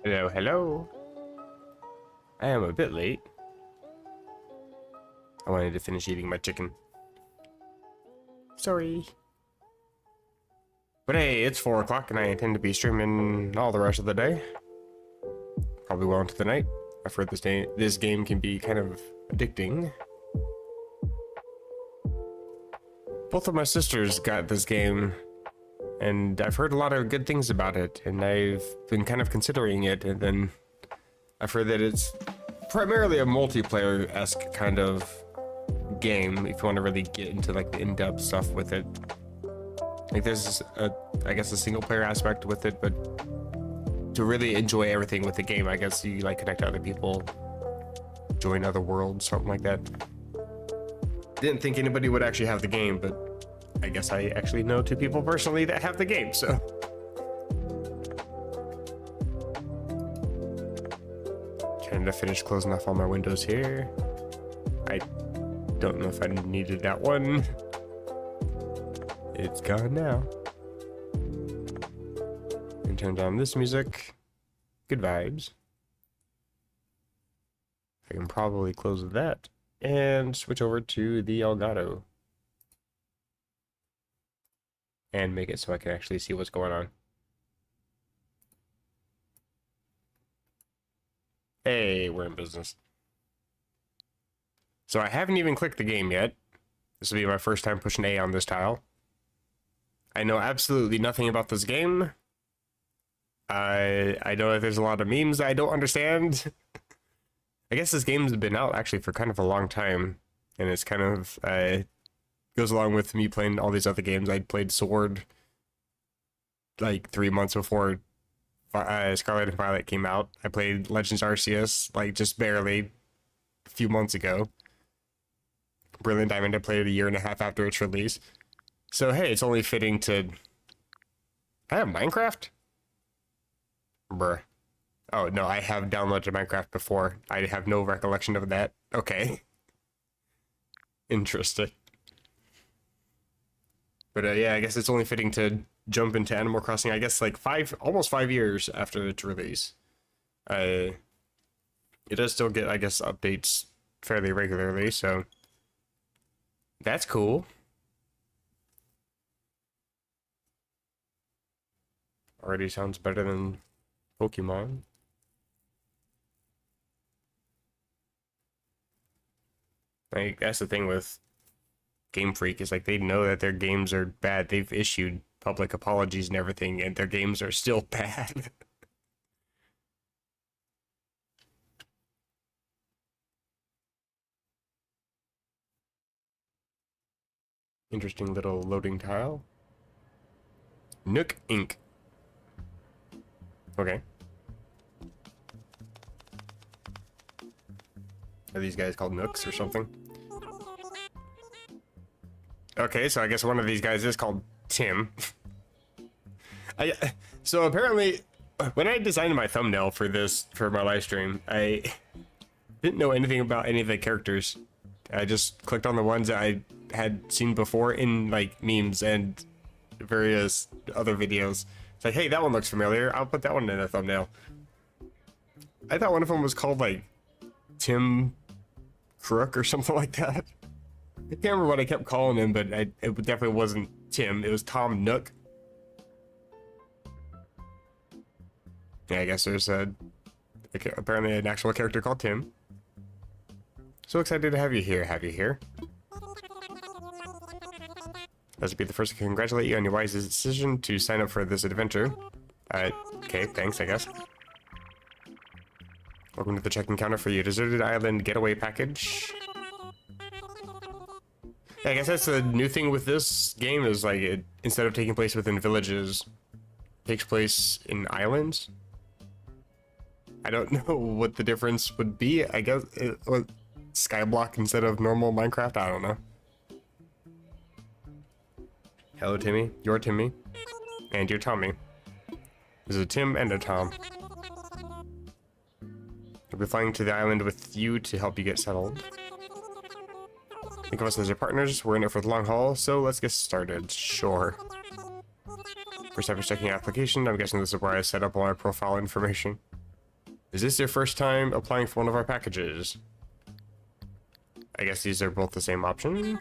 Hello, hello. I am a bit late. I wanted to finish eating my chicken. Sorry. But hey, it's 4 o'clock and I intend to be streaming all the rest of the day. Probably well into the night. I've heard this game can be kind of addicting. Both of my sisters got this game, and I've heard a lot of good things about it, and I've been kind of considering it, and then I've heard that it's primarily a multiplayer-esque kind of game, if you want to really get into like the in-depth stuff with it. Like there's I guess a single-player aspect with it, but to really enjoy everything with the game, I guess you like connect to other people, join other worlds, something like that. Didn't think anybody would actually have the game, but I guess I actually know 2 people personally that have the game, so. Trying to finish closing off all my windows here. I don't know if I needed that one. It's gone now. And turn down this music. Good vibes. I can probably close that and switch over to the Elgato. And make it so I can actually see what's going on. Hey, we're in business. So I haven't even clicked the game yet. This will be my first time pushing A on this tile. I know absolutely nothing about this game. I know that there's a lot of memes I don't understand. I guess this game's been out actually for kind of a long time, and it's kind of goes along with me playing all these other games. I played Sword like 3 months before Scarlet and Violet came out. I played Legends Arceus like just barely a few months ago. Brilliant Diamond I played a year and a half after its release. So hey, it's only fitting to... I have Minecraft? Bruh. Oh, no, I have downloaded Minecraft before. I have no recollection of that. Okay. Interesting. But yeah, I guess it's only fitting to jump into Animal Crossing, I guess, like almost 5 years after its release. It does still get, I guess, updates fairly regularly, so... That's cool. Already sounds better than Pokemon. Like, that's the thing with Game Freak, is like they know that their games are bad. They've issued public apologies and everything, and their games are still bad. Interesting little loading tile. Nook Inc. Okay. Are these guys called Nooks or something? Okay, so I guess one of these guys is called Tim. So apparently, when I designed my thumbnail for my live stream, I didn't know anything about any of the characters. I just clicked on the ones that I had seen before in like memes and various other videos. It's like, hey, that one looks familiar. I'll put that one in the thumbnail. I thought one of them was called like Tim Crook or something like that. I can't remember what I kept calling him, but it definitely wasn't Tim. It was Tom Nook. Yeah, I guess there's apparently an actual character called Tim. So excited to have you here. Let's be the first to congratulate you on your wise decision to sign up for this adventure. Okay, thanks, I guess. Welcome to the check-in counter for your deserted island getaway package. Yeah, I guess that's the new thing with this game is like instead of taking place within villages, it takes place in islands. I don't know what the difference would be. I guess Skyblock instead of normal Minecraft. I don't know. Hello, Timmy. You're Timmy, and you're Tommy. There's a Tim and a Tom. I'll be flying to the island with you to help you get settled. Think of us as your partners. We're in it for the long haul, so let's get started. Sure. First step is checking your application. I'm guessing this is where I set up all my profile information. Is this your first time applying for one of our packages? I guess these are both the same option.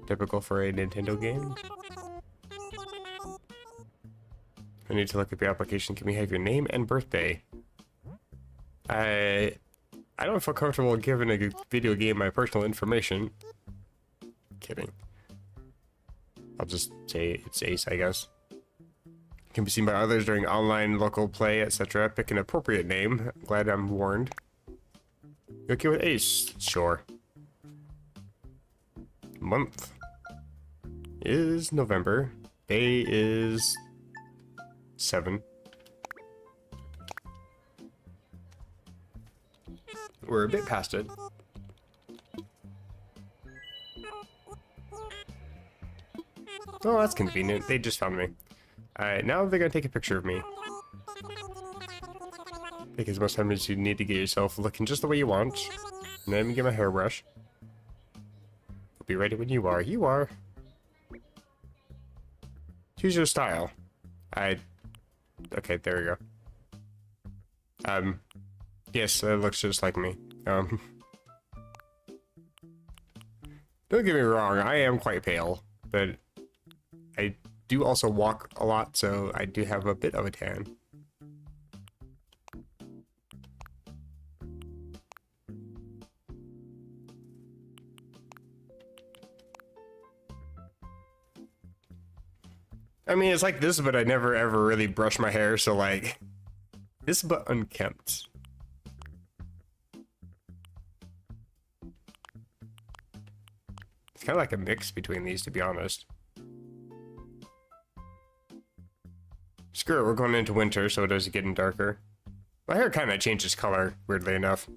Typical for a Nintendo game. I need to look up your application. Can we have your name and birthday? I don't feel comfortable giving a video game my personal information. Kidding. I'll just say it's Ace, I guess. Can be seen by others during online, local play, etc. Pick an appropriate name. Glad I'm warned. You okay with Ace? Sure. Month is November. Day is 7. We're a bit past it. Oh, that's convenient. They just found me. Alright, now they're gonna take a picture of me. Because most times you need to get yourself looking just the way you want. And then get my hairbrush. I'll be ready when you are. You are. Choose your style. Okay, there we go. Yes, it looks just like me. Don't get me wrong, I am quite pale, but I do also walk a lot, so I do have a bit of a tan. I mean, it's like this, but I never ever really brush my hair, so like, this but unkempt. It's kind of like a mix between these, to be honest. Screw it, we're going into winter, so it is getting darker. My hair kind of changes color, weirdly enough,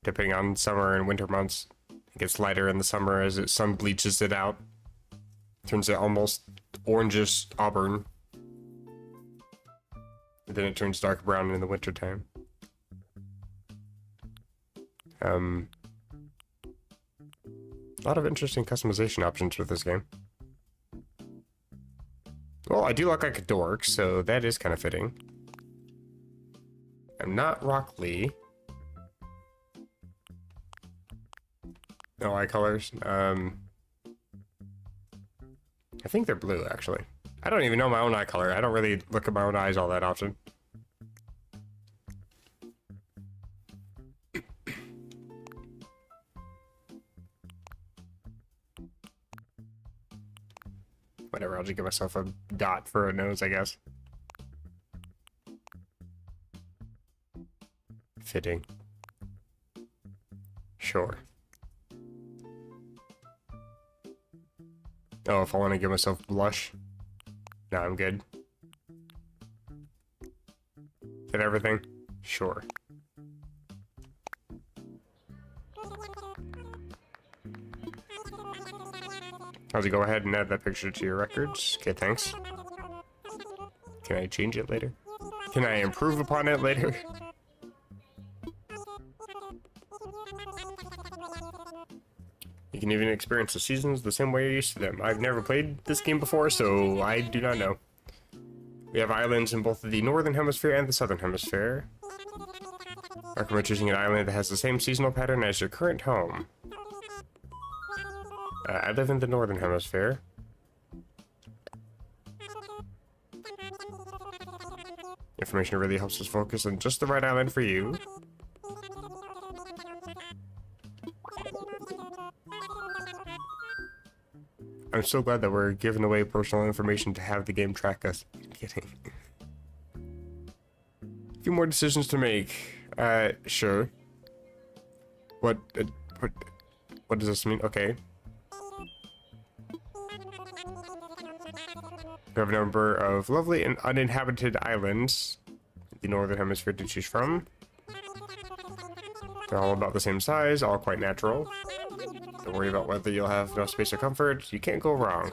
depending on summer and winter months. It gets lighter in the summer as the sun bleaches it out. Turns it almost orangish auburn. And then it turns dark brown in the wintertime. A lot of interesting customization options with this game. Well, I do look like a dork, so that is kind of fitting. I'm not Rock Lee. No eye colors. I think they're blue, actually. I don't even know my own eye color. I don't really look at my own eyes all that often. Whatever, I'll just give myself a dot for a nose, I guess. Fitting. Sure. Oh, if I want to give myself blush. No, I'm good. Fit everything? Sure. I'll just go ahead and add that picture to your records. Okay, thanks. Can I change it later? Can I improve upon it later? You can even experience the seasons the same way you're used to them. I've never played this game before, so I do not know. We have islands in both the northern hemisphere and the southern hemisphere. Recommend choosing an island that has the same seasonal pattern as your current home. I live in the northern hemisphere. Information really helps us focus on just the right island for you. I'm so glad that we're giving away personal information to have the game track us. Kidding. A few more decisions to make. Sure. What does this mean? Okay. We have a number of lovely and uninhabited islands in the northern hemisphere to choose from. They're all about the same size, all quite natural. Don't worry about whether you'll have enough space or comfort. You can't go wrong.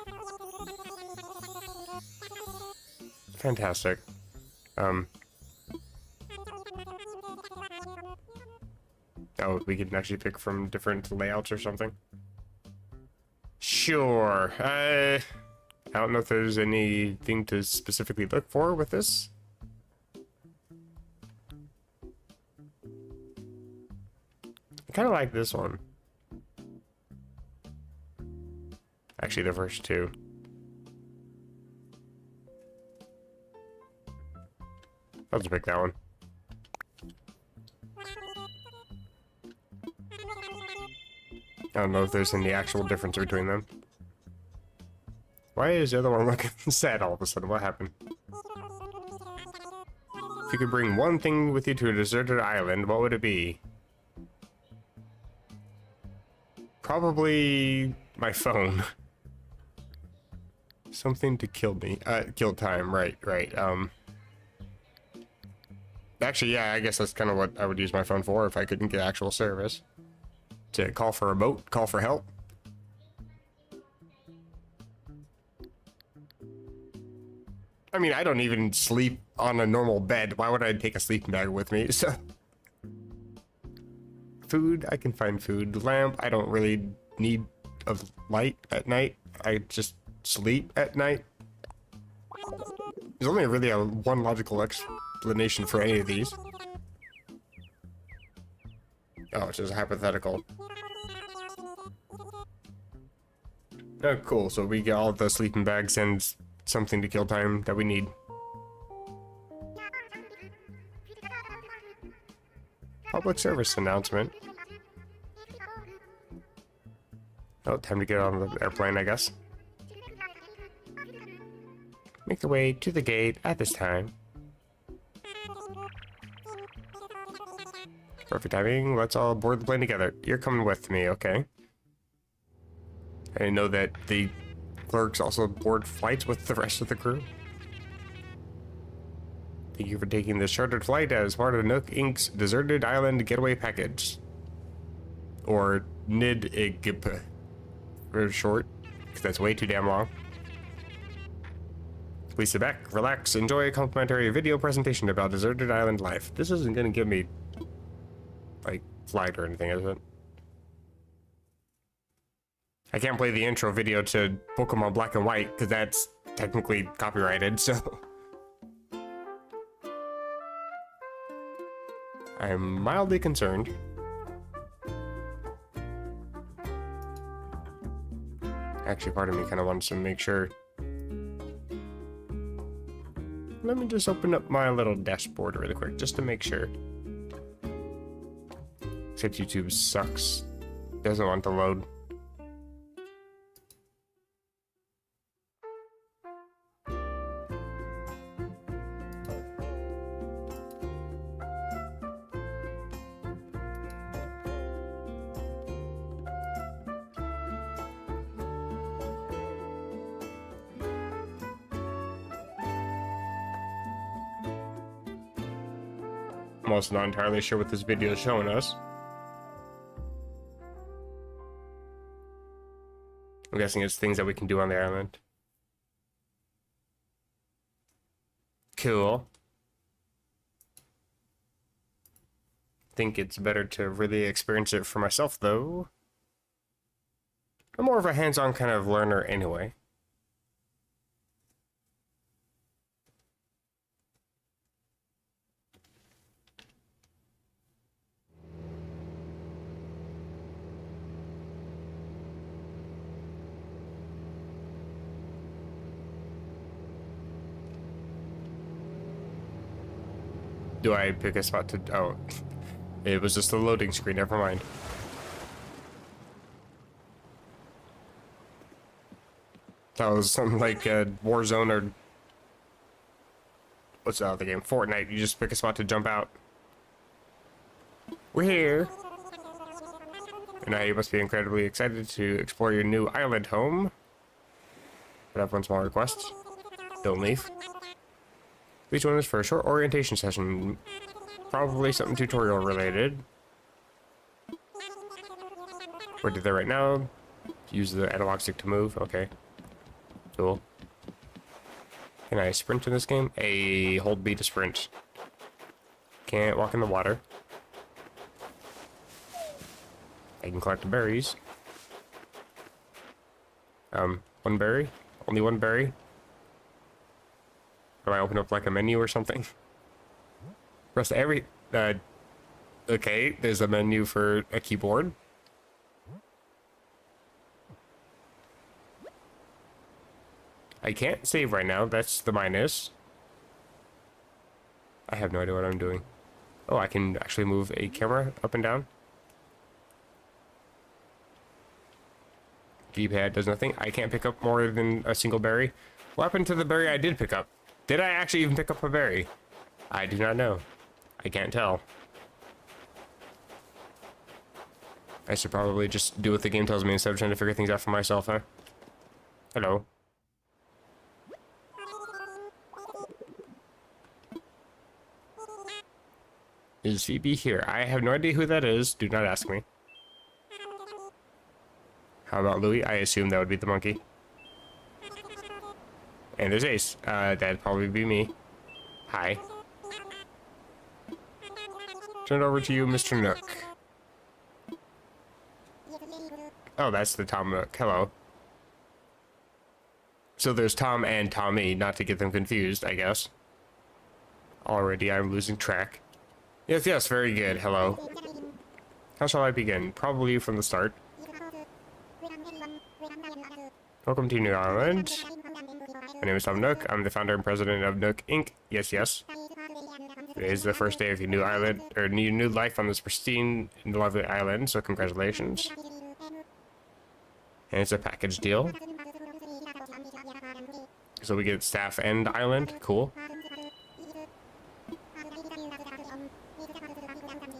Fantastic. Oh, we can actually pick from different layouts or something. Sure. I don't know if there's anything to specifically look for with this. I kind of like this one. Actually, the first two. I'll just pick that one. I don't know if there's any actual difference between them. Why is the other one looking sad all of a sudden? What happened? If you could bring one thing with you to a deserted island, what would it be? Probably my phone. Something to kill me. Kill time, right. Actually, yeah, I guess that's kind of what I would use my phone for if I couldn't get actual service. To call for a boat, call for help. I mean, I don't even sleep on a normal bed. Why would I take a sleeping bag with me? So, food, I can find food. Lamp, I don't really need a light at night. I just sleep at night. There's only really one logical explanation for any of these. Oh, it's just hypothetical. Oh, cool. So we get all the sleeping bags and something to kill time that we need. Public service announcement. Oh, time to get on the airplane, I guess. Make the way to the gate at this time. Perfect timing. Let's all board the plane together. You're coming with me, okay? I didn't know that the clerks also board flights with the rest of the crew. Thank you for taking this chartered flight as part of Nook Inc.'s Deserted Island Getaway Package. Or NIDIGP for short, because that's way too damn long. Please sit back, relax, enjoy a complimentary video presentation about Deserted Island life. This isn't going to give me, like, flight or anything, is it? I can't play the intro video to Pokemon Black and White, because that's technically copyrighted, so... I'm mildly concerned. Actually, part of me kind of wants to make sure. Let me just open up my little dashboard really quick, just to make sure. Except YouTube sucks. Doesn't want to load. I'm also not entirely sure what this video is showing us. I'm guessing it's things that we can do on the island. Cool. Think it's better to really experience it for myself, though. I'm more of a hands-on kind of learner anyway. Do I pick a spot to... Oh, it was just a loading screen, never mind. That was something like Warzone or... What's the other game? Fortnite. You just pick a spot to jump out. We're here! And now you must be incredibly excited to explore your new island home. But I have one small request. Don't leave. Please join us for a short orientation session. Probably something tutorial related. We're do that right now. Use the analog stick to move. Okay. Cool. Can I sprint in this game? Hold B to sprint. Can't walk in the water. I can collect the berries. One berry? Only one berry? Do I open up like a menu or something? Press every... Okay, there's a menu for a keyboard. I can't save right now. That's the minus. I have no idea what I'm doing. Oh, I can actually move a camera up and down. D-pad does nothing. I can't pick up more than a single berry. What happened to the berry I did pick up? Did I actually even pick up a berry? I do not know. I can't tell. I should probably just do what the game tells me instead of trying to figure things out for myself, huh? Hello. Is Phoebe here? I have no idea who that is. Do not ask me. How about Louie? I assume that would be the monkey. And there's Ace. That'd probably be me. Hi. Turn it over to you, Mr. Nook. Oh, that's the Tom Nook. Hello. So there's Tom and Tommy, not to get them confused, I guess. Already, I'm losing track. Yes, yes, very good. Hello. How shall I begin? Probably from the start. Welcome to New Island. My name is Tom Nook. I'm the founder and president of Nook Inc. Yes, yes. Today is the first day of your new island, or new life on this pristine and lovely island, so congratulations. And it's a package deal. So we get staff and island. Cool.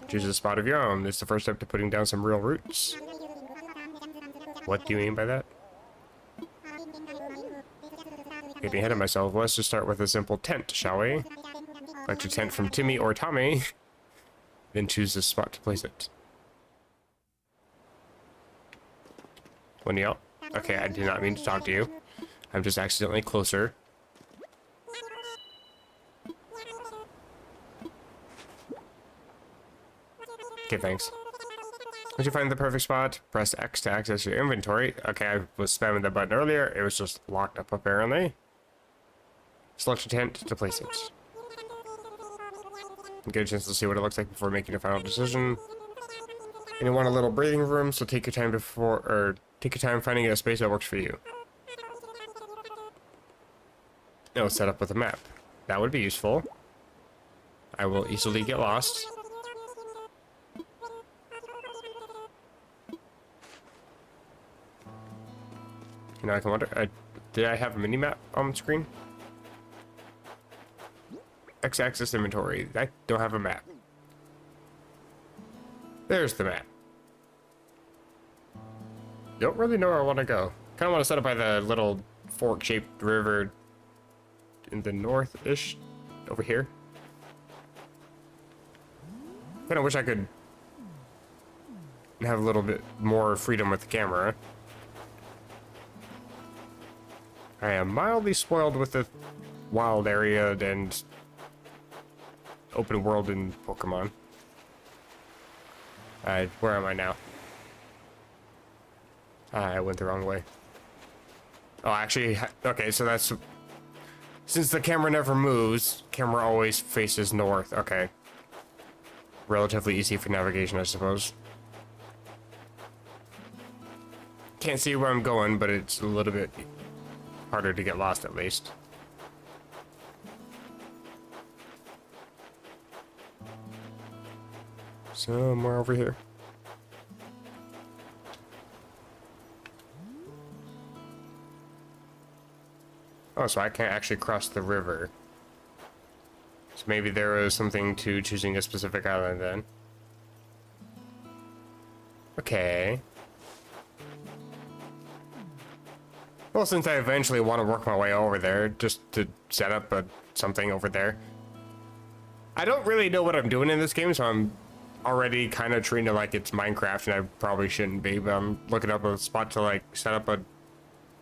Choose a spot of your own. This is the first step to putting down some real roots. What do you mean by that? Getting ahead of myself. Let's just start with a simple tent, shall we? Select your tent from Timmy or Tommy. Then choose the spot to place it. One y'all. Okay, I did not mean to talk to you. I'm just accidentally closer. Okay, thanks. Once you find the perfect spot, press X to access your inventory. Okay, I was spamming that button earlier. It was just locked up apparently. Select your tent to place it. Get a chance to see what it looks like before making a final decision. And you want a little breathing room, so take your time take your time finding a space that works for you. No, set up with a map. That would be useful. I will easily get lost. You know, I can wonder, did I have a mini-map on the screen? X-axis inventory. I don't have a map. There's the map. Don't really know where I want to go. Kind of want to set up by the little fork-shaped river in the north-ish, over here. Kind of wish I could have a little bit more freedom with the camera. I am mildly spoiled with the wild area and open world in Pokemon. Where am I now? I went the wrong way. Oh, actually, okay, so that's... Since the camera never moves, camera always faces north. Okay. Relatively easy for navigation, I suppose. Can't see where I'm going, but it's a little bit harder to get lost, at least. Somewhere over here. Oh, so I can't actually cross the river. So maybe there was something to choosing a specific island then. Okay. Well, since I eventually want to work my way over there, just to set up something over there. I don't really know what I'm doing in this game, so I'm already kind of treating it like it's Minecraft, and I probably shouldn't be, but I'm looking up a spot to, like, set up a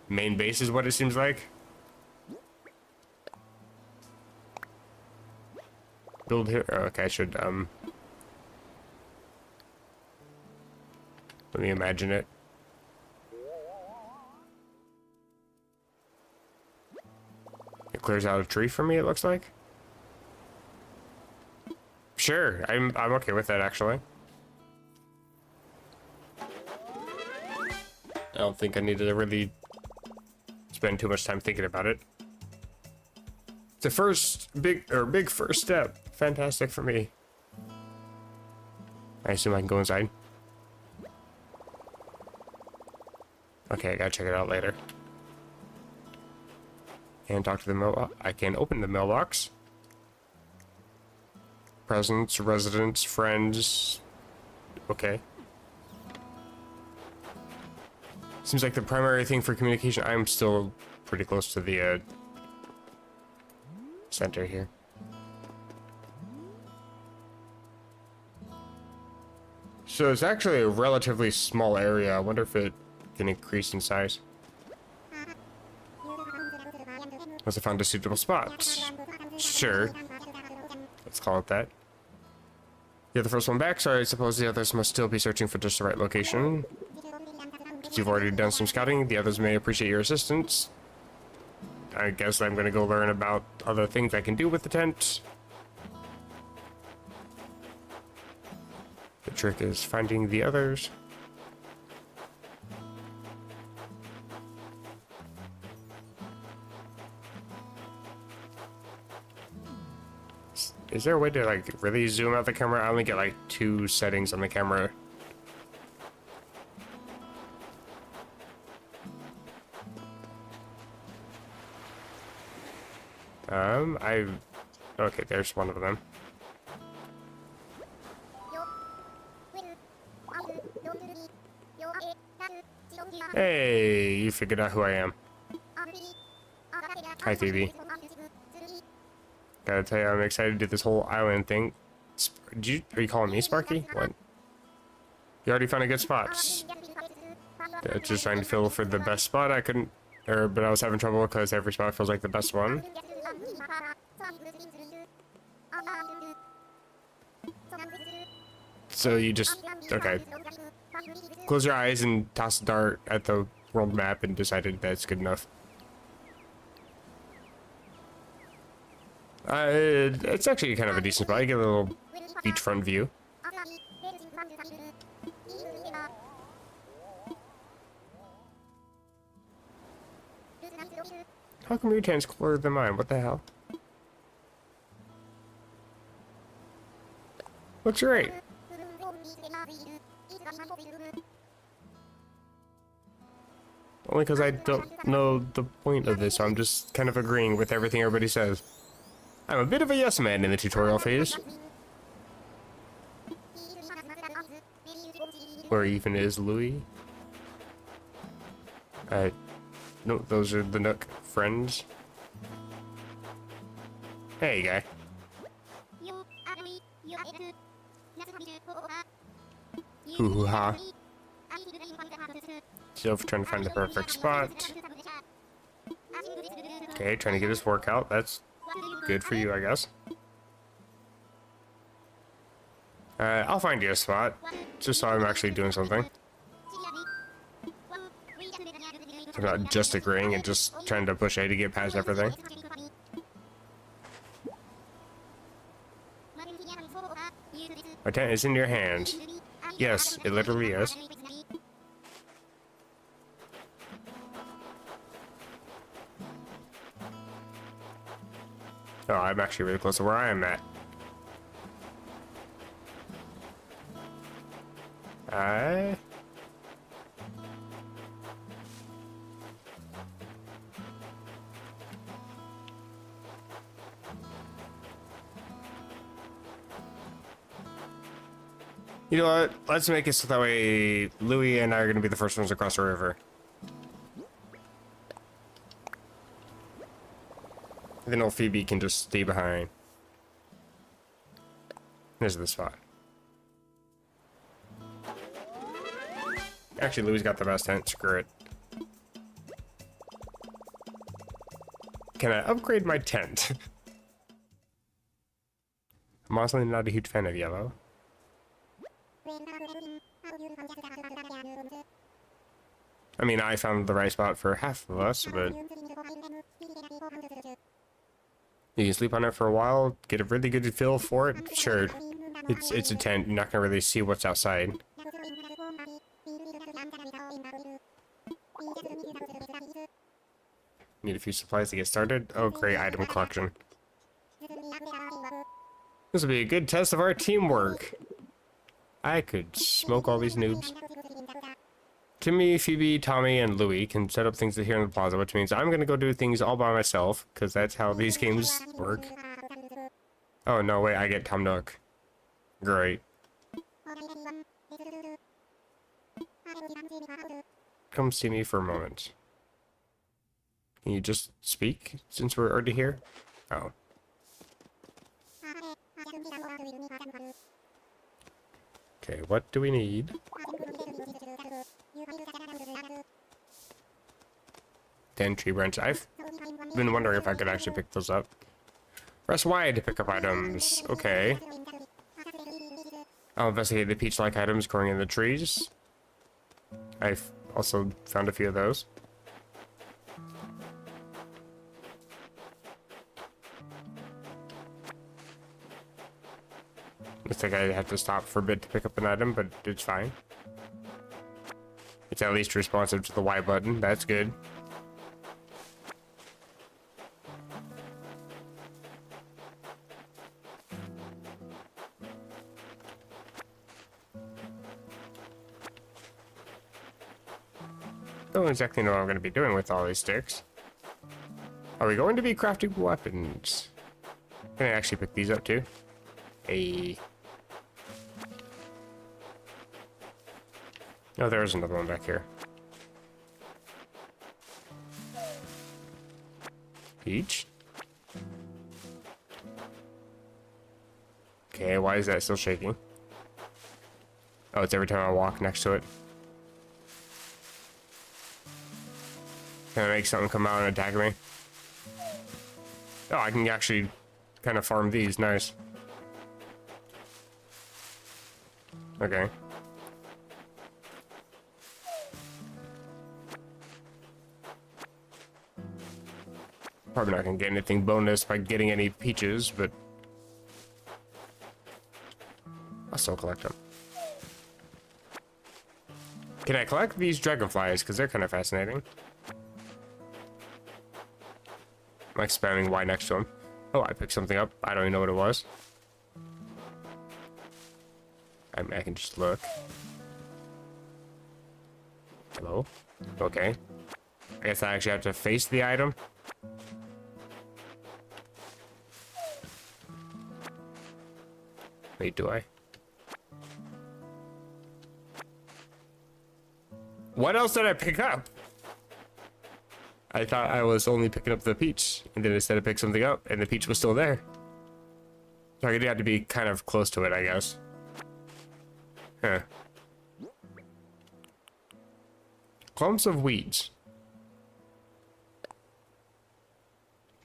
main base is what it seems like. Build here. Oh, okay, I should, let me imagine it. It clears out a tree for me, it looks like. Sure, I'm okay with that actually. I don't think I need to really spend too much time thinking about it. It's a big first step. Fantastic for me. I assume I can go inside. Okay, I gotta check it out later. And talk to the mailbox. I can open the mailbox. Presents, residents, friends. Okay. Seems like the primary thing for communication. I'm still pretty close to the center here. So it's actually a relatively small area. I wonder if it can increase in size. Once I found a suitable spot. Sure. Let's call it that. You're the first one back, so I suppose the others must still be searching for just the right location. Since you've already done some scouting, the others may appreciate your assistance. I guess I'm gonna go learn about other things I can do with the tent. The trick is finding the others. Is there a way to like really zoom out the camera? I only get like 2 settings on the camera. Okay, there's one of them. Hey, you figured out who I am. Hi, Phoebe. Gotta tell you, I'm excited to do this whole island thing. Are you calling me Sparky? What? You already found a good spot. Just trying to feel for the best spot. I couldn't, but I was having trouble because every spot feels like the best one. So you just, okay. Close your eyes and toss a dart at the world map and decided that's good enough. It's actually kind of a decent spot. You get a little beachfront view. How come your tent's cooler than mine? What the hell? Looks great. Only because I don't know the point of this, so I'm just kind of agreeing with everything everybody says. I'm a bit of a yes man in the tutorial phase. Where even is Louis? No, those are the Nook friends. Hey, guy. Hoo-hoo-ha. Still trying to find the perfect spot. Okay, trying to get his workout. That's good for you, I guess. I'll find you a spot, just so I'm actually doing something. I'm not just agreeing and just trying to push A to get past everything. My tent is in your hands. Yes, it literally is. Oh, I'm actually really close to where I am at. You know what? Let's make it so that way Louis and I are going to be the first ones across the river. Then old Phoebe can just stay behind. There's the spot. Actually, Louis got the best tent. Screw it. Can I upgrade my tent? I'm honestly not a huge fan of yellow. I mean, I found the right spot for half of us, but... You can sleep on it for a while, get a really good feel for it. Sure, it's a tent. You're not gonna really see what's outside. Need a few supplies to get started. Oh, great item collection. This will be a good test of our teamwork. I could smoke all these noobs. Timmy, Phoebe, Tommy, and Louie can set up things here in the plaza, which means I'm gonna go do things all by myself, because that's how these games work. Oh, no, wait, I get Tom Nook. Great. Come see me for a moment. Can you just speak, since we're already here? Oh. Okay, what do we need? 10 tree branches. I've been wondering if I could actually pick those up. Press Y to pick up items. Okay. I'll investigate the peach-like items growing in the trees. I've also found a few of those. Looks like I have to stop for a bit to pick up an item, but it's fine. It's at least responsive to the Y button. That's good. Don't exactly know what I'm going to be doing with all these sticks. Are we going to be crafting weapons? Can I actually pick these up too? Hey. Oh, there's another one back here. Peach? Okay, why is that still shaking? Oh, it's every time I walk next to it. Can I make something come out and attack me? Oh, I can actually kind of farm these. Nice. Okay. Probably not gonna get anything bonus by getting any peaches, but I'll still collect them. Can I collect these dragonflies? Because they're kind of fascinating. I'm like spamming Y next to them. Oh, I picked something up. I don't even know what it was. I can just look. Hello? Okay. I guess I actually have to face the item. Wait, do I? What else did I pick up? I thought I was only picking up the peach, and then instead I picked something up, and the peach was still there. So I had to be kind of close to it, I guess. Huh. Clumps of weeds.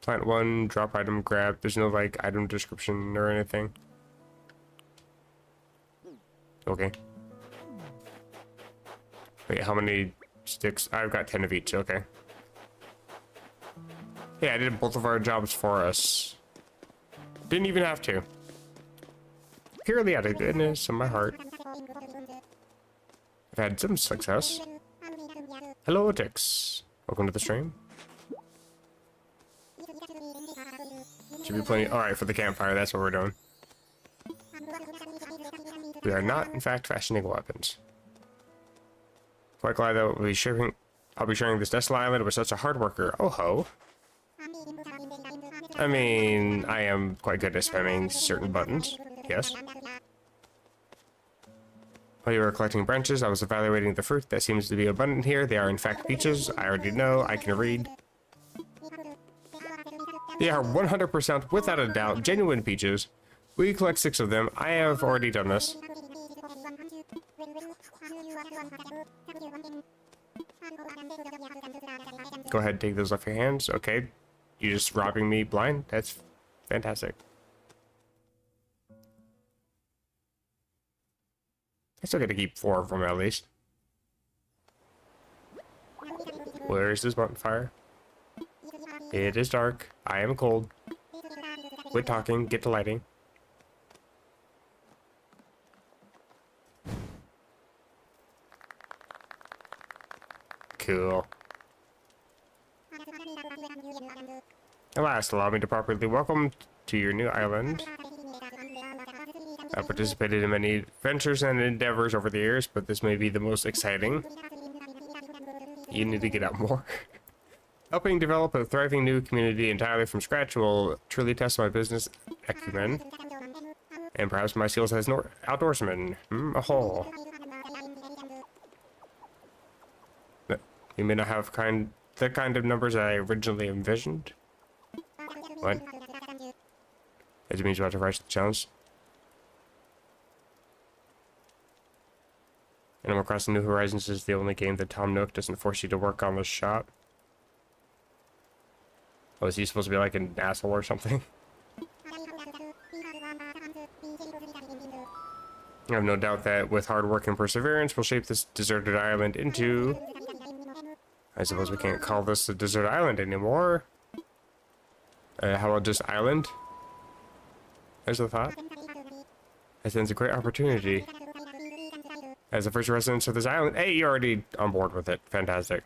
Plant one, drop item, grab. There's no, like, item description or anything. Okay. Wait, how many sticks? I've got 10 of each, okay. Yeah, I did both of our jobs for us. Didn't even have to. Purely out of goodness in my heart. I've had some success. Hello, Tix. Welcome to the stream. Should be plenty. Alright, for the campfire, that's what we're doing. We are not, in fact, fashioning weapons. Quite glad that I'll be sharing this desolate island with such a hard worker. Oh ho. I mean, I am quite good at spamming certain buttons. Yes. While you were collecting branches, I was evaluating the fruit that seems to be abundant here. They are in fact peaches. I already know. I can read. They are 100% without a doubt genuine peaches. We collect 6 of them. I have already done this. Go ahead, take those off your hands. Okay. You just robbing me blind? That's fantastic. I still get to keep 4 of them at least. Where is this bonfire? It is dark. I am cold. Quit talking, get to lighting. Cool. At last, allow me to properly welcome to your new island. I participated in many adventures and endeavors over the years, but this may be the most exciting. You need to get out more. Helping develop a thriving new community entirely from scratch will truly test my business acumen, and perhaps my skills as an outdoorsman. Oh. You may not have the kind of numbers I originally envisioned. What? As it means you have to rise to the challenge. Animal Crossing New Horizons is the only game that Tom Nook doesn't force you to work on the shop. Oh, is he supposed to be like an asshole or something? I have no doubt that with hard work and perseverance, we'll shape this deserted island into... I suppose we can't call this a desert island anymore. How about just island? There's a thought. I sense a great opportunity. As the first residents of this island... Hey, you're already on board with it. Fantastic.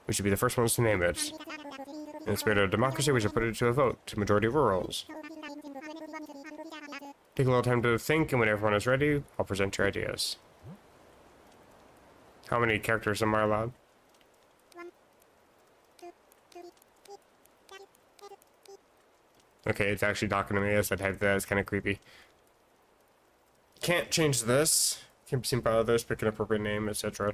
We should be the first ones to name it. In the spirit of democracy, we should put it to a vote to majority rules. Take a little time to think, and when everyone is ready, I'll present your ideas. How many characters am I allowed? Okay, it's actually talking to me as I type that. It's kind of creepy. Can't change this. Can't be seen by others. Pick an appropriate name, etc.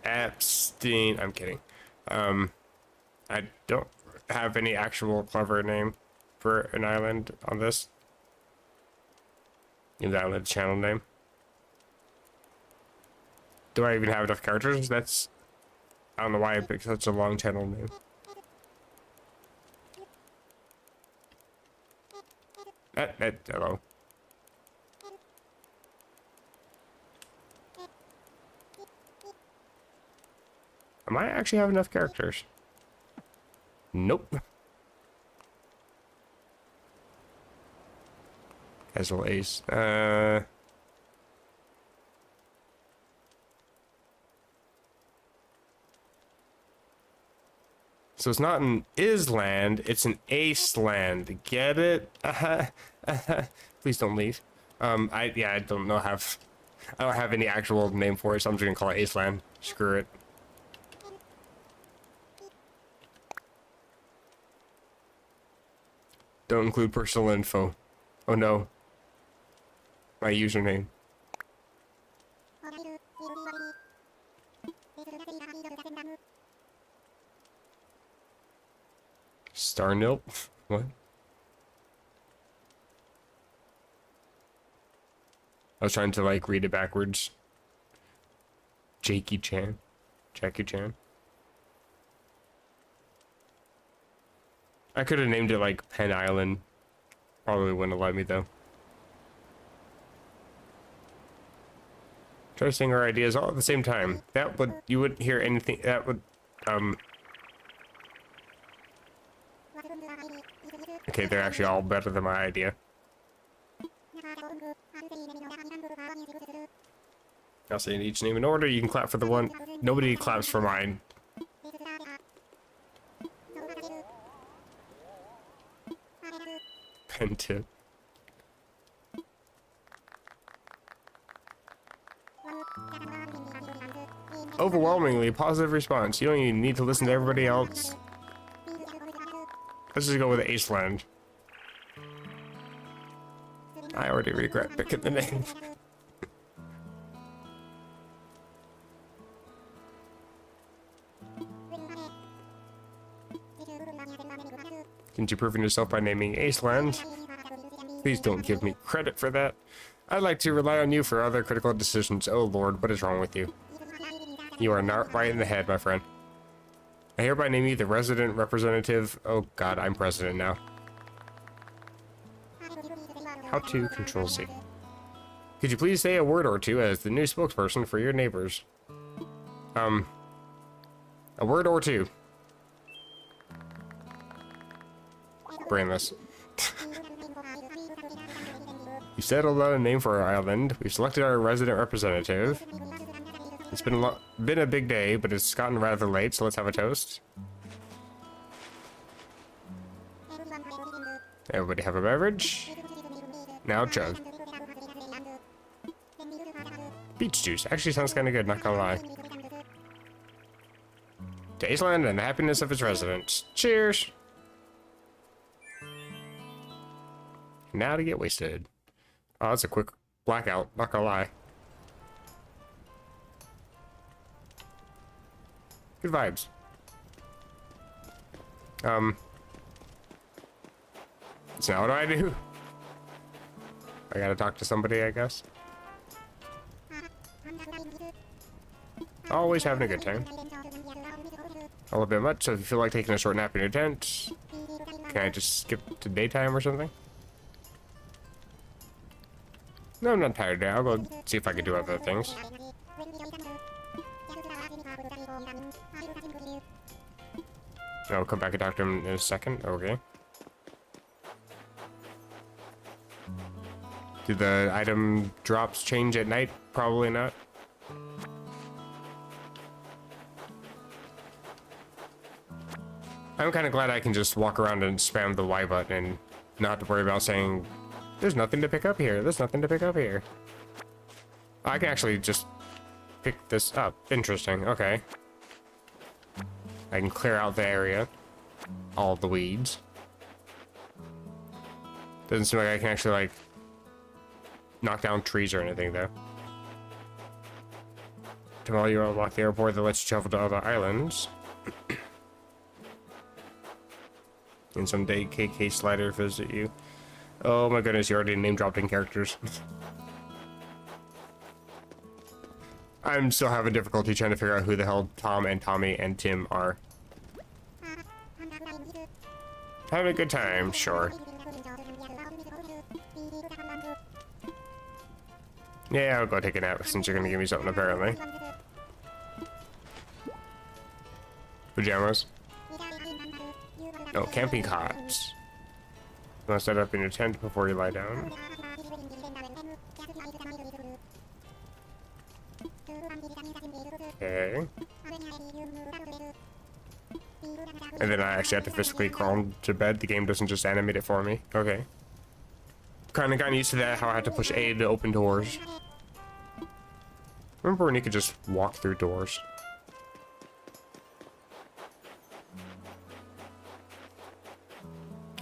Abstain. I'm kidding. I don't have any actual clever name for an island on this. An island channel name. Do I even have enough characters? That's... I don't know why I picked such a long channel name. Hello. Am I actually have enough characters? Nope. Casual Ace. So it's not an Island, it's an Aceland. Get it? Please don't leave. I don't know I don't have any actual name for it, so I'm just gonna call it Aceland. Screw it. Don't include personal info. Oh no. My username. Starnilp? What? I was trying to like read it backwards. Jackie Chan. Jackie Chan. I could have named it like Penn Island. Probably wouldn't have let me though. Try saying our ideas all at the same time. That would, you wouldn't hear anything, that would, okay, they're actually all better than my idea. I'll say each name in order. You can clap for the one. Nobody claps for mine. Pen tip. Overwhelmingly positive response. You don't even need to listen to everybody else. Let's just go with Aceland. I already regret picking the name. Didn't you prove yourself by naming Aceland? Please don't give me credit for that. I'd like to rely on you for other critical decisions. Oh lord, what is wrong with you? You are not right in the head, my friend. I hereby name you the resident representative. Oh god, I'm president now. How to control C. Could you please say a word or two as the new spokesperson for your neighbors? A word or two. Brainless. You settled on a name for our island. We've selected our resident representative. It's been a big day, but it's gotten rather late, so let's have a toast. Everybody have a beverage. Now chug. Beach juice. Actually sounds kind of good, not gonna lie. To Iceland and the happiness of its residents. Cheers! Now to get wasted. Oh, that's a quick blackout, not gonna lie. Good vibes. So now what do I do? I gotta talk to somebody, I guess. Always having a good time. A little bit much, so if you feel like taking a short nap in your tent, can I just skip to daytime or something? No, I'm not tired today. I'll go see if I can do other things. I'll come back and talk to him in a second. Okay. Do the item drops change at night? Probably not. I'm kind of glad I can just walk around and spam the Y button and not have to worry about saying, there's nothing to pick up here, there's nothing to pick up here. I can actually just pick this up. Interesting, okay. I can clear out the area. All the weeds. Doesn't seem like I can actually, like, knock down trees or anything, though. Tomorrow you unlock the airport that lets you travel to other islands. And someday KK Slider visit you. Oh my goodness, you're already name-dropping characters. I'm still having difficulty trying to figure out who the hell Tom and Tommy and Tim are. Having a good time, sure. Yeah, I'll go take a nap since you're gonna give me something apparently. Pajamas? No, camping cots. You want to set up in your tent before you lie down? Okay. And then I actually have to physically crawl to bed. The game doesn't just animate it for me. Okay. Kind of gotten used to that, how I had to push A to open doors. Remember when you could just walk through doors?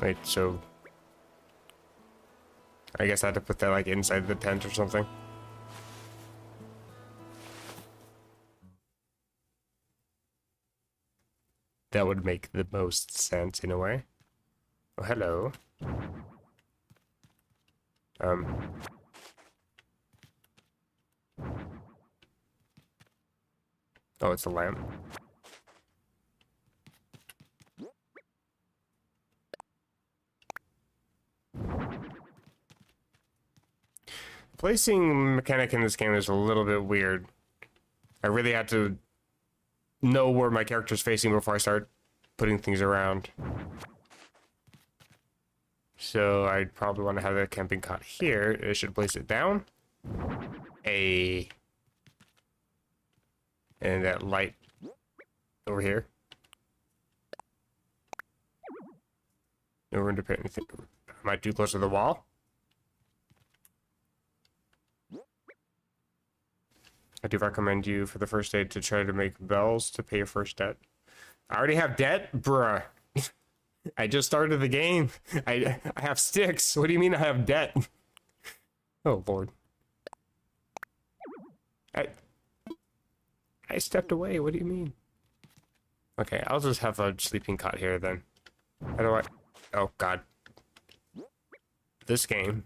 Wait, so... I guess I had to put that, like, inside the tent or something. That would make the most sense, in a way. Oh, hello. Oh, it's a lamp. Placing mechanic in this game is a little bit weird. I really had to know where my character's facing before I start putting things around. So I'd probably want to have the camping cot here. I should place it down. And that light over here. No room to put anything. Am I too close to the wall? I do recommend you for the first aid to try to make bells to pay your first debt. I already have debt? Bruh. I just started the game. I have sticks. What do you mean I have debt? Oh, Lord. I stepped away. What do you mean? Okay, I'll just have a sleeping cot here then. How do I... Oh, God. This game.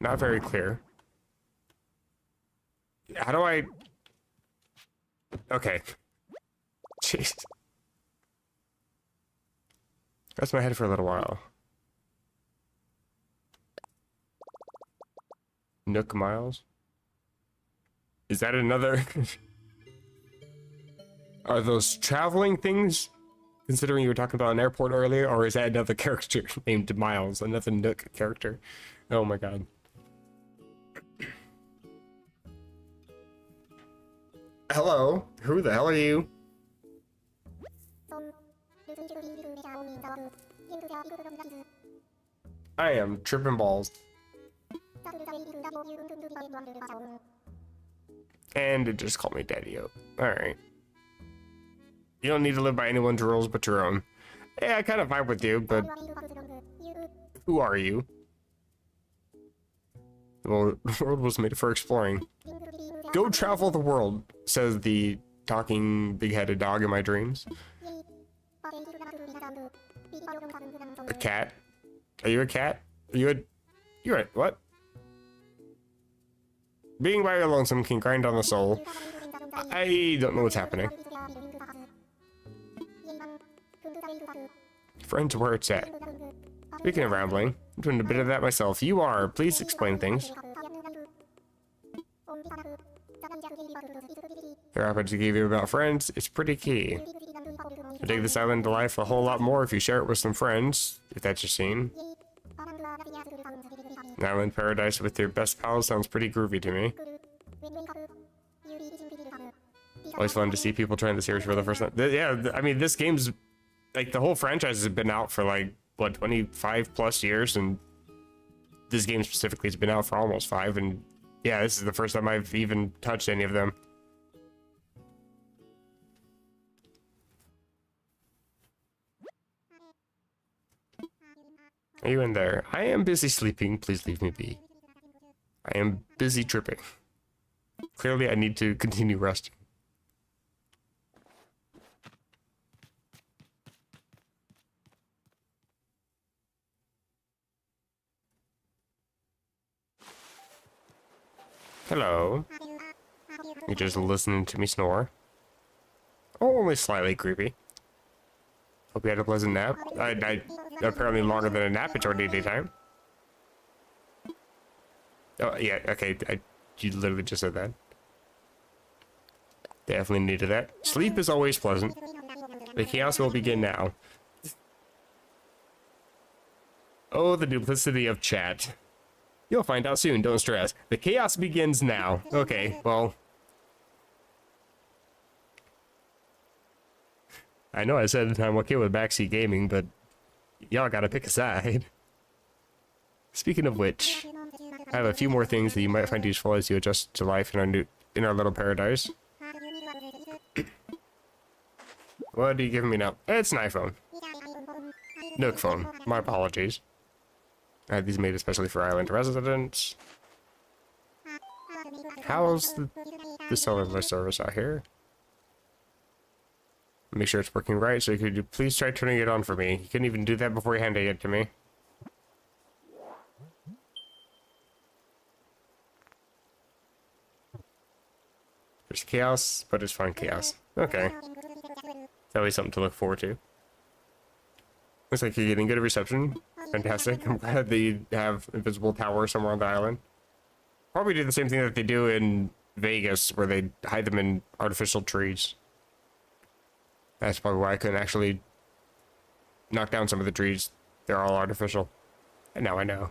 Not very clear. How do I... Okay. Jeez. Rest my head for a little while. Nook Miles? Is that another? Are those traveling things? Considering you were talking about an airport earlier, or is that another character named Miles? Another Nook character? Oh my god. Hello? Who the hell are you? I am tripping balls. And it just called me Daddy-O. Alright. You don't need to live by anyone's rules but your own. Yeah, I kind of vibe with you, but... Who are you? Well, the world was made for exploring. Go travel the world, says the talking big-headed dog in my dreams. A cat? Are you a cat? Are you a... You're a... What? Being by your lonesome can grind on the soul. I don't know what's happening. Friends, where it's at. Speaking of rambling, I'm doing a bit of that myself. You are. Please explain things. The rapids I gave you about friends, it's pretty key. I take this island to life a whole lot more if you share it with some friends, if that's your scene. An island paradise with your best pals sounds pretty groovy to me. Always fun to see people trying the series for the first time. Yeah, I mean, this game's, like, the whole franchise has been out for, like, what, 25 plus years, and this game specifically has been out for almost 5, and yeah, this is the first time I've even touched any of them. Are you in there? I am busy sleeping. Please leave me be. I am busy tripping. Clearly, I need to continue resting. Hello. You're just listening to me snore. Oh, only slightly creepy. Hope you had a pleasant nap. I apparently longer than a nap. It's already daytime. Oh, yeah, okay. You literally just said that. Definitely needed that. Sleep is always pleasant. The chaos will begin now. Oh, the duplicity of chat. You'll find out soon, don't stress. The chaos begins now. Okay, well... I know I said I'm okay with Backseat Gaming, but y'all gotta pick a side. Speaking of which, I have a few more things that you might find useful as you adjust to life in our little paradise. What are you giving me now? It's an iPhone. Nook phone. My apologies. I had these made especially for island residents. How's the cellular service out here? Make sure it's working right, so could you please try turning it on for me? You couldn't even do that before you handed it to me. There's chaos, but it's fun chaos. Okay. It's always something to look forward to. Looks like you're getting good reception. Fantastic. I'm glad that you have invisible towers somewhere on the island. Probably do the same thing that they do in Vegas, where they hide them in artificial trees. That's probably why I couldn't actually knock down some of the trees. They're all artificial. And now I know.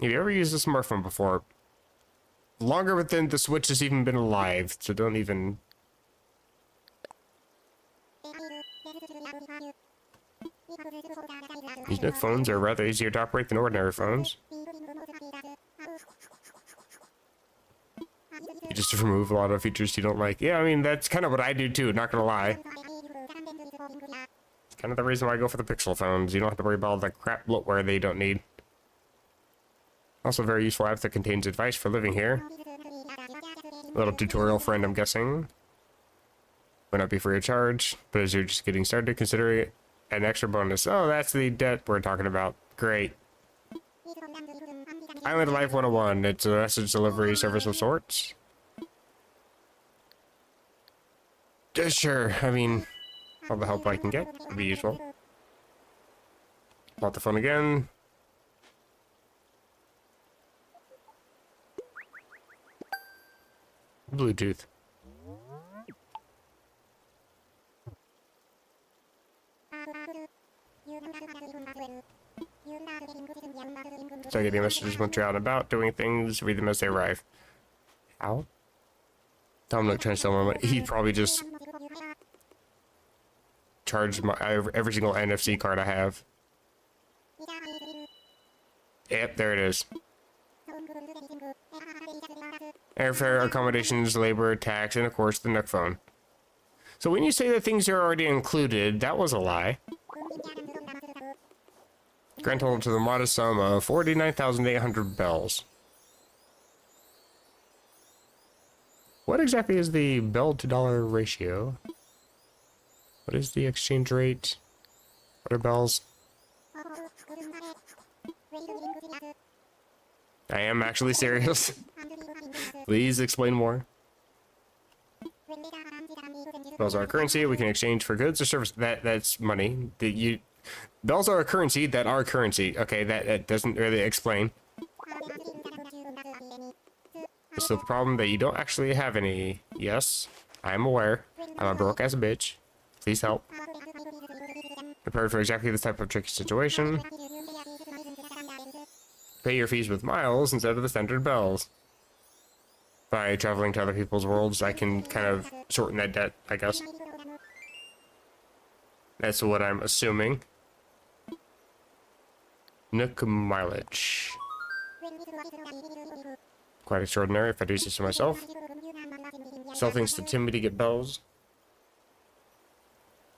Have you ever used a smartphone before? Longer than the Switch has even been alive, so don't even... These Nook phones are rather easier to operate than ordinary phones. You just remove a lot of features you don't like. Yeah, I mean, that's kind of what I do too, not gonna lie. It's kind of the reason why I go for the Pixel phones. You don't have to worry about all the crap bloatware they don't need. Also, a very useful app that contains advice for living here. A little tutorial friend, I'm guessing. Would not be free of charge, but as you're just getting started, consider it an extra bonus. Oh, that's the debt we're talking about. Great. Island Life 101. It's a message delivery service of sorts. Sure, I mean, all the help I can get would be useful. Pop the phone again. Bluetooth. Start getting messages once you're out and about, doing things, read them as they arrive. How? Tom Nook trying to sell my money. He probably just charged my every single NFC card I have. Yep, there it is. Airfare, accommodations, labor, tax, and of course the Nook phone. So when you say that things are already included, that was a lie. Grand total to the modest sum of 49,800 bells. What exactly is the bell to dollar ratio? What is the exchange rate? What are bells? I am actually serious. Please explain more. Bells are a currency we can exchange for goods or services. That's money. Bells are a currency that are currency. Okay, that doesn't really explain. It's the problem that you don't actually have any. Yes, I am aware. I'm a broke ass bitch. Please help. Prepared for exactly this type of tricky situation. Pay your fees with miles instead of the standard bells. By traveling to other people's worlds, I can kind of shorten that debt, I guess. That's what I'm assuming. Nook mileage. Quite extraordinary if I do say so myself. Sell things to Timmy to get bells.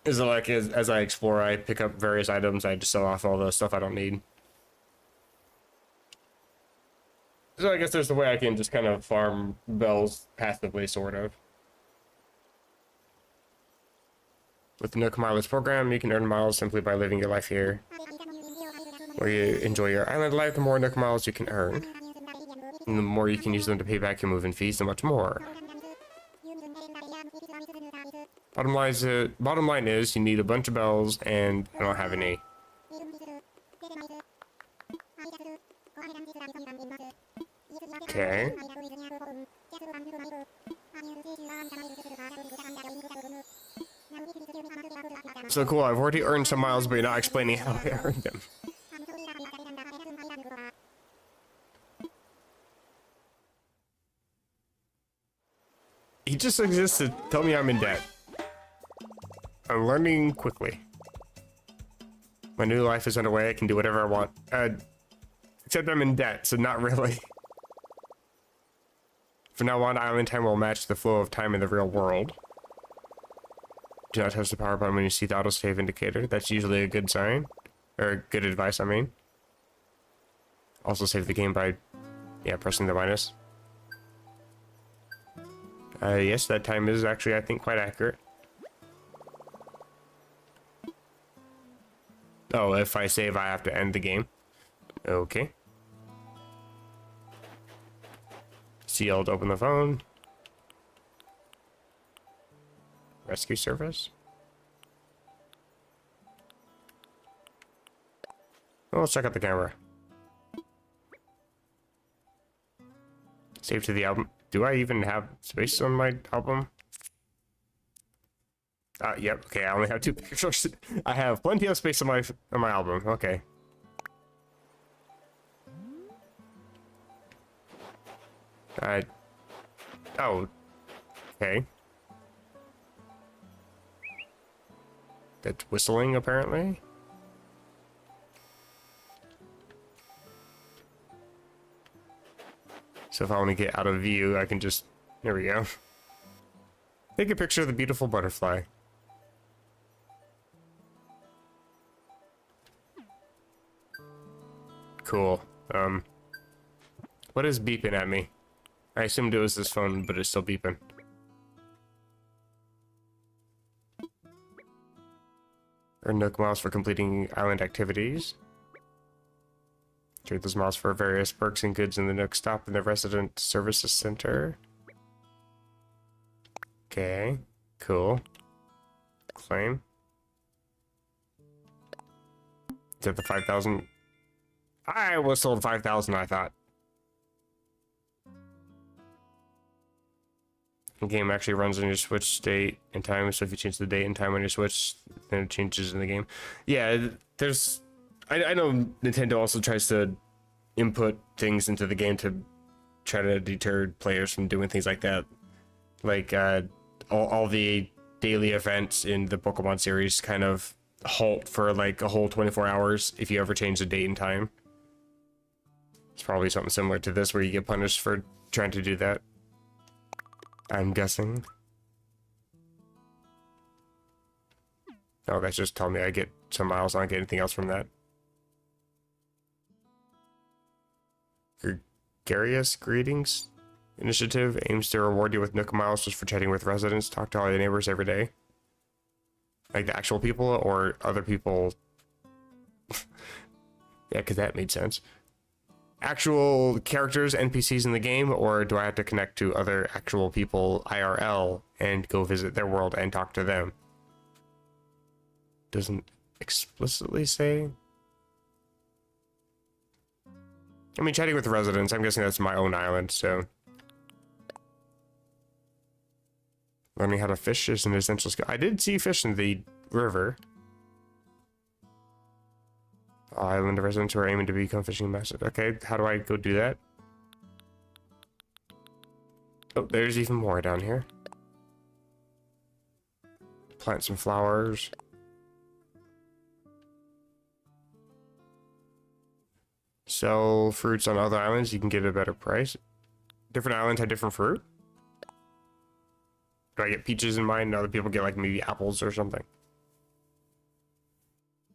Is it like as I explore, I pick up various items, I just sell off all the stuff I don't need? So I guess there's the way I can just kind of farm bells passively, sort of. With the Nook Mileage program, you can earn miles simply by living your life here. Where you enjoy your island life, the more Nook Miles you can earn. And the more you can use them to pay back your move-in fees, and much more. Bottom line is, you need a bunch of bells, and I don't have any. Okay. So cool, I've already earned some miles, but you're not explaining how I earned them. He just exists to tell me I'm in debt. I'm learning quickly. My new life is underway, I can do whatever I want. Except I'm in debt, so not really. From now on, island time will match the flow of time in the real world. Do not touch the power button when you see the autosave indicator. That's usually a good sign. Or good advice, I mean. Also save the game by, yeah, pressing the minus. Yes, that time is actually, I think, quite accurate. Oh, if I save, I have to end the game. Okay. Sealed, open the phone. Rescue service. Well, let's check out the camera. Save to the album. Do I even have space on my album? Yep. Okay, I only have 2 pictures. I have plenty of space on my album. Okay. Oh. Okay. That's whistling, apparently. So if I want to get out of view, I can just... There we go. Take a picture of the beautiful butterfly. Cool. What is beeping at me? I assumed it was this phone, but it's still beeping. Earn Nook miles for completing island activities. Trade those miles for various perks and goods in the Nook stop in the resident services center. Okay, cool. Claim. Is that the 5,000? I was sold 5,000, I thought. The game actually runs on your Switch date and time, so if you change the date and time on your Switch, then it changes in the game. Yeah, there's... I know Nintendo also tries to input things into the game to try to deter players from doing things like that. Like, all the daily events in the Pokemon series kind of halt for like a whole 24 hours if you ever change the date and time. It's probably something similar to this where you get punished for trying to do that, I'm guessing. Oh, that's just telling me I get some miles. I don't get anything else from that. Gregarious Greetings Initiative aims to reward you with Nook Miles just for chatting with residents. Talk to all your neighbors every day. Like the actual people or other people? Yeah, because that made sense. Actual characters, NPCs in the game, or do I have to connect to other actual people IRL and go visit their world and talk to them? Doesn't explicitly say. I mean, chatting with residents, I'm guessing that's my own island, so. Learning how to fish is an essential skill. I did see fish in the river. Island residents who are aiming to become fishing masters. Okay, how do I go do that? Oh, there's even more down here. Plant some flowers. Sell fruits on other islands, you can get a better price. Different islands have different fruit. Do I get peaches in mine and other people get like maybe apples or something?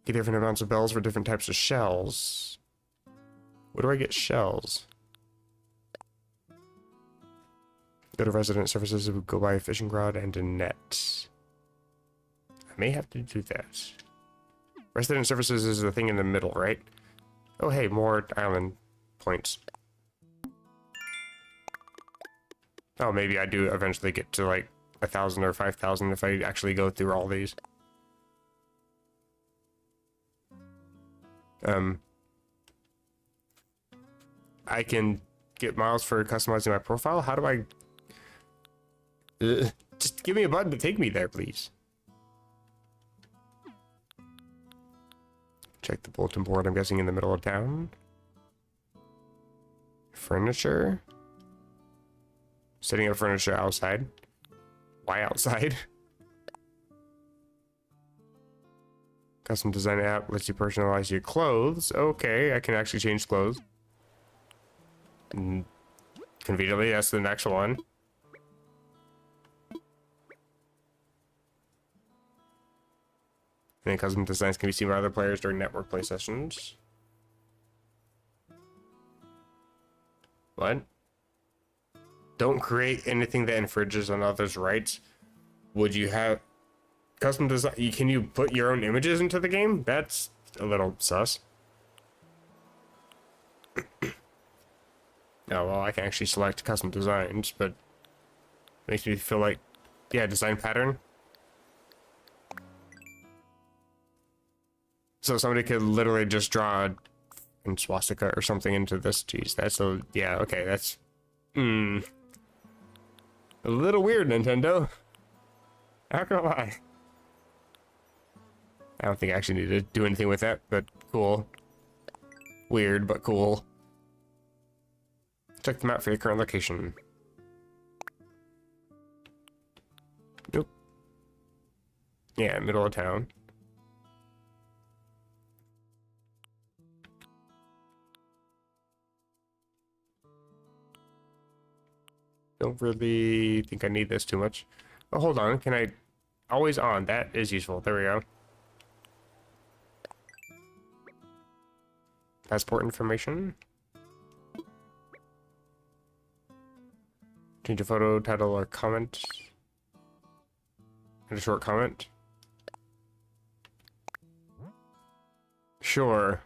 Get different amounts of bells for different types of shells. Where do I get shells? Go to resident services, go buy a fishing rod and a net. I may have to do that. Resident services is the thing in the middle, right? Oh hey, more island points. Oh, maybe I do eventually get to like 1,000 or 5,000 if I actually go through all these. I can get miles for customizing my profile. How do I... just give me a button to take me there, please. Check the bulletin board, I'm guessing in the middle of town. Furniture. Setting up furniture outside. Why outside? Custom design app lets you personalize your clothes. Okay, I can actually change clothes. Conveniently, that's the next one. And then custom designs can be seen by other players during network play sessions. What? Don't create anything that infringes on others' rights. Would you have custom design? Can you put your own images into the game? That's a little sus. Oh, well, I can actually select custom designs, but makes me feel like, yeah, design pattern. So somebody could literally just draw a swastika or something into this. Jeez, that's a, yeah, okay, that's, a little weird, Nintendo. Not gonna lie. I don't think I actually need to do anything with that, but cool. Weird, but cool. Check the map for your current location. Nope. Yeah, middle of town. Don't really think I need this too much. Oh, hold on. Can I... Always on. That is useful. There we go. Passport information. Change a photo, title, or comment. And a short comment. Sure.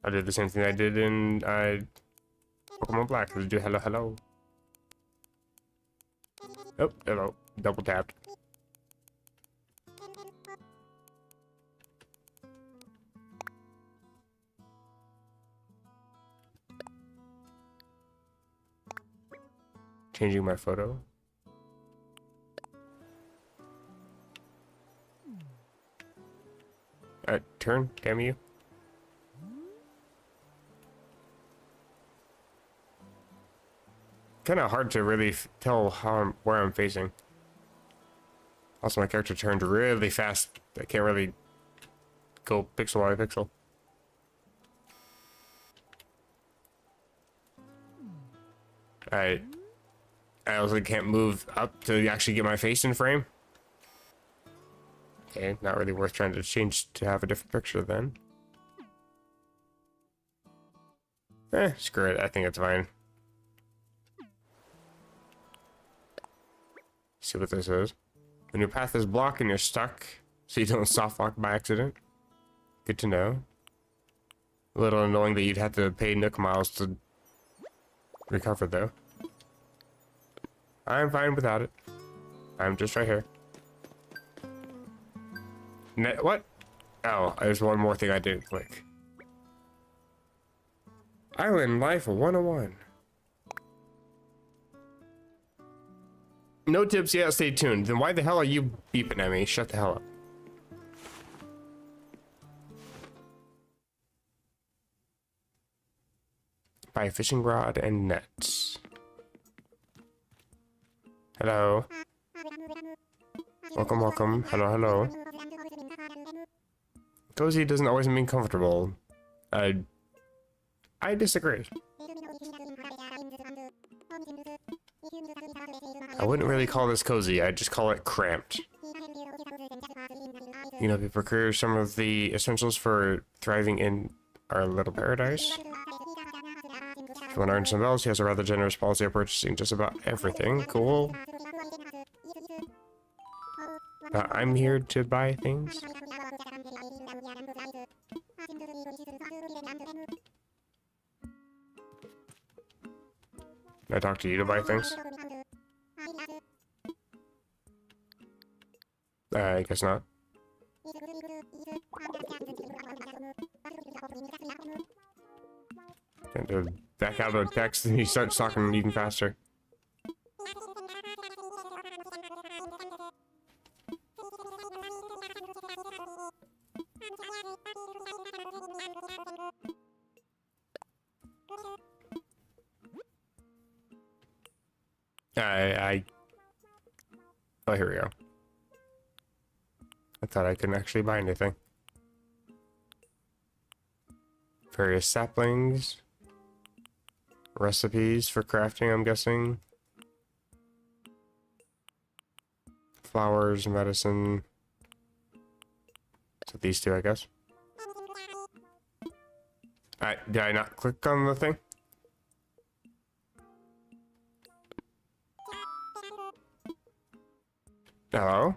I did the same thing I did in Pokemon Black. Let's do hello, hello. Oh, hello. Double tapped. Changing my photo. Turn, damn you. Kind of hard to really tell where I'm facing. Also, my character turned really fast. I can't really go pixel by pixel. I also can't move up to actually get my face in frame. Okay, not really worth trying to change to have a different picture then. Screw it. I think it's fine. See what this is. When your path is blocked and you're stuck, so you don't soft lock by accident. Good to know. A little annoying that you'd have to pay Nook miles to recover though. I'm fine without it. I'm just right here. What? Oh, there's one more thing I didn't click. Island Life 101. No tips yet, stay tuned. Then why the hell are you beeping at me? Shut the hell up. Buy a fishing rod and nets. Hello. Welcome, welcome. Hello, hello. Cozy doesn't always mean comfortable. I disagree. I wouldn't really call this cozy, I'd just call it cramped. You know, we procure some of the essentials for thriving in our little paradise. If you want to earn some bells, he has a rather generous policy of purchasing just about everything. Cool. I'm here to buy things. Can I talk to you to buy things? I guess not. Trying to back out of text and he starts talking even faster. Oh, here we go. I thought I couldn't actually buy anything. Various saplings. Recipes for crafting, I'm guessing. Flowers, medicine. So these two, I guess. Did I not click on the thing? Hello?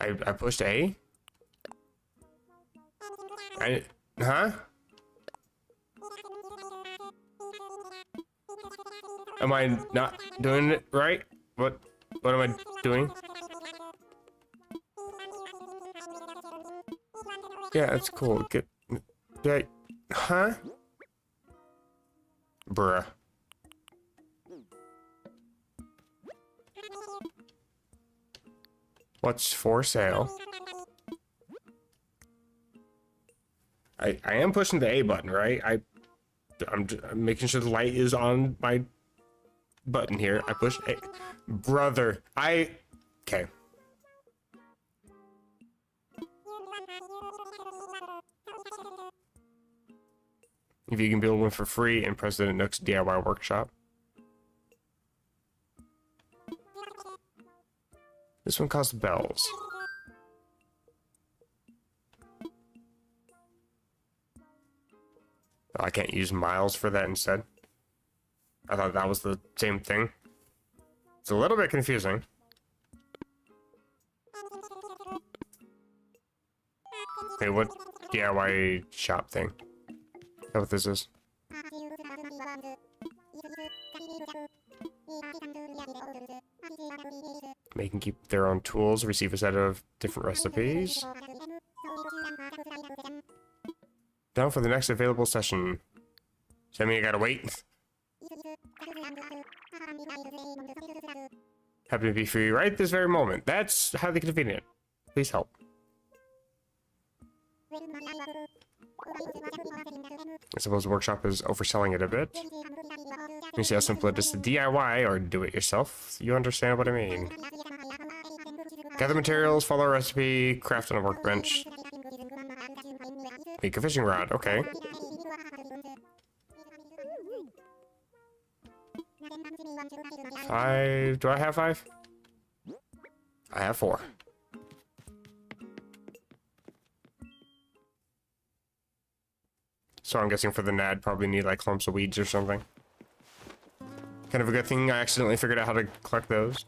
I pushed A? Huh? Am I not doing it right? What am I doing? Yeah, that's cool. Huh? Bruh. What's for sale? I am pushing the A button, right? I'm making sure the light is on my button here. I push A. Brother, okay. If you can build one for free in President Nook's DIY workshop. This one costs bells. Oh, I can't use miles for that instead. I thought that was the same thing. It's a little bit confusing. Hey, what DIY shop thing? Is that what this is? They can keep their own tools, receive a set of different recipes. Down for the next available session. Does that mean I gotta wait? Happen to be free right this very moment. That's highly convenient. Please help. I suppose the workshop is overselling it a bit. You see how simple it is to DIY or do it yourself. You understand what I mean. Gather materials, follow a recipe, craft on a workbench. Make a fishing rod, okay. 5, do I have 5? I have 4. So I'm guessing for the NAD probably need like clumps of weeds or something. Kind of a good thing I accidentally figured out how to collect those.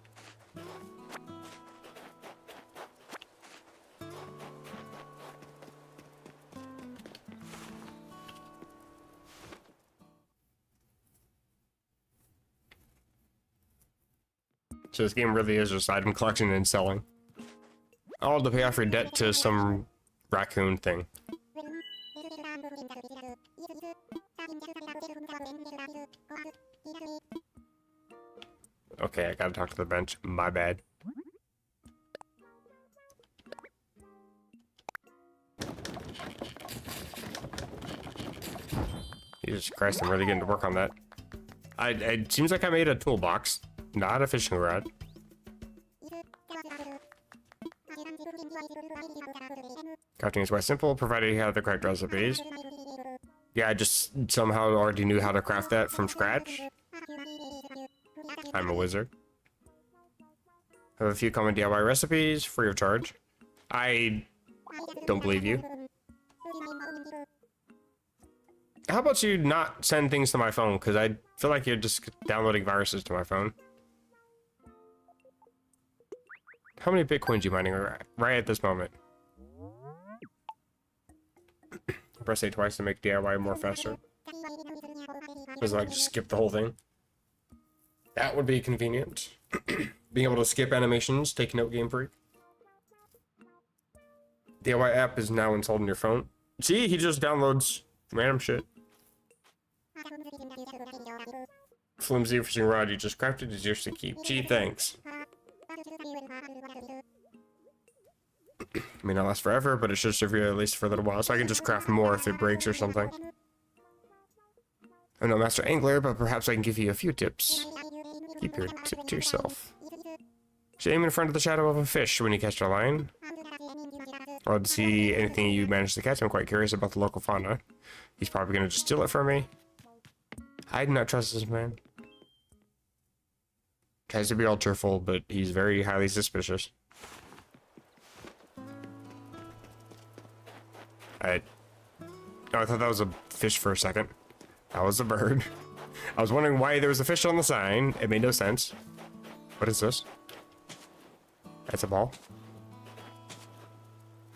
So this game really is just item collection and selling. All to pay off your debt to some raccoon thing. Okay, I gotta talk to the bench. My bad. Jesus Christ, I'm really getting to work on that. It seems like I made a toolbox, not a fishing rod. Crafting is quite simple, provided you have the correct recipes. Yeah, I just somehow already knew how to craft that from scratch. I'm a wizard. I have a few common DIY recipes, free of charge. I don't believe you. How about you not send things to my phone? Because I feel like you're just downloading viruses to my phone. How many bitcoins are you mining right at this moment? Press A twice to make DIY more faster. Does it like just skip the whole thing? That would be convenient. Being able to skip animations, take note, Game Freak. DIY app is now installed on your phone. See, he just downloads random shit. Flimsy fishing rod you just crafted is yours to keep. Gee, thanks. It may not last forever, but it should serve you at least for a little while, so I can just craft more if it breaks or something. I'm no master angler, but perhaps I can give you a few tips. Keep your tip to yourself. Should aim in front of the shadow of a fish when you catch a line. I'd love to see anything you manage to catch. I'm quite curious about the local fauna. He's probably going to just steal it from me. I do not trust this man. Tries to be all cheerful, but he's very highly suspicious. Oh, I thought that was a fish for a second. That was a bird. I was wondering why there was a fish on the sign. It made no sense. What is this? That's a ball.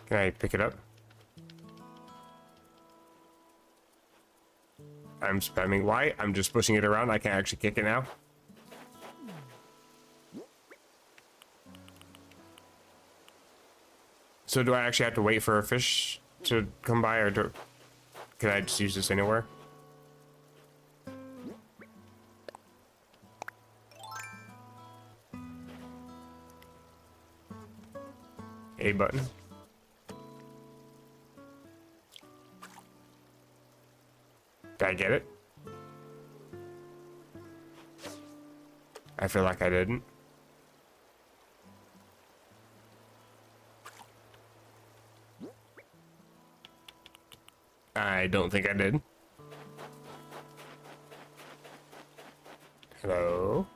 Can I pick it up? I'm spamming Y. I'm just pushing it around. I can't actually kick it now. So do I actually have to wait for a fish to come by, or can I just use this anywhere? A button. Did I get it? I feel like I didn't. I don't think I did. Hello?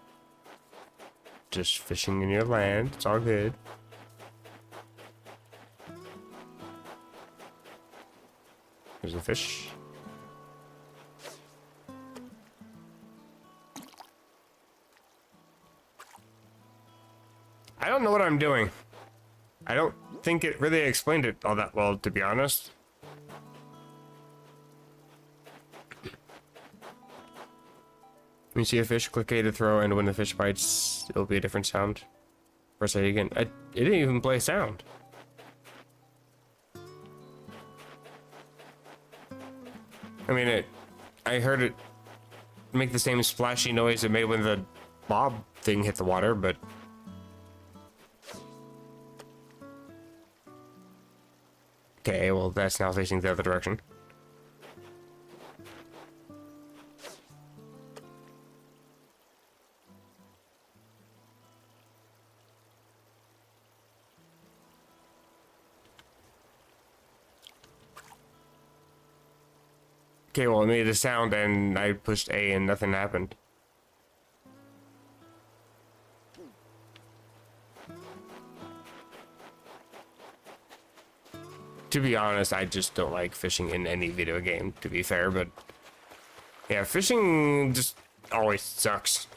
Just fishing in your land. It's all good. There's a fish. I don't know what I'm doing. I don't think it really explained it all that well, to be honest. When you see a fish, click A to throw, and when the fish bites, it'll be a different sound. Press A again. It didn't even play sound. I mean, I heard it make the same splashy noise it made when the bob thing hit the water, but... Okay, well, that's now facing the other direction. Okay, well, it made a sound and I pushed A and nothing happened. To be honest, I just don't like fishing in any video game, to be fair, but... Yeah, fishing just always sucks.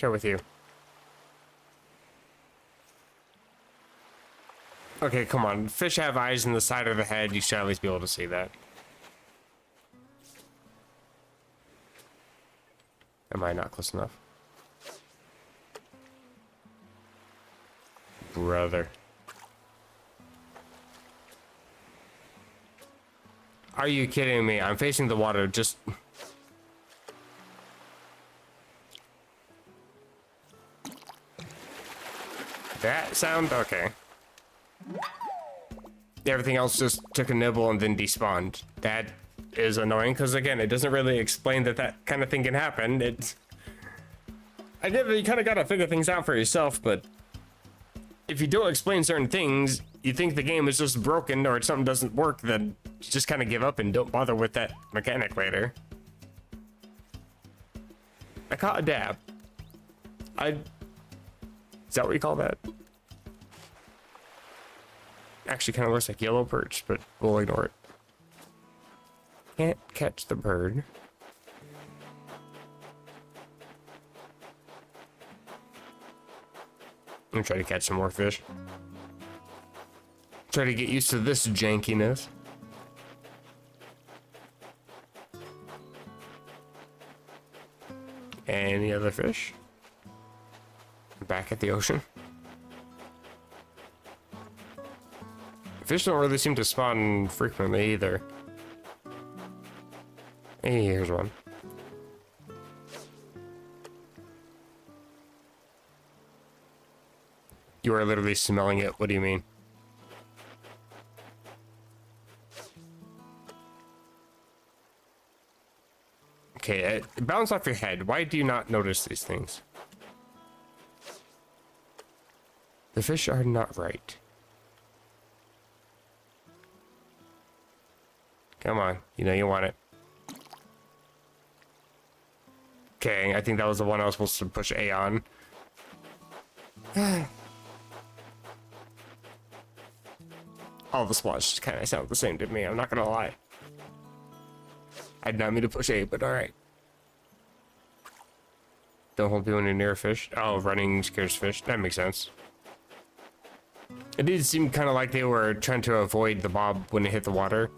Share with you. Okay, come on. Fish have eyes in the side of the head. You should at least be able to see that. Am I not close enough? Brother. Are you kidding me? I'm facing the water. Just... That sound? Okay. Everything else just took a nibble and then despawned. That is annoying because, again, it doesn't really explain that that kind of thing can happen. I get that you kind of gotta figure things out for yourself, but if you don't explain certain things, you think the game is just broken or something doesn't work, then just kind of give up and don't bother with that mechanic later. I caught a dab. Is that what you call that? Actually kind of looks like yellow perch, but we'll ignore it. Can't catch the bird. I'm gonna try to catch some more fish. Try to get used to this jankiness. Any other fish? Back at the ocean. Fish don't really seem to spawn frequently either. Hey, here's one. You are literally smelling it. What do you mean? Okay, bounce off your head. Why do you not notice these things? The fish are not right. Come on, you know you want it. Okay, I think that was the one I was supposed to push A on. All the spots kind of sound the same to me, I'm not gonna lie. I did not mean to push A, but alright. Don't hold people near a fish. Oh, running scares fish. That makes sense. It did seem kind of like they were trying to avoid the bob when it hit the water.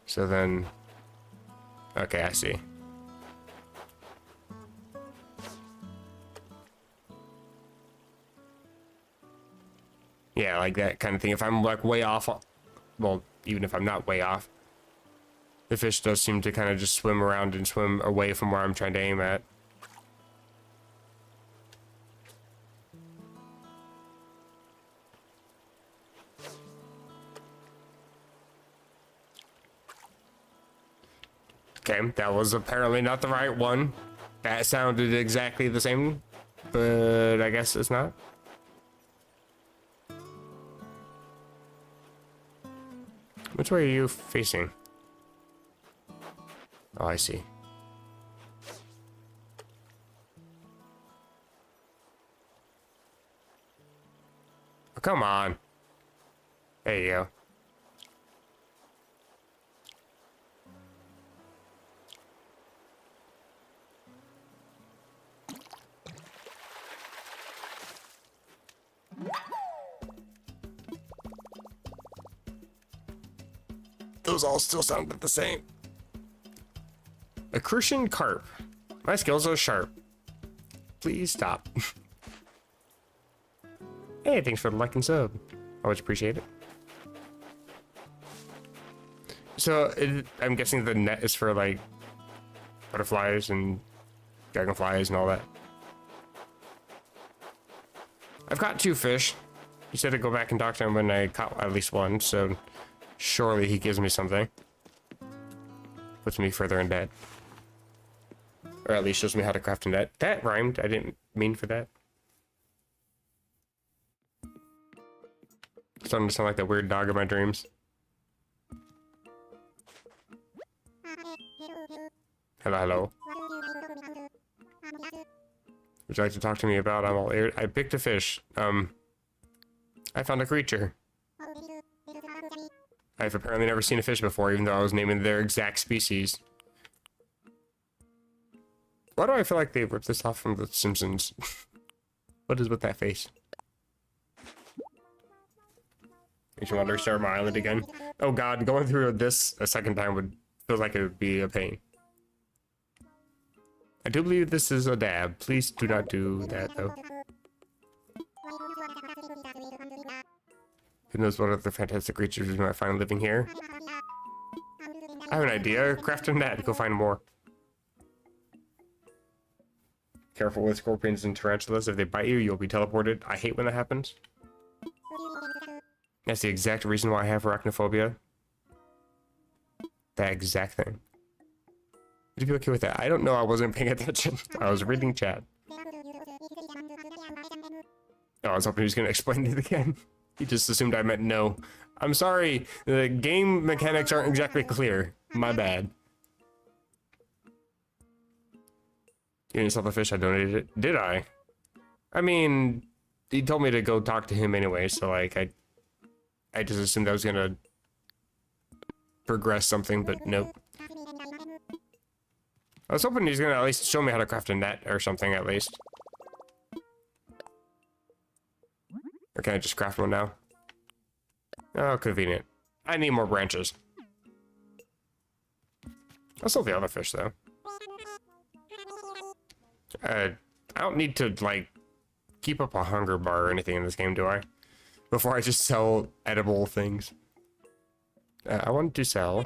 So then... Okay, I see. Yeah, like that kind of thing. If I'm like way off, well, even if I'm not way off, the fish does seem to kind of just swim around and swim away from where I'm trying to aim at. Okay, that was apparently not the right one. That sounded exactly the same, but I guess it's not. Which way are you facing? Oh, I see. Oh, come on. There you go. those all still sounded the same. A crucian carp. My skills are sharp. Please stop. Hey, thanks for the like and sub. Always appreciate it. So, I'm guessing the net is for, like, butterflies and dragonflies and all that. I've caught 2 fish. He said to go back and talk to him when I caught at least 1, so surely he gives me something. Puts me further in debt. Or at least shows me how to craft a net. That rhymed. I didn't mean for that. Starting to sound like that weird dog in my dreams. Hello, hello. Would you like to talk to me about? I'm all ear. I picked a fish. I found a creature. I've apparently never seen a fish before, even though I was naming their exact species. Why do I feel like they ripped this off from The Simpsons? What is with that face? Makes me want to restart my island again. Oh god, going through this a second time would feel like it would be a pain. I do believe this is a dab. Please do not do that, though. Who knows what other fantastic creatures we might find living here? I have an idea. Craft a net. Go find more. Careful with scorpions and tarantulas. If they bite you, you'll be teleported. I hate when that happens. That's the exact reason why I have arachnophobia. That exact thing. Would you be okay with that? I don't know. I wasn't paying attention. I was reading chat. Oh, I was hoping he was going to explain it again. He just assumed I meant no. I'm sorry. The game mechanics aren't exactly clear. My bad. You didn't sell the fish, I donated it. Did I? I mean, he told me to go talk to him anyway, so like, I just assumed I was gonna progress something, but nope. I was hoping he's gonna at least show me how to craft a net or something at least. Or can I just craft one now? Oh, convenient. I need more branches. I'll sell the other fish though. I don't need to, like, keep up a hunger bar or anything in this game, do I? Before I just sell edible things. I want to sell.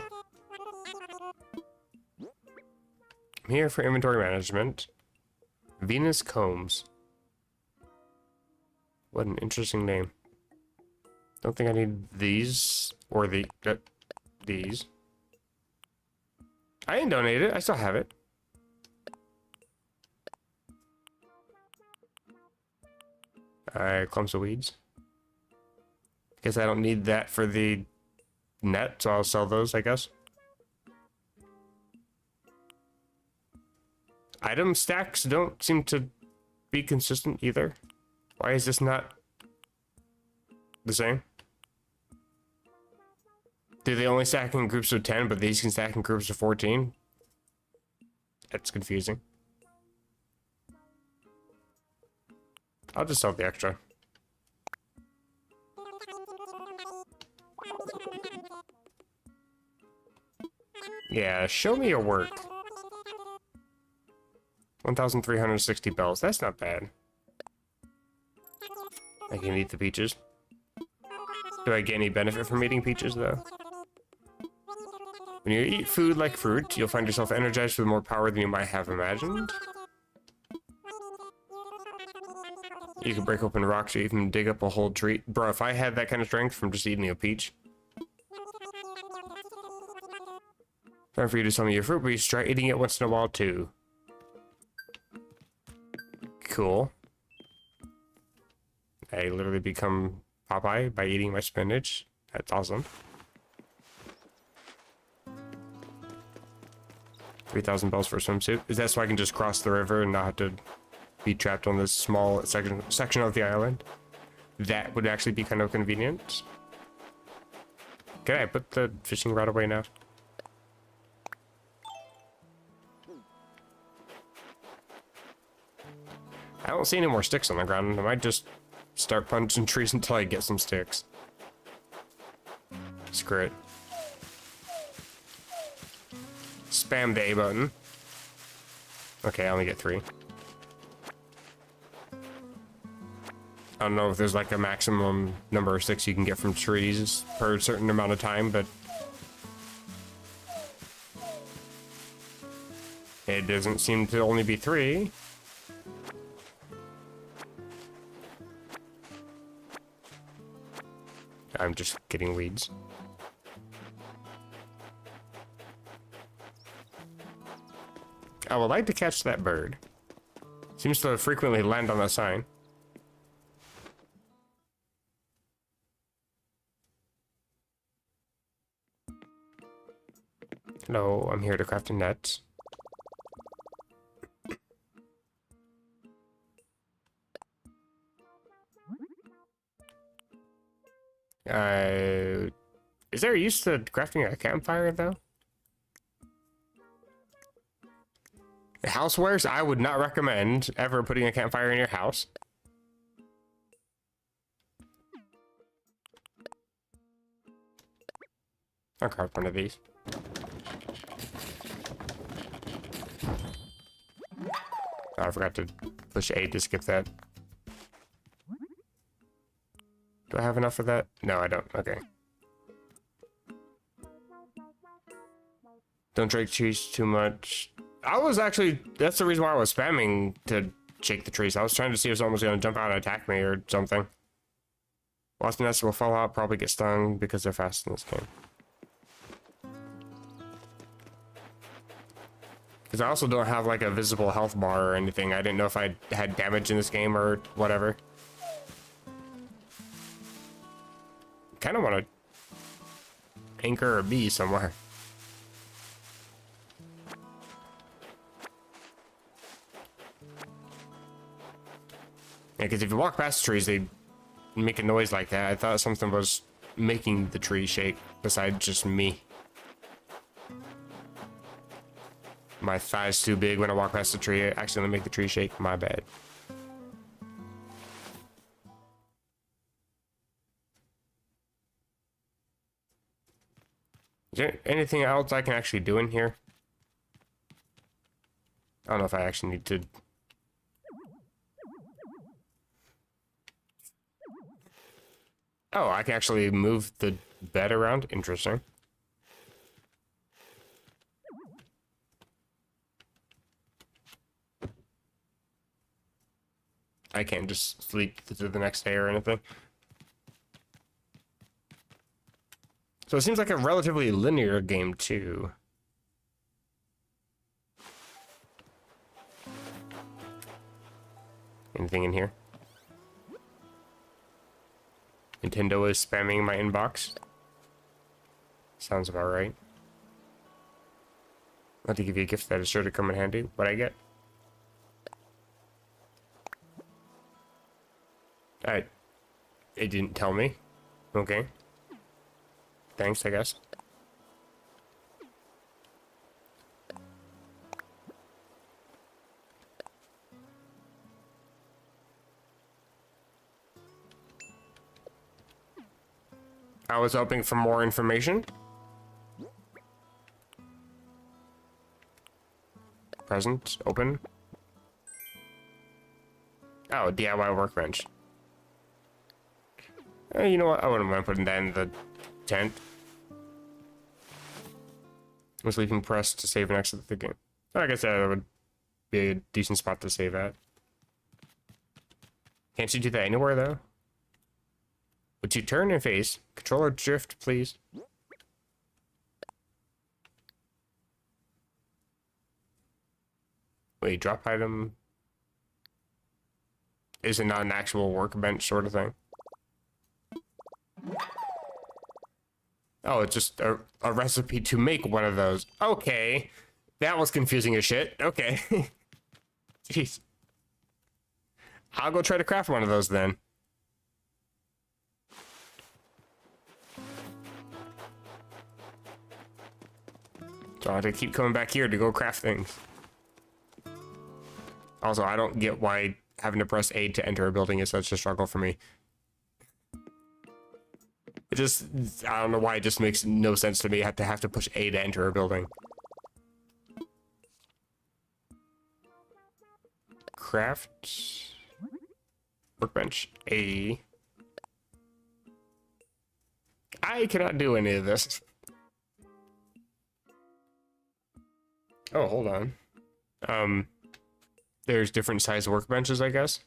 I'm here for inventory management. Venus Combs. What an interesting name. Don't think I need these or these. I didn't donate it. I still have it. Clumps of weeds. Guess I don't need that for the net, so I'll sell those, I guess. Item stacks don't seem to be consistent either. Why is this not the same? Do they only stack in groups of 10, but these can stack in groups of 14? That's confusing. I'll just sell the extra. Yeah, show me your work. 1,360 bells. That's not bad. I can eat the peaches. Do I get any benefit from eating peaches, though? When you eat food like fruit, you'll find yourself energized with more power than you might have imagined. You can break open rocks or even dig up a whole tree. Bro, if I had that kind of strength from just eating a peach. Time for you to sell me your fruit, but you try eating it once in a while, too. Cool. I literally become Popeye by eating my spinach. That's awesome. 3,000 bells for a swimsuit. Is that so I can just cross the river and not have to be trapped on this small section of the island? That would actually be kind of convenient. Can I put the fishing rod away now? I don't see any more sticks on the ground. I might just start punching trees until I get some sticks. Screw it. spam the A button. Okay, I only get 3. I don't know if there's like a maximum number of sticks you can get from trees per a certain amount of time, but it doesn't seem to only be 3. I'm just getting weeds. I would like to catch that bird. Seems to frequently land on the sign. Hello, I'm here to craft a net. Is there use to crafting a campfire though? Housewares, I would not recommend ever putting a campfire in your house. I'll craft one of these. Oh, I forgot to push A to skip that. Do I have enough of that? No, I don't. Okay. Don't break trees too much. I was actually, that's the reason why I was spamming to shake the trees. I was trying to see if someone was going to jump out and attack me or something. Wasp nests will fall out, probably get stung because they're fast in this game. Because I also don't have like a visible health bar or anything. I didn't know if I had damage in this game or whatever. Kind of want to anchor a bee somewhere. Yeah, because if you walk past the trees, they make a noise like that. I thought something was making the tree shake besides just me. My thigh's too big when I walk past the tree. I accidentally make the tree shake. My bad. Is there anything else I can actually do in here? I don't know if I actually need to... Oh, I can actually move the bed around? Interesting. I can't just sleep to the next day or anything. So it seems like a relatively linear game, too. Anything in here? Nintendo is spamming my inbox. Sounds about right. I'll have to give you a gift that is sure to come in handy. What'd I get? It didn't tell me. Okay. Thanks, I guess. I was hoping for more information. Present, open. Oh, DIY workbench. You know what? I wouldn't mind putting that in the tent. I'm sleeping press to save and exit the game. I guess that would be a decent spot to save at. Can't you do that anywhere, though? Would you turn and face? Controller drift, please. Wait, drop item. Is it not an actual workbench sort of thing? Oh, it's just a recipe to make one of those. Okay. That was confusing as shit. Okay. Jeez. I'll go try to craft one of those then. So I have to keep coming back here to go craft things. Also, I don't get why having to press A to enter a building is such a struggle for me. It just, I don't know why, it just makes no sense to me. I have to push A to enter a building. craft workbench A. I cannot do any of this. Oh, hold on. There's different size workbenches, I guess.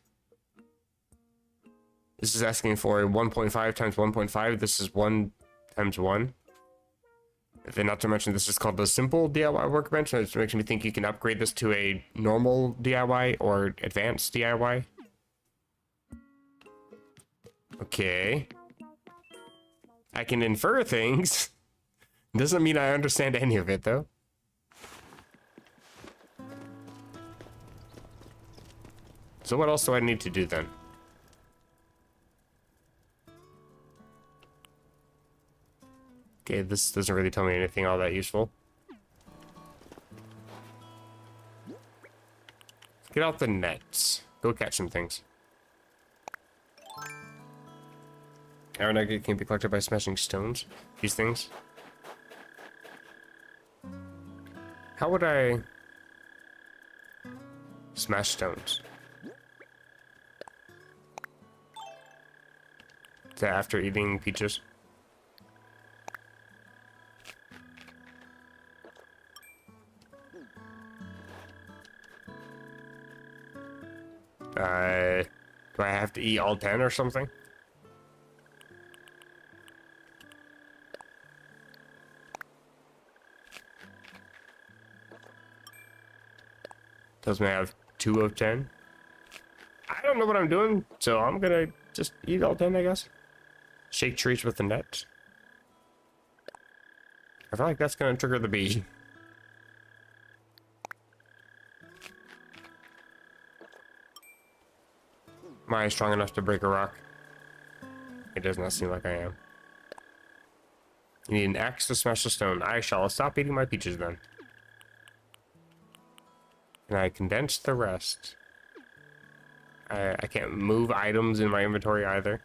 This is asking for 1.5 times 1.5. This is 1 times 1. Then not to mention this is called the simple DIY workbench, which makes me think you can upgrade this to a normal DIY or advanced DIY. Okay. I can infer things. Doesn't mean I understand any of it, though. So what else do I need to do then? Okay, this doesn't really tell me anything all that useful. Get out the nets. Go catch some things. Iron nugget can be collected by smashing stones. These things. How would I smash stones? Is that after eating peaches? Do I have to eat all 10 or something? Tells me I have 2 of 10. I don't know what I'm doing, so I'm gonna just eat all 10, I guess. Shake trees with the net. I feel like that's gonna trigger the bee. Am I strong enough to break a rock? It does not seem like I am. You need an axe to smash the stone. I shall stop eating my peaches then. And I condense the rest. I can't move items in my inventory either.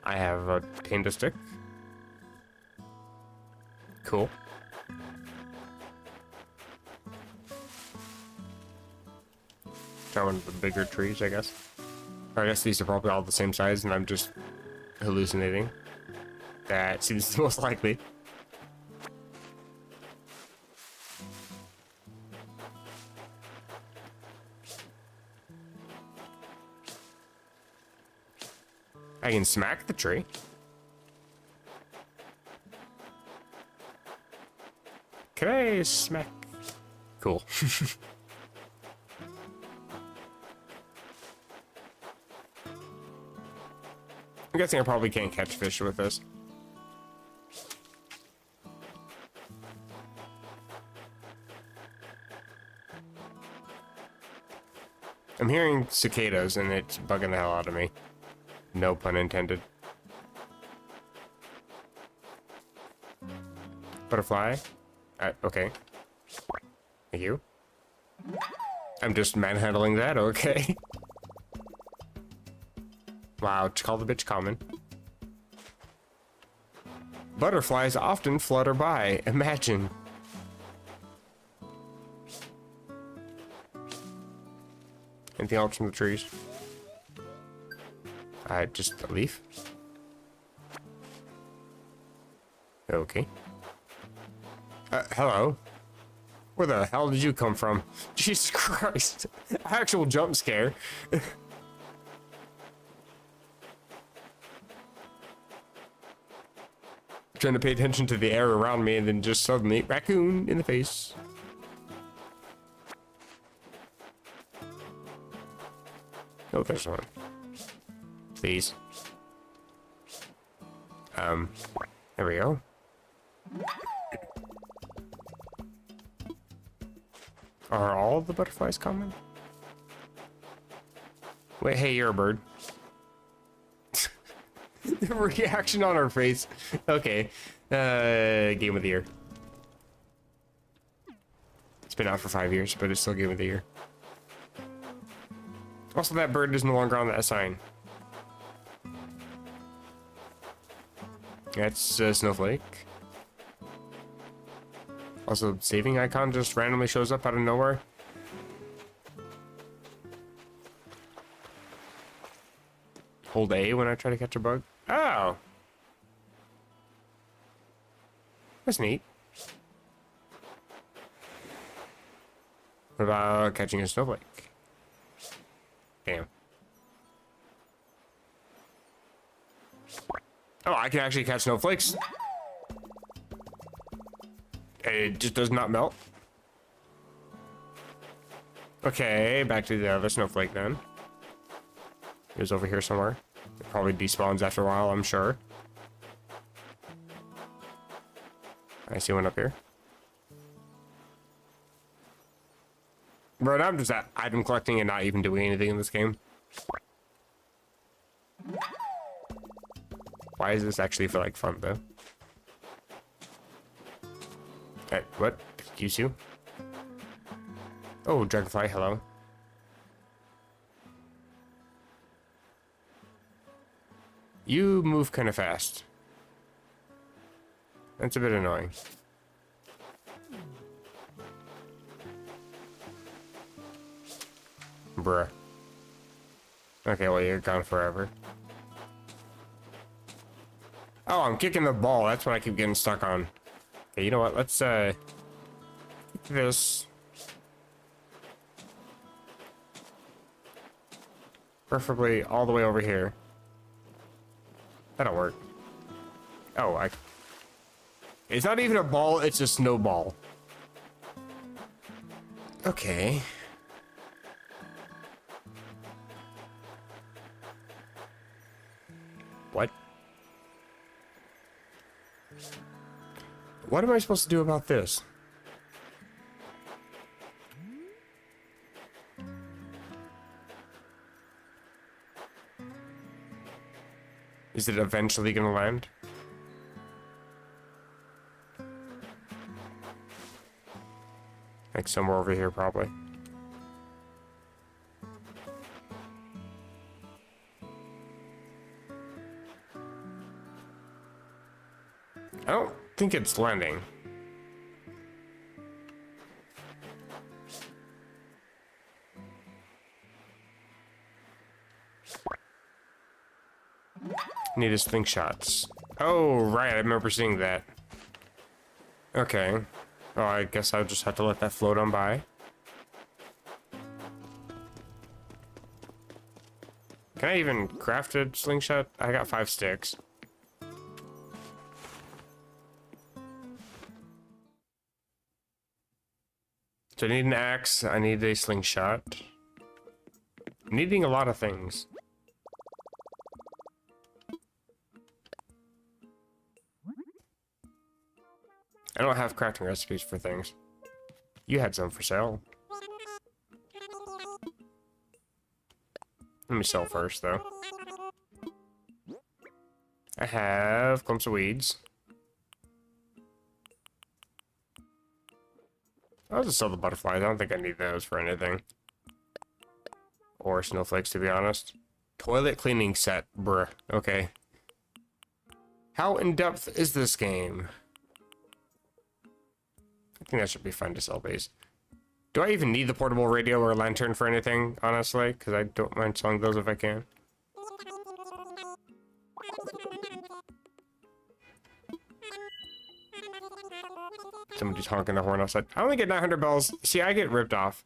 I have obtained a stick. Cool. Try one of the bigger trees, I guess. Or I guess these are probably all the same size and I'm just hallucinating. That seems the most likely. I can smack the tree. Can I smack? Cool. I'm guessing I probably can't catch fish with this. I'm hearing cicadas and it's bugging the hell out of me. No pun intended. Butterfly. Okay. Thank you. I'm just manhandling that, okay. Wow, call the bitch common. Butterflies often flutter by. Imagine. Anything else from the trees? Just a leaf. Okay. Hello. Where the hell did you come from? Jesus Christ. Actual jump scare. Trying to pay attention to the air around me and then just suddenly raccoon in the face. Oh, there's one. Please. There we go. Are all the butterflies common? Wait, hey, you're a bird. The reaction on her face. Okay. Game of the year. It's been out for 5 years, but it's still game of the year. Also, that bird is no longer on that sign. That's a snowflake. Also, saving icon just randomly shows up out of nowhere. Hold A when I try to catch a bug. Oh! That's neat. What about catching a snowflake? Damn. Oh, I can actually catch snowflakes. It just does not melt. Okay, back to the other snowflake then. It was over here somewhere. It probably despawns after a while, I'm sure. I see one up here. Bro, I'm just at item collecting and not even doing anything in this game. Why does this actually feel like fun, though? Hey, what? Excuse you? Oh, dragonfly, hello. You move kind of fast. That's a bit annoying. Bruh. Okay, well, you're gone forever. Oh, I'm kicking the ball. That's what I keep getting stuck on. Okay, you know what? Let's, kick this. Preferably all the way over here. That'll work. Oh, it's not even a ball, it's a snowball. Okay. What? What am I supposed to do about this? Is it eventually gonna land? Like somewhere over here, probably. I don't think it's landing. Need his slingshots. Oh, right, I remember seeing that. Okay. Oh, I guess I'll just have to let that float on by. Can I even craft a slingshot? I got 5 sticks. So I need an axe, I need a slingshot. I'm needing a lot of things. I don't have crafting recipes for things. You had some for sale. Let me sell first, though. I have clumps of weeds. I'll just sell the butterflies. I don't think I need those for anything. Or snowflakes, to be honest. Toilet cleaning set. Bruh. Okay. How in-depth is this game? I think that should be fun to sell these. Do I even need the portable radio or lantern for anything, honestly? Because I don't mind selling those if I can. Somebody's honking the horn outside. I only get 900 bells. See, I get ripped off.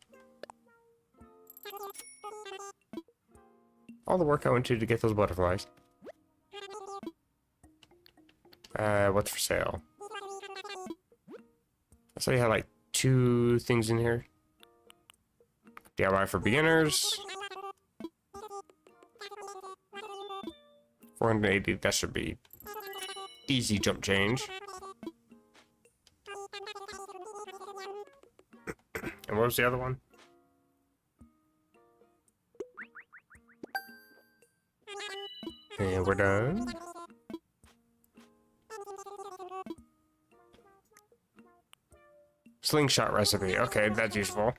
All the work I went to get those butterflies. What's for sale? So you had like 2 things in here. DIY for beginners. 480, that should be easy jump change. And what was the other one? And we're done. Slingshot recipe. Okay, that's useful.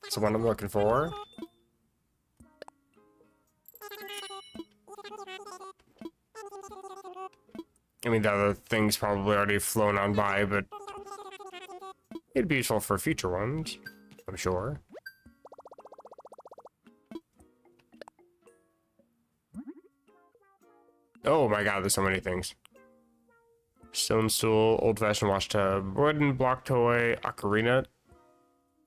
That's the one I'm looking for. I mean, the other thing's probably already flown on by, but it'd be useful for future ones, I'm sure. Oh my god, there's so many things. Stone stool, old-fashioned wash tub, wooden block toy, ocarina.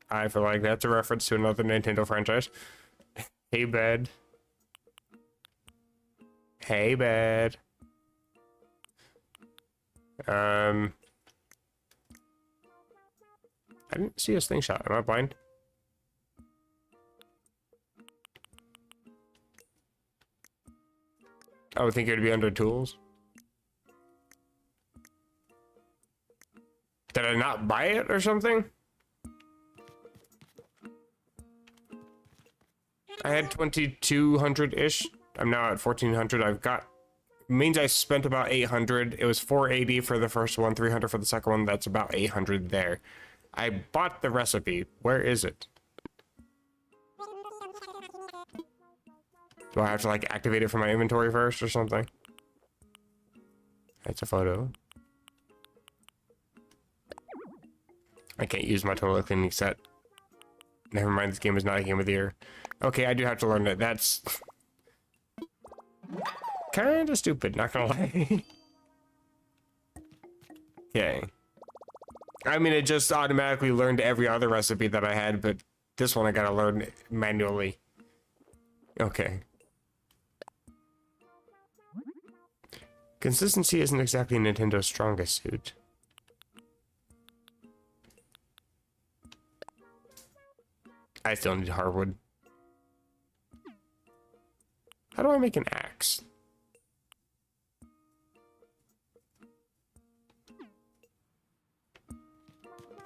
I feel like that's a reference to another Nintendo franchise. Hey bed. Hey bed. I didn't see a slingshot. Am I blind? I would think it would be under tools. Did I not buy it or something? I had 2,200-ish. I'm now at 1,400. I've got... Means I spent about 800. It was 480 for the first one, 300 for the second one. That's about 800 there. I bought the recipe. Where is it? Do I have to, like, activate it from my inventory first or something? That's a photo. I can't use my total cleaning set. Never mind, this game is not a game of the year. Okay, I do have to learn that. That's kind of stupid, not gonna lie. Okay. I mean, it just automatically learned every other recipe that I had, but this one I gotta learn manually. Okay. Consistency isn't exactly Nintendo's strongest suit. I still need hardwood. How do I make an axe?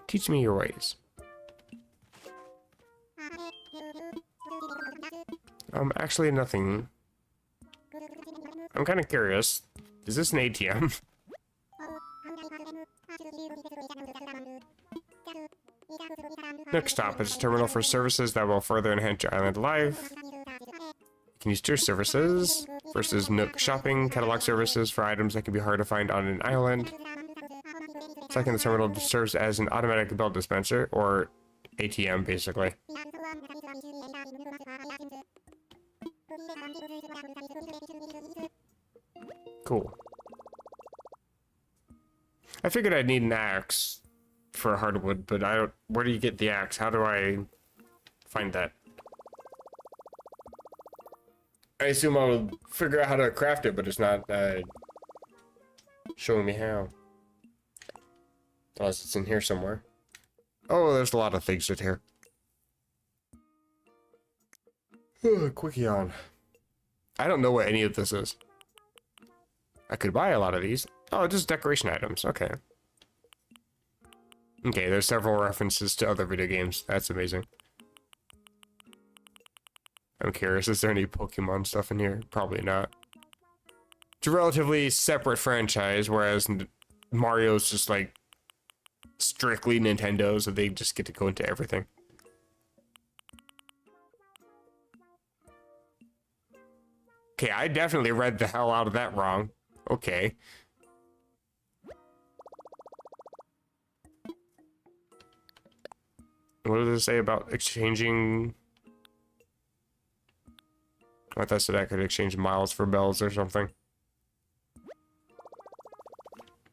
Teach me your ways. Actually nothing. I'm kind of curious. Is this an ATM? Nook Stop is a terminal for services that will further enhance your island life. You can use tier services versus Nook Shopping, catalog services for items that can be hard to find on an island. Second, the terminal serves as an automatic bill dispenser, or ATM, basically. Cool. I figured I'd need an axe for hardwood, but I don't... Where do you get the axe? How do I find that? I assume I'll figure out how to craft it, but it's not showing me how. Unless it's in here somewhere. Oh, there's a lot of things in here. Quick yawn. I don't know what any of this is. I could buy a lot of these. Oh, just decoration items. Okay. Okay, there's several references to other video games. That's amazing. I'm curious, is there any Pokemon stuff in here? Probably not. It's a relatively separate franchise, whereas Mario's just like strictly Nintendo, so they just get to go into everything. Okay, I definitely read the hell out of that wrong. Okay. What does it say about exchanging? I thought that I could exchange miles for bells or something.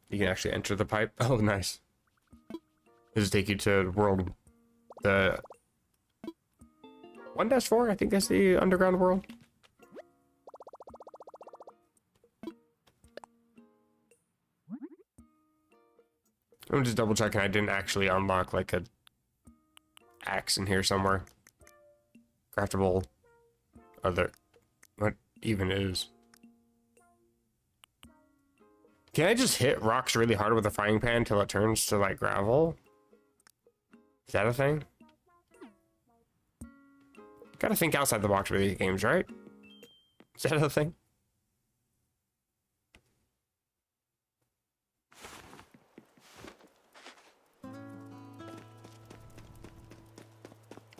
You can actually enter the pipe. Oh, nice. Does it take you to world... the... 1-4? I think that's the underground world. I'm just double checking I didn't actually unlock like a axe in here somewhere. Craftable other... What even is? Can I just hit rocks really hard with a frying pan until it turns to like gravel? Is that a thing? Gotta think outside the box with these games, right? Is that a thing?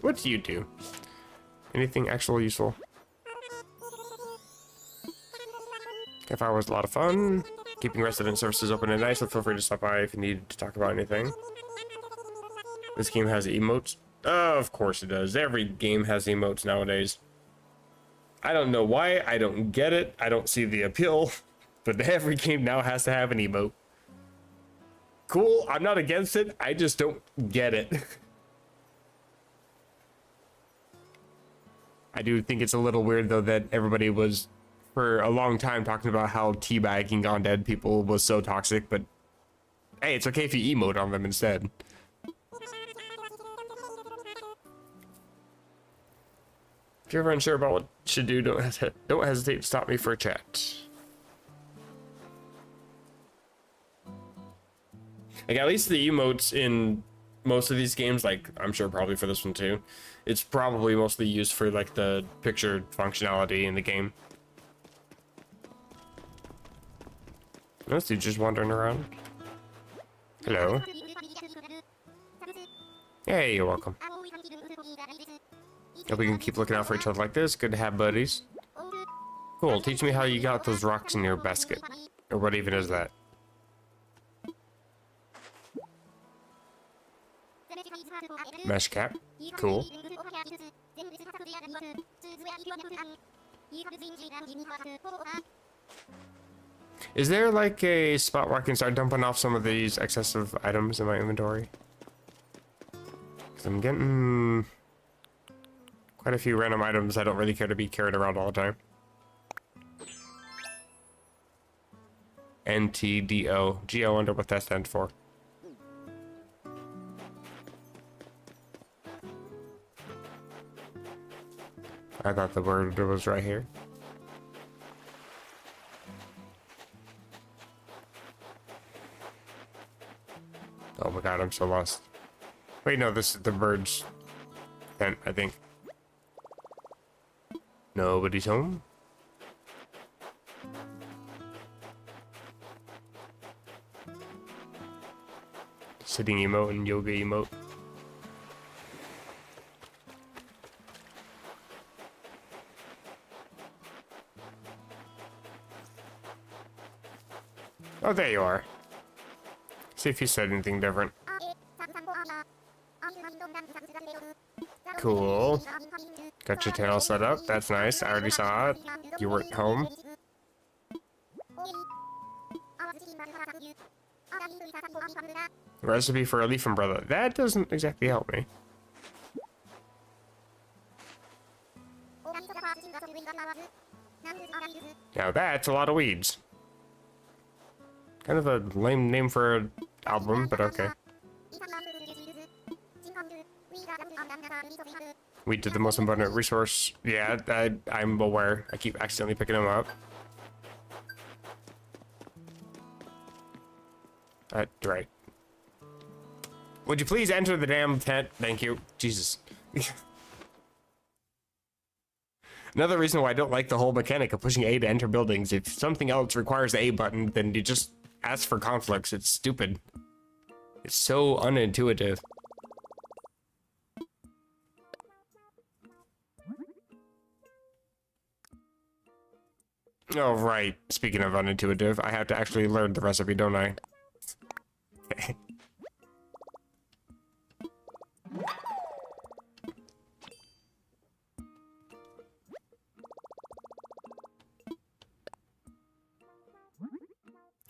What do you do? Anything actually useful? Campfire was a lot of fun. Keeping resident services open and nice, so feel free to stop by if you need to talk about anything. This game has emotes. Oh, of course it does. Every game has emotes nowadays. I don't know why. I don't get it. I don't see the appeal. But every game now has to have an emote. Cool. I'm not against it. I just don't get it. I do think it's a little weird, though, that everybody was, for a long time, talking about how teabagging undead people was so toxic. But, hey, it's okay if you emote on them instead. If you're ever unsure about what you should do, don't hesitate to stop me for a chat. Like, at least the emotes in most of these games, like, I'm sure probably for this one too, it's probably mostly used for, like, the picture functionality in the game. This dude's just wandering around. Hello. Hey, you're welcome. Hope we can keep looking out for each other like this. Good to have buddies. Cool. Teach me how you got those rocks in your basket. Or what even is that? Mesh cap. Cool. Is there like a spot where I can start dumping off some of these excessive items in my inventory? Because I'm getting quite a few random items I don't really care to be carried around all the time. NTDO. Gee, I wonder what that stands for. I thought the word was right here. Oh my god, I'm so lost. Wait, no, this is the bird's tent, I think. Nobody's home. Sitting emote and yoga emote. Oh, there you are. See if you said anything different. Cool. Got your tail set up. That's nice. I already saw it. You weren't home. Recipe for a leaf umbrella. That doesn't exactly help me. Now that's a lot of weeds. Kind of a lame name for an album, but okay. Weed to the most abundant resource. Yeah, I'm aware. I keep accidentally picking them up. Right. Would you please enter the damn tent? Thank you. Jesus. Another reason why I don't like the whole mechanic of pushing A to enter buildings. If something else requires the A button, then you just ask for conflicts. It's stupid. It's so unintuitive. Oh, right. Speaking of unintuitive, I have to actually learn the recipe, don't I? Okay.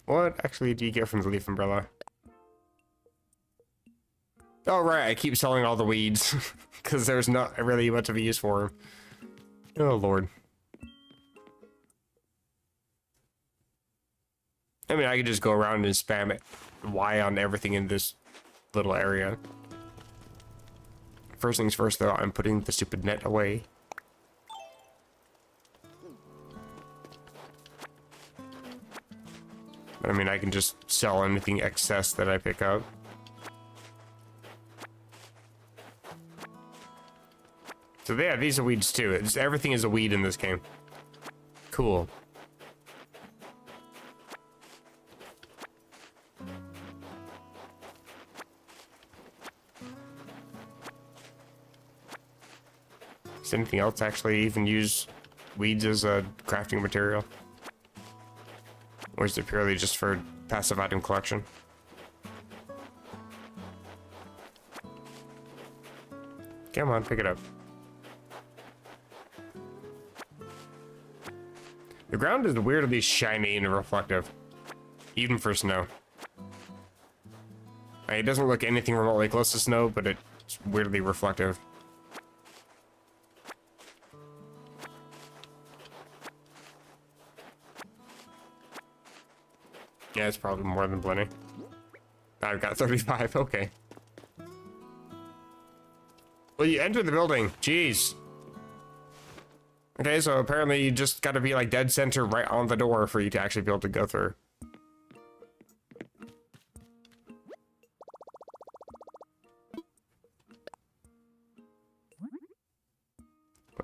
What actually do you get from the leaf umbrella? Oh, right. I keep selling all the weeds because there's not really much of a use for them. Oh, Lord. I mean, I could just go around and spam it Y on everything in this little area. First things first, though, I'm putting the stupid net away. But I mean, I can just sell anything excess that I pick up. So yeah, these are weeds too. Everything is a weed in this game. Cool. Does anything else actually even use weeds as a crafting material? Or is it purely just for passive item collection? Come on, pick it up. The ground is weirdly shiny and reflective, even for snow. It doesn't look anything remotely close to snow, but it's weirdly reflective. Yeah, it's probably more than plenty. I've got 35, okay. Well, you enter the building, jeez. Okay, so apparently you just gotta be like dead center right on the door for you to actually be able to go through.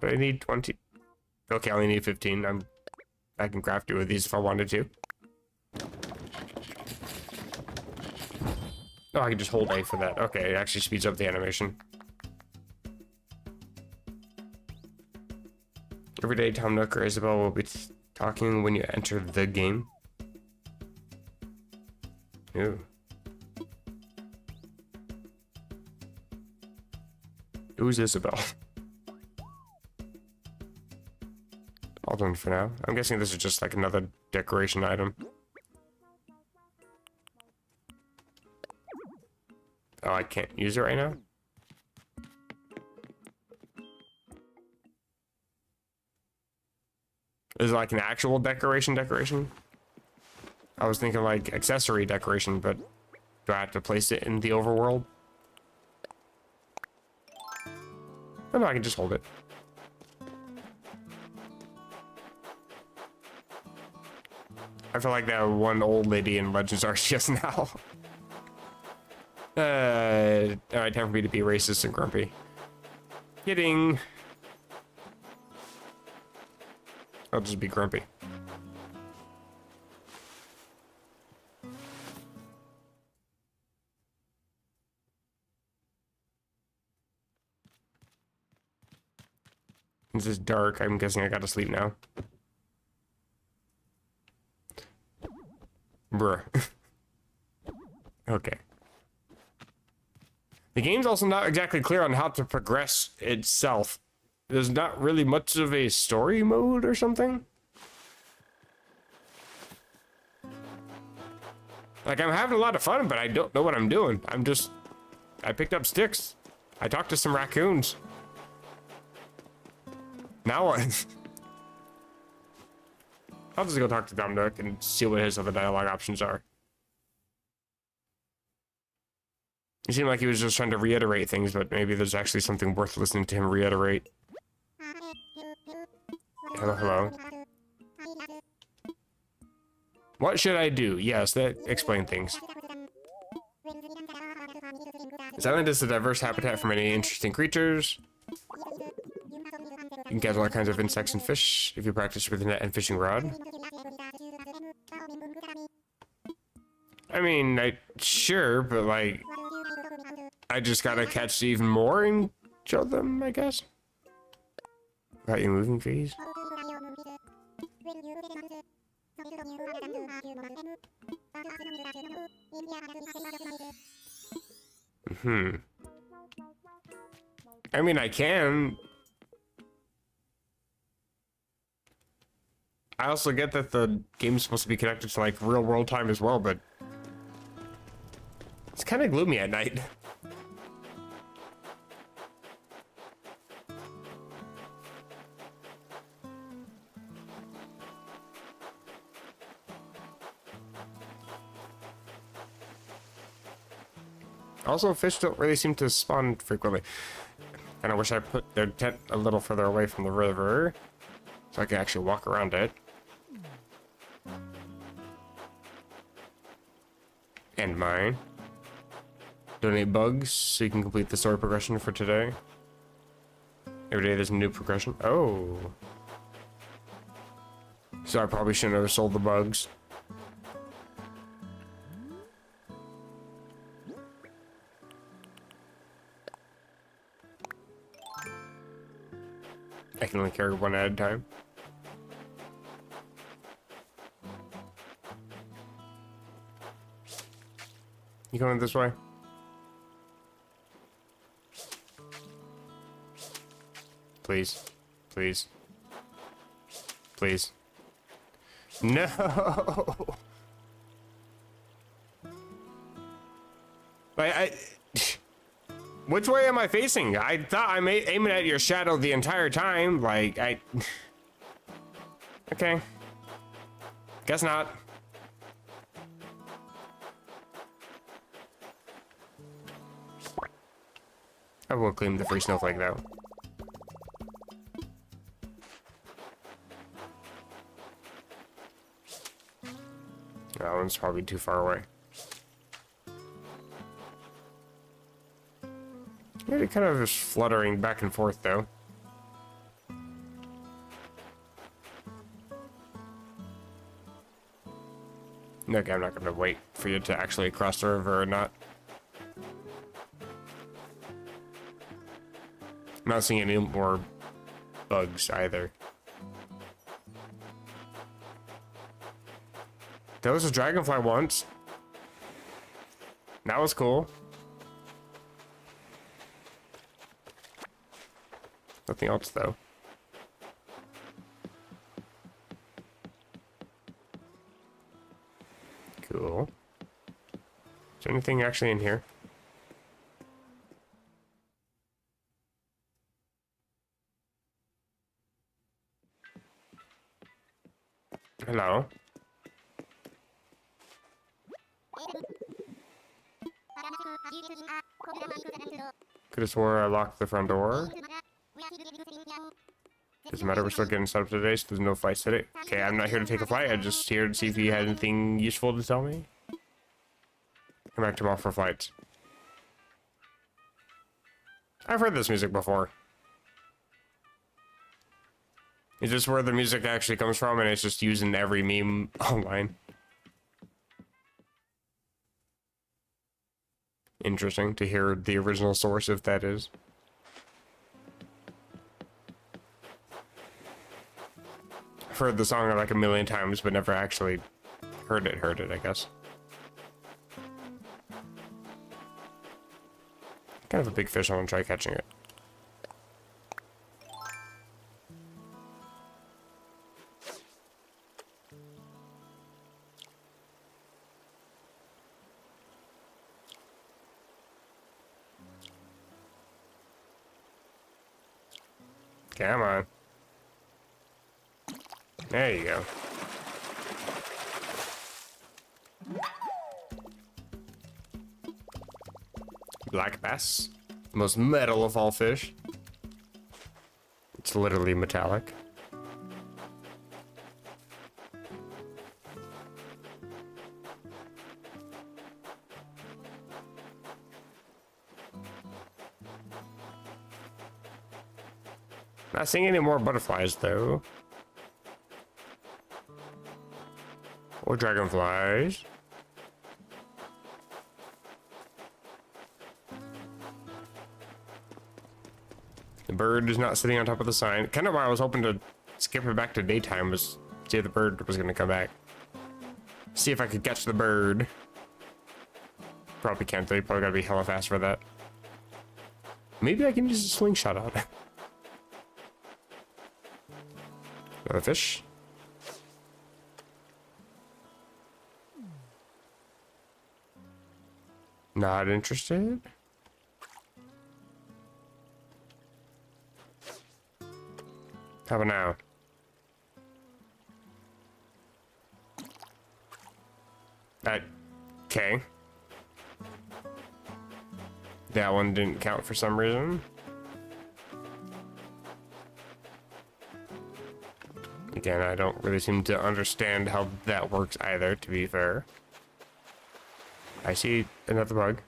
But I need 20. Okay, I only need 15. I can craft 2 of these if I wanted to. Oh, I can just hold A for that. Okay, it actually speeds up the animation. Every day, Tom Nook or Isabel will be talking when you enter the game. Ooh. Who's Isabel? All done for now. I'm guessing this is just like another decoration item. Oh, I can't use it right now? Is it like an actual decoration? I was thinking like accessory decoration, but do I have to place it in the overworld? Oh no, I can just hold it. I feel like that one old lady in Legends Arceus now. Alright, time for me to be racist and grumpy. Kidding. I'll just be grumpy. This is dark. I'm guessing I gotta sleep now. Bruh. Okay. The game's also not exactly clear on how to progress itself. There's not really much of a story mode or something. Like, I'm having a lot of fun, but I don't know what I'm doing. I picked up sticks. I talked to some raccoons. Now what? I'll just go talk to Tom Nook and see what his other dialogue options are. He seemed like he was just trying to reiterate things, but maybe there's actually something worth listening to him reiterate. Hello, hello. What should I do? Yes, that explain things. This island is a diverse habitat for many interesting creatures. You can catch all kinds of insects and fish if you practice with a net and fishing rod. I mean, sure, but like, I just gotta catch even more and show them, I guess. Got you moving fees? I mean, I can. I also get that the game's supposed to be connected to like real world time as well, but it's kind of gloomy at night. Also, fish don't really seem to spawn frequently. And I wish I put their tent a little further away from the river so I can actually walk around it. And mine. Donate bugs so you can complete the story progression for today. Every day there's a new progression. Oh. So I probably shouldn't have sold the bugs. I can only carry one at a time. You going this way? Please. Please. Please. No! I which way am I facing? I thought I'm aiming at your shadow the entire time. Like, okay. Guess not. I will claim the free snowflake, though. That one's probably too far away. Yeah, they're kind of just fluttering back and forth, though. Okay, I'm not gonna wait for you to actually cross the river or not. I'm not seeing any more bugs either. There was a dragonfly once. That was cool. Nothing else though. Cool. Is there anything actually in here? Hello? Could have swore I locked the front door. Doesn't matter, we're still getting set up today, so there's no flights today. Okay, I'm not here to take a flight, I'm just here to see if you had anything useful to tell me. Come back tomorrow for flights. I've heard this music before. Is this where the music actually comes from and it's just used in every meme online? Interesting to hear the original source, if that is. I've heard the song like a million times, but never actually heard it, I guess. Kind of a big fish, I want to try catching it. Come on. There you go. Black bass. The most metal of all fish. It's literally metallic. Not seeing any more butterflies though. Or dragonflies. The bird is not sitting on top of the sign. Kind of why I was hoping to skip it back to daytime, was see if the bird was going to come back. See if I could catch the bird. Probably can't though, you probably gotta be hella fast for that. Maybe I can use a slingshot on it. Another fish. Not interested. How about now? Okay. That one didn't count for some reason. Again, I don't really seem to understand how that works either, to be fair. I see another bug.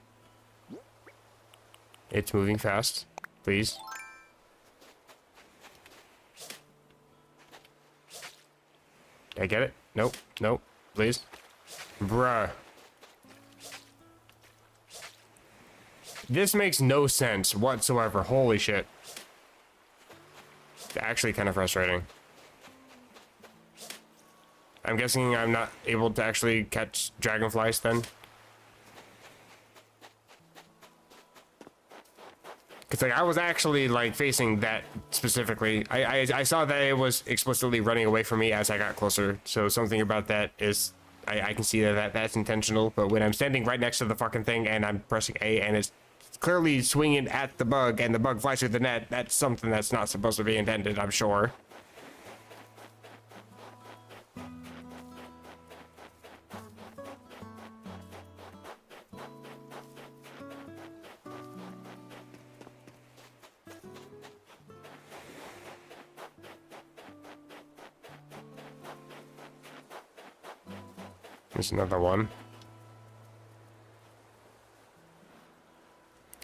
It's moving fast. Please. Did I get it? Nope. Nope. Please. Bruh. This makes no sense whatsoever. Holy shit. It's actually kind of frustrating. I'm guessing I'm not able to actually catch dragonflies then. It's like I was actually like facing that specifically. I saw that it was explicitly running away from me as I got closer. So something about that is I can see that's intentional. But when I'm standing right next to the fucking thing and I'm pressing A and it's clearly swinging at the bug and the bug flies through the net, that's something that's not supposed to be intended, I'm sure. There's another one.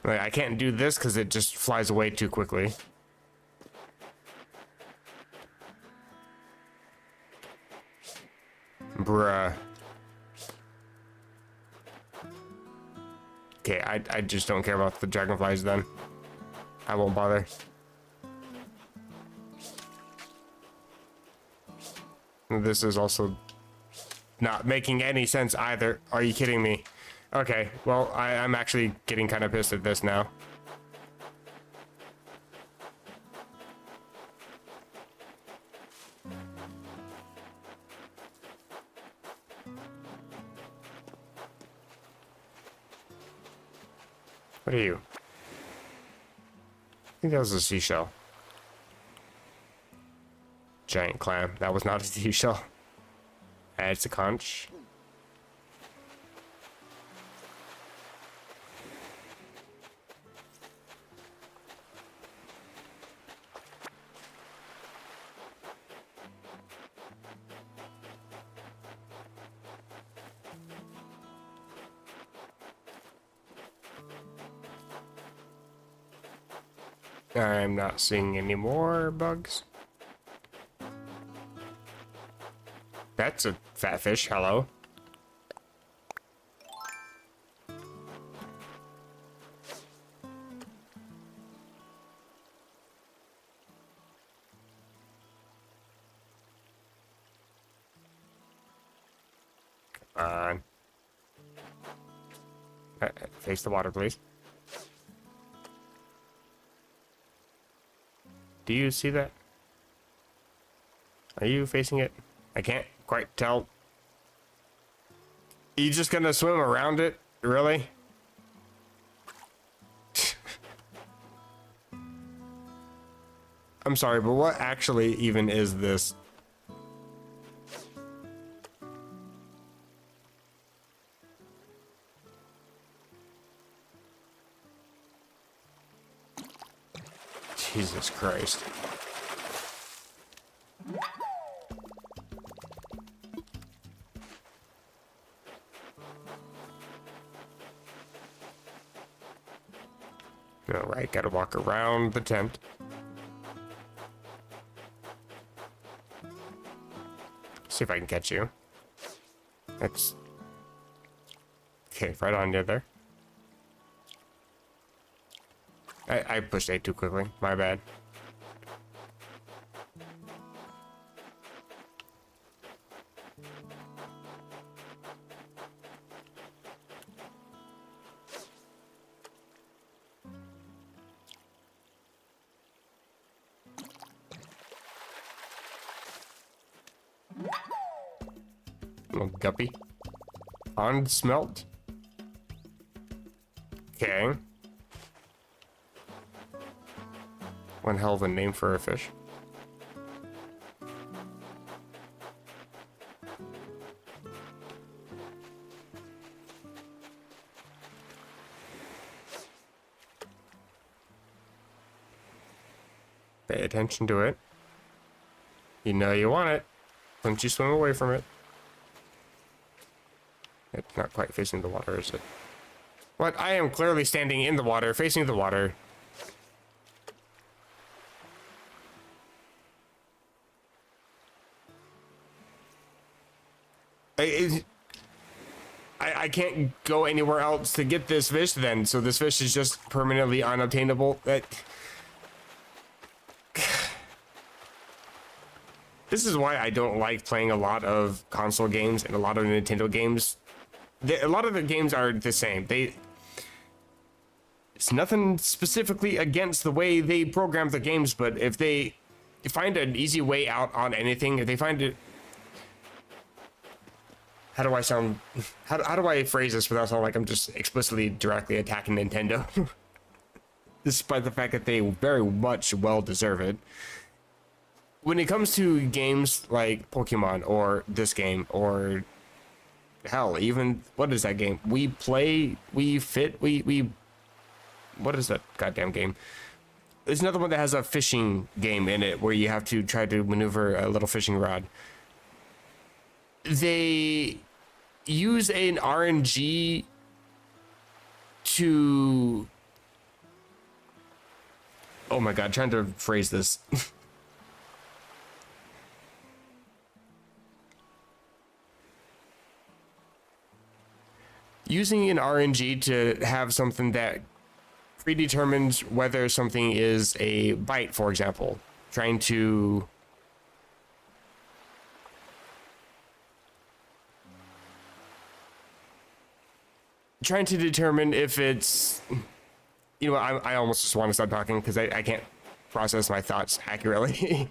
Like, I can't do this because it just flies away too quickly. Bruh. Okay, I just don't care about the dragonflies then. I won't bother. This is also not making any sense either. Are you kidding me? Okay, well, I'm actually getting kind of pissed at this now. What are you? I think that was a seashell. Giant clam. That was not a seashell. It's a conch. I'm not seeing any more bugs. That's a fat fish. Hello. Come on. Face the water, please. Do you see that? Are you facing it? I can't quite tell. Are you just gonna swim around it? Really? I'm sorry, but what actually even is this? Jesus Christ. Alright, gotta walk around the tent. See if I can catch you. That's... Okay, right on you there. I pushed A too quickly. My bad. Little guppy. Pond smelt. Okay. One hell of a name for a fish. Pay attention to it. You know you want it. Don't you swim away from it. It's not quite facing the water, is it? What? I am clearly standing in the water, facing the water. I can't go anywhere else to get this fish then, so this fish is just permanently unobtainable. This is why I don't like playing a lot of console games and a lot of Nintendo games. A lot of the games are the same. It's nothing specifically against the way they program the games, but if they find an easy way out on anything, if they find it, how do I sound, how do I phrase this without sounding like I'm just explicitly directly attacking Nintendo? Despite the fact that they very much well deserve it. When it comes to games like Pokemon or this game or hell, even what is that game? We what is that goddamn game? There's another one that has a fishing game in it where you have to try to maneuver a little fishing rod. They use an RNG to, oh my god, trying to phrase this. Using an RNG to have something that predetermines whether something is a bite, for example. Trying to determine if it's, you know, I almost just want to stop talking because I can't process my thoughts accurately.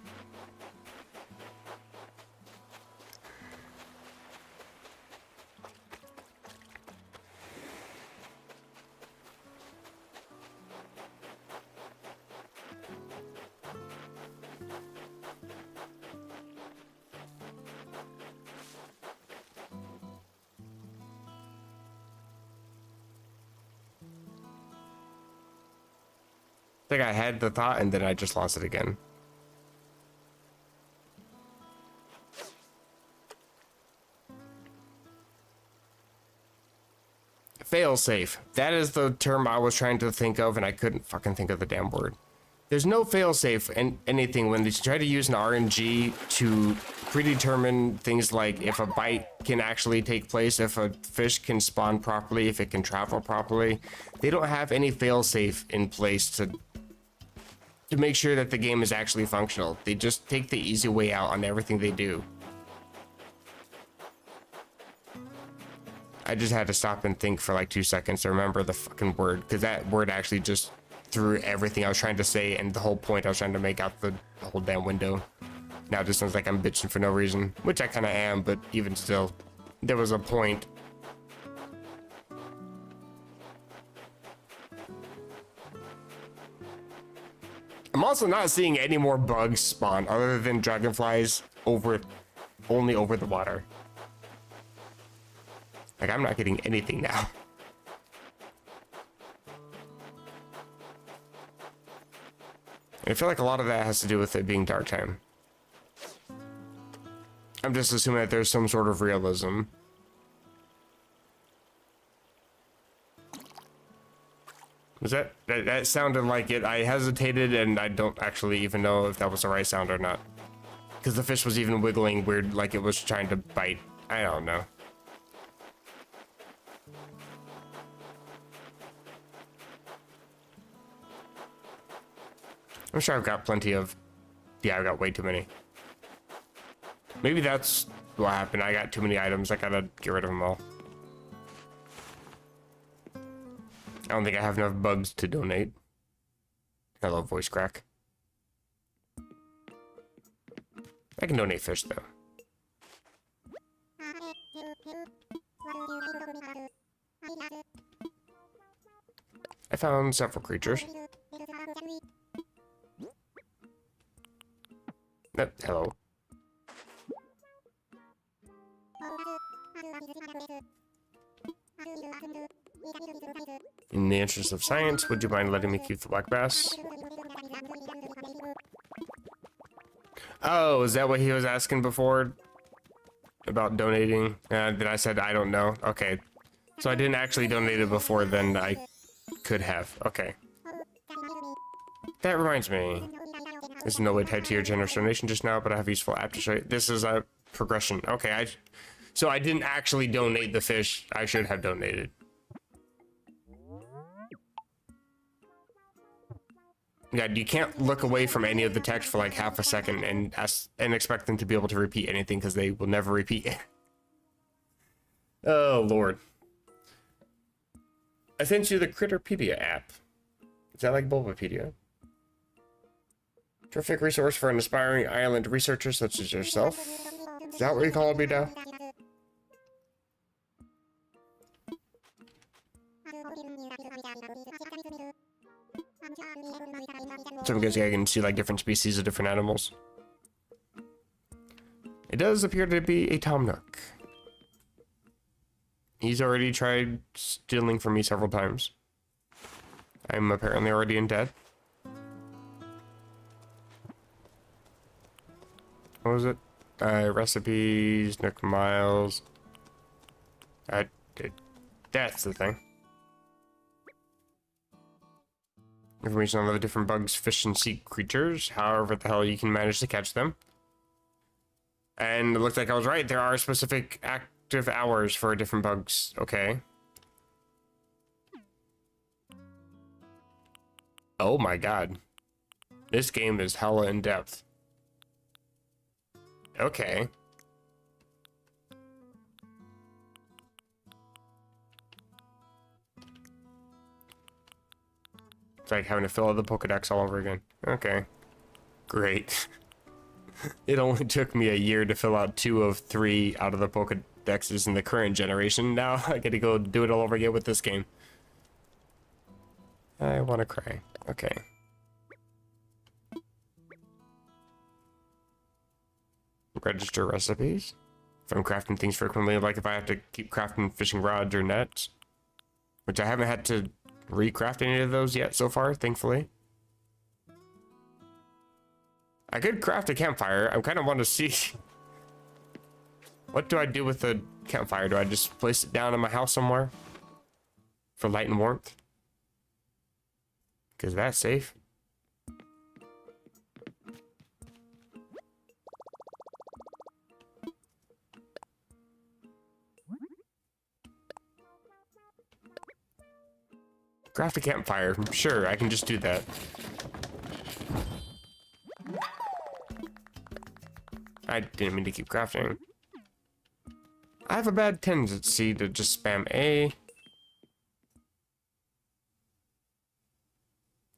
I think I had the thought and then I just lost it again. Failsafe. That is the term I was trying to think of and I couldn't fucking think of the damn word. There's no failsafe in anything when they try to use an RNG to predetermine things like if a bite can actually take place, if a fish can spawn properly, if it can travel properly. They don't have any failsafe in place to make sure that the game is actually functional. They just take the easy way out on everything they do. I just had to stop and think for like 2 seconds to remember the fucking word, because that word actually just threw everything I was trying to say and the whole point I was trying to make out the whole damn window. Now it just sounds like I'm bitching for no reason, which I kind of am, but even still, there was a point. I'm also not seeing any more bugs spawn other than dragonflies only over the water. Like, I'm not getting anything now. I feel like a lot of that has to do with it being dark time. I'm just assuming that there's some sort of realism. Was that sounded like it? I hesitated and I don't actually even know if that was the right sound or not. Because the fish was even wiggling weird like it was trying to bite. I don't know. I'm sure I've got plenty of... Yeah, I've got way too many. Maybe that's what happened. I got too many items. I gotta get rid of them all. I don't think I have enough bugs to donate. Hello, voice crack. I can donate fish, though. I found several creatures. Hello. In the interest of science, would you mind letting me keep the black bass? Oh, is that what he was asking before? About donating? Then I said, I don't know. Okay. So I didn't actually donate it before, then I could have. Okay. That reminds me. There's no way tied to your generous donation just now, but I have a useful app to show you. This is a progression. Okay, so I didn't actually donate the fish. I should have donated. Yeah, you can't look away from any of the text for like half a second and expect them to be able to repeat anything because they will never repeat it. Oh, Lord. I sent you the Critterpedia app. Is that like Bulbapedia? Terrific resource for an aspiring island researcher such as yourself. Is that what you call me now? So I'm guessing I can see like different species of different animals. It does appear to be a Tom Nook. He's already tried stealing from me several times. I'm apparently already in debt. What was it? Recipes, Nook Miles. That's the thing. Information on the different bugs, fish, and sea creatures. However the hell you can manage to catch them. And it looks like I was right. There are specific active hours for different bugs. Okay. Oh my god. This game is hella in depth. Okay. It's like having to fill out the Pokedex all over again. Okay. Great. It only took me a year to fill out 2 of 3 out of the Pokedexes in the current generation. Now I get to go do it all over again with this game. I want to cry. Okay. Register recipes. If I'm crafting things frequently, like if I have to keep crafting fishing rods or nets. Which I haven't had to recraft any of those yet so far, thankfully. I could craft a campfire. I kind of want to see. What do I do with the campfire? Do I just place it down in my house somewhere? For light and warmth? Because that's safe. Craft a campfire. Sure, I can just do that. I didn't mean to keep crafting. I have a bad tendency to just spam A.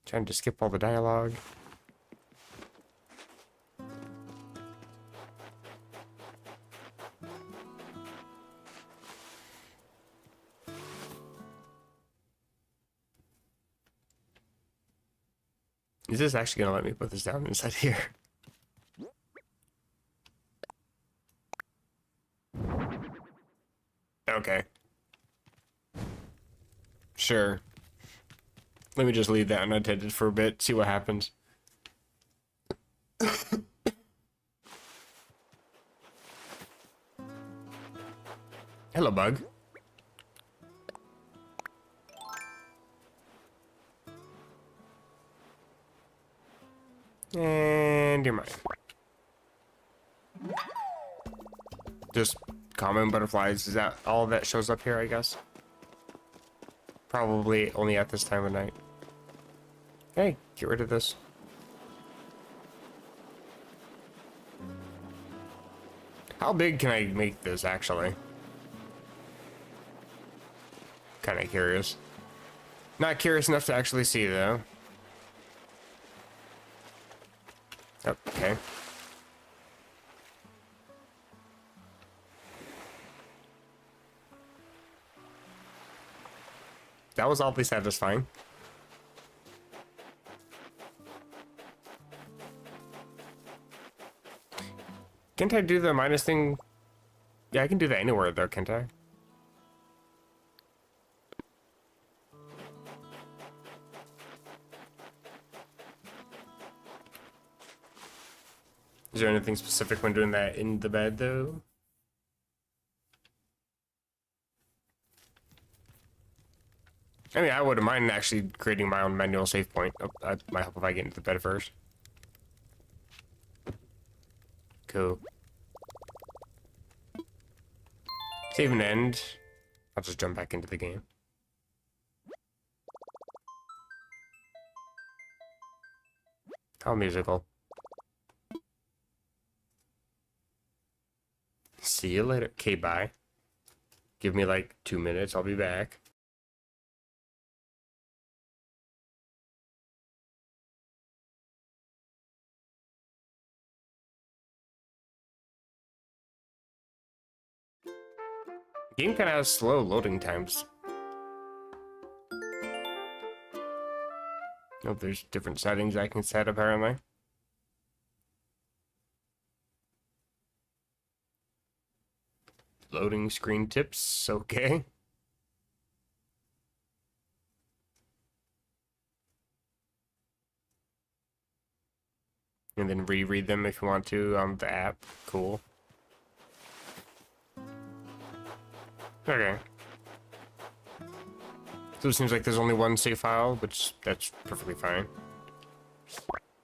Trying to skip all the dialogue. Is this actually gonna let me put this down inside here? Okay. Sure. Let me just leave that unattended for a bit, see what happens. Hello, bug. And you're mine. Just common butterflies. Is that all that shows up here, I guess? Probably only at this time of night. Hey, get rid of this. How big can I make this, actually? Kind of curious. Not curious enough to actually see, though. Oh, okay. That was oddly satisfying. Can't I do the minus thing? Yeah, I can do that anywhere though, can't I? Is there anything specific when doing that in the bed though? I mean, I wouldn't mind actually creating my own manual save point. Oh, that might help if I get into the bed first. Cool. Save and end. I'll just jump back into the game. How musical. See you later. Okay, bye. Give me like 2 minutes, I'll be back. Game kind of has slow loading times. Oh, there's different settings I can set apparently. Loading screen tips, okay. And then reread them if you want to on the app. Cool. Okay. So it seems like there's only one save file, which that's perfectly fine.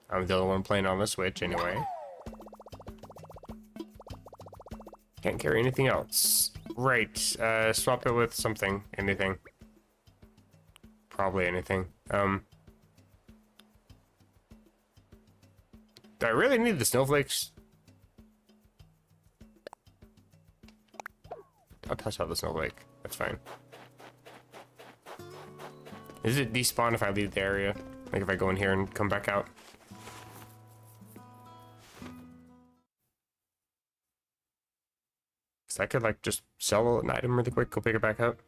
I'm the only one playing on the Switch anyway. Can't carry anything else. Right, swap it with something. Anything. Probably anything. Do I really need the snowflakes? I'll test out the snowflake. That's fine. Does it despawn if I leave the area? Like if I go in here and come back out? So I could like just sell an item really quick, go pick it back up.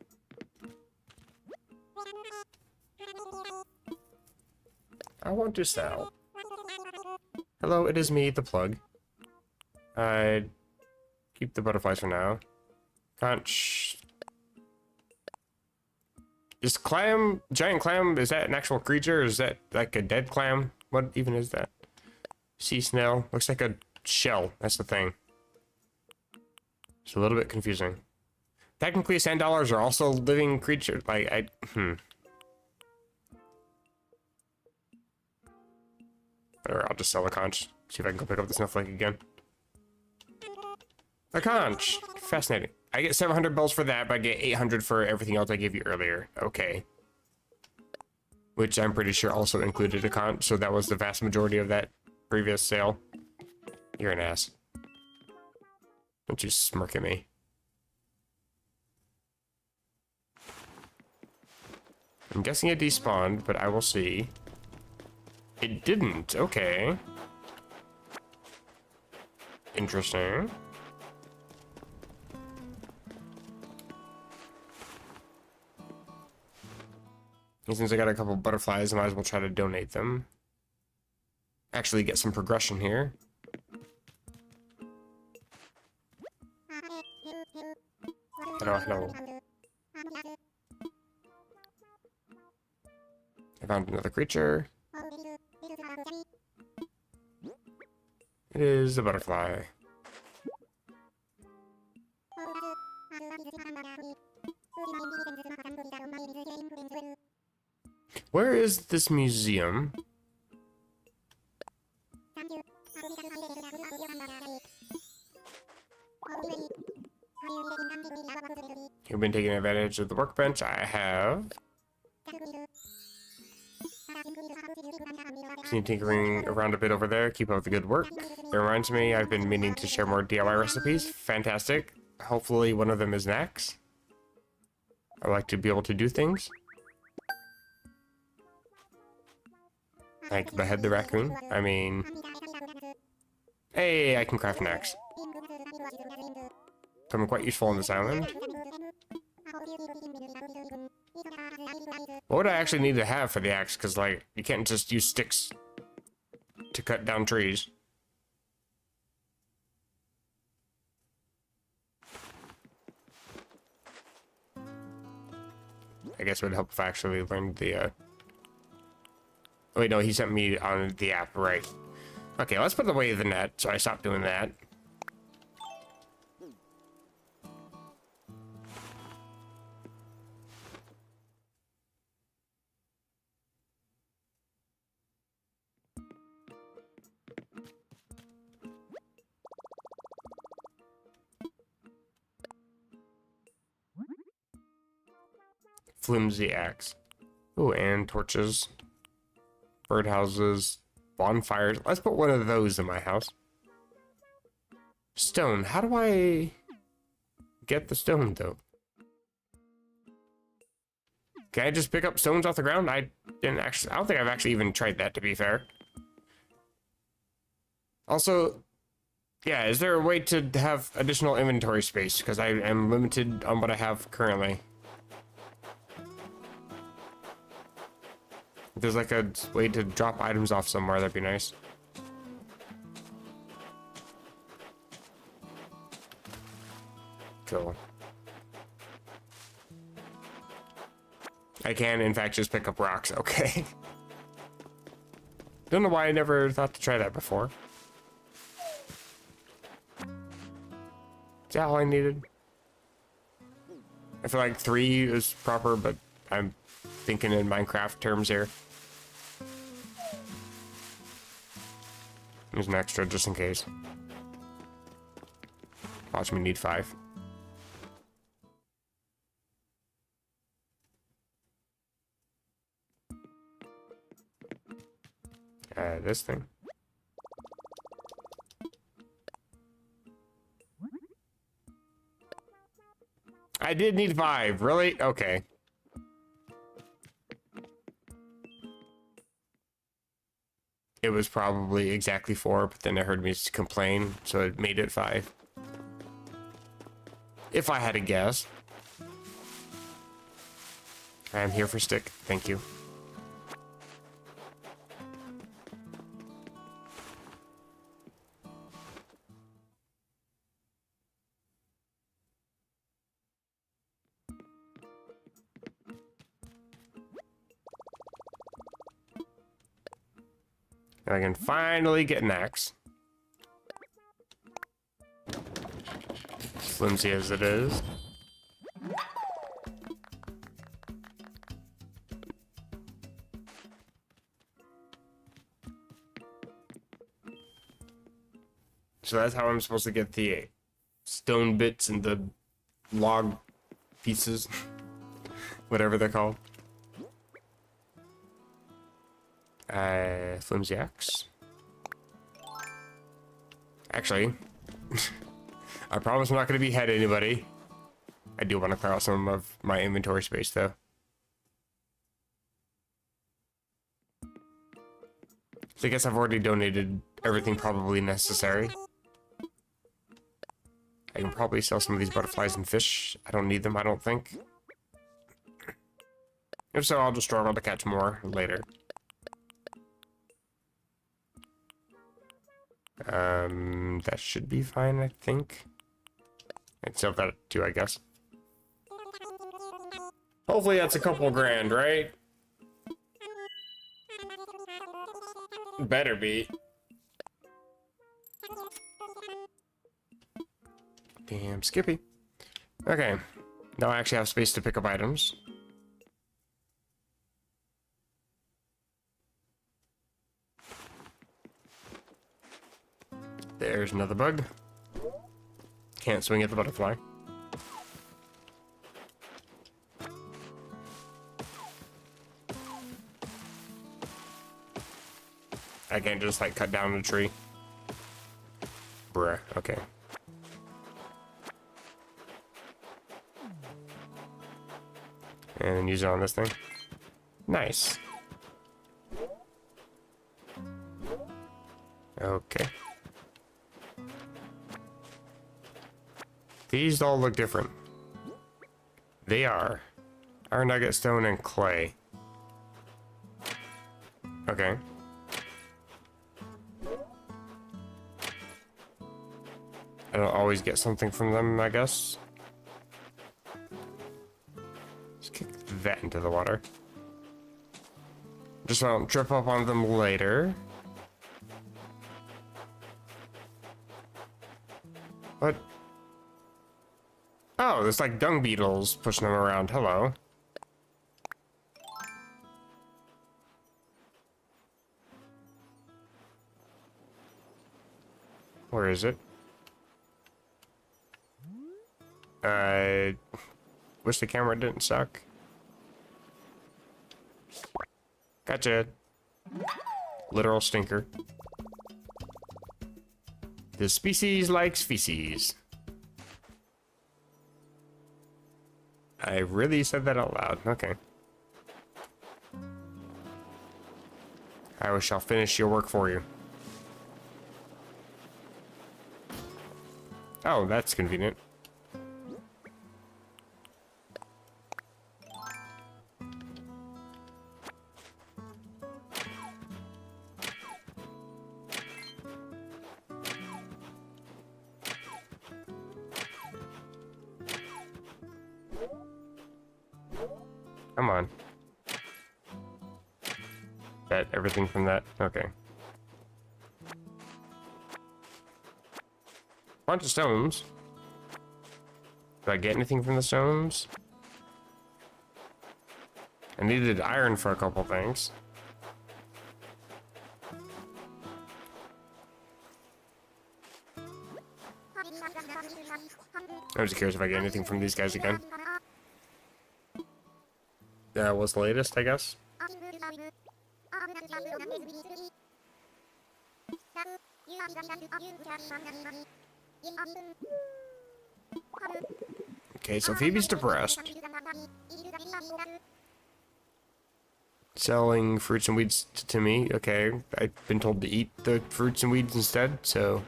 I want to sell. Hello, it is me, the plug. Keep the butterflies for now. Conch. Is clam, giant clam, is that an actual creature or is that like a dead clam? What even is that? Sea snail. Looks like a shell, that's the thing. It's a little bit confusing. Technically, sand dollars are also living creatures. Like, Or I'll just sell a conch. See if I can go pick up the snowflake again. A conch! Fascinating. I get 700 bells for that, but I get 800 for everything else I gave you earlier. Okay. Which I'm pretty sure also included a conch, so that was the vast majority of that previous sale. You're an ass. Don't you smirk at me. I'm guessing it despawned, but I will see. It didn't. Okay. Interesting. And since I got a couple butterflies, I might as well try to donate them. Actually get some progression here. Hello, hello. I found another creature. It is a butterfly. Where is this museum? You've been taking advantage of the workbench. I have. Continue tinkering around a bit over there. Keep up the good work. It reminds me, I've been meaning to share more DIY recipes. Fantastic. Hopefully one of them is an axe. I like to be able to do things. Like behead the raccoon. I mean... Hey, I can craft an axe. So I'm quite useful on this island. What would I actually need to have for the axe? Because, like, you can't just use sticks to cut down trees. I guess it would help if I actually learned the, Oh, wait, no, he sent me on the app, right. Okay, let's put away the net, so I stopped doing that. Flimsy axe. Ooh, and torches. Birdhouses. Bonfires. Let's put one of those in my house. Stone. How do I get the stone, though? Can I just pick up stones off the ground? I don't think I've actually even tried that, to be fair. Also, Yeah, is there a way to have additional inventory space? Because I am limited on what I have currently. If there's like a way to drop items off somewhere, that'd be nice. Cool. I can, in fact, just pick up rocks. Okay. Don't know why I never thought to try that before. Is that all I needed? I feel like 3 is proper, but I'm thinking in Minecraft terms here. There's an extra just in case. Watch me need 5. This thing. I did need 5, really? Okay. It was probably exactly 4, but then I heard me complain, so it made it 5. If I had to guess. I am here for stick, thank you. And I can finally get an axe. Flimsy as it is. So that's how I'm supposed to get the stone bits and the log pieces. Whatever they're called. Flimsy axe. Actually, I promise I'm not going to behead anybody. I do want to clear out some of my inventory space, though. So I guess I've already donated everything probably necessary. I can probably sell some of these butterflies and fish. I don't need them, I don't think. If so, I'll just struggle to catch more later. That should be fine, I think. I'd sell that too, I guess. Hopefully that's a couple grand, right? Better be. Damn Skippy. Okay. Now I actually have space to pick up items. There's another bug. Can't swing at the butterfly. I can't just like cut down a tree. Bruh, okay. And then use it on this thing. Nice. Okay. These all look different. They are iron nugget, stone, and clay. Okay. I don't always get something from them, I guess. Just kick that into the water. Just so I don't trip up on them later. What? Oh, there's like dung beetles pushing them around. Hello. Where is it? Wish the camera didn't suck. Gotcha. Literal stinker. The species likes feces. I really said that out loud. Okay. I shall finish your work for you. Oh, that's convenient. Come on. That everything from that? Okay. Bunch of stones. Do I get anything from the stones? I needed iron for a couple things. I'm just curious if I get anything from these guys again. Yeah, what's the latest, I guess? Okay, so Phoebe's depressed. Selling fruits and weeds to me. Okay, I've been told to eat the fruits and weeds instead, so...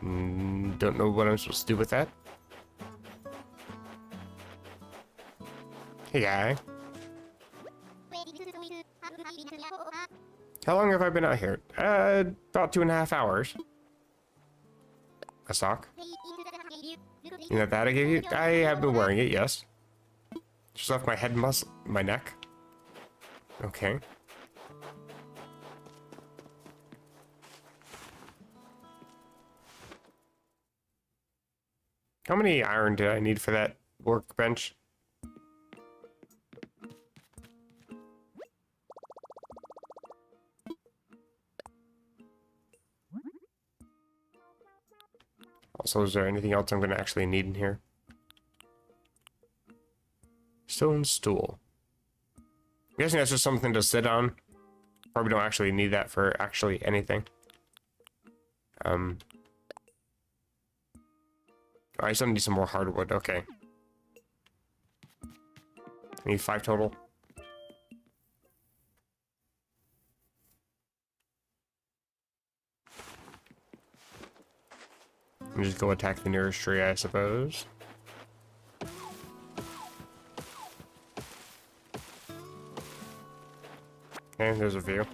don't know what I'm supposed to do with that. Hey, guy. How long have I been out here? About 2.5 hours. A sock? You know that I gave you? I have been wearing it, yes. Just off my head muscle, my neck. Okay. How many iron did I need for that workbench? Also, is there anything else I'm going to actually need in here? Stone stool. I'm guessing that's just something to sit on. Probably don't actually need that for actually anything. I still need some more hardwood. Okay. I need 5 total. Let me just go attack the nearest tree, I suppose. Okay, there's a view.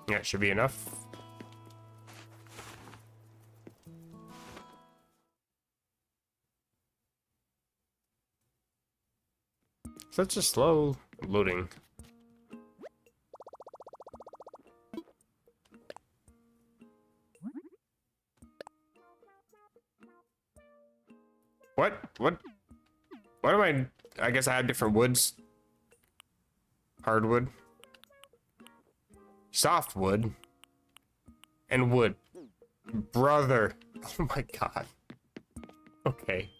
Yeah, it should be enough. Such a slow loading. What am I guess I have different woods. Hardwood. Softwood. And wood. Brother. Oh my god. Okay.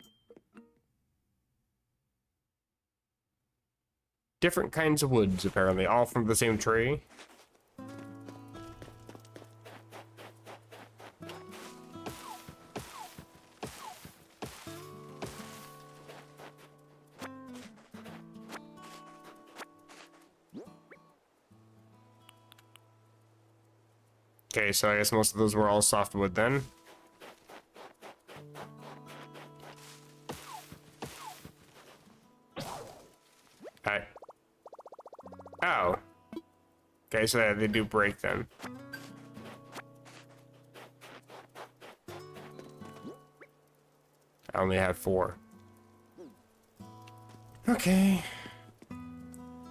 Different kinds of woods, apparently. All from the same tree. Okay, so I guess most of those were all softwood then. Alright. Oh. Okay, so they do break then. I only have 4. Okay.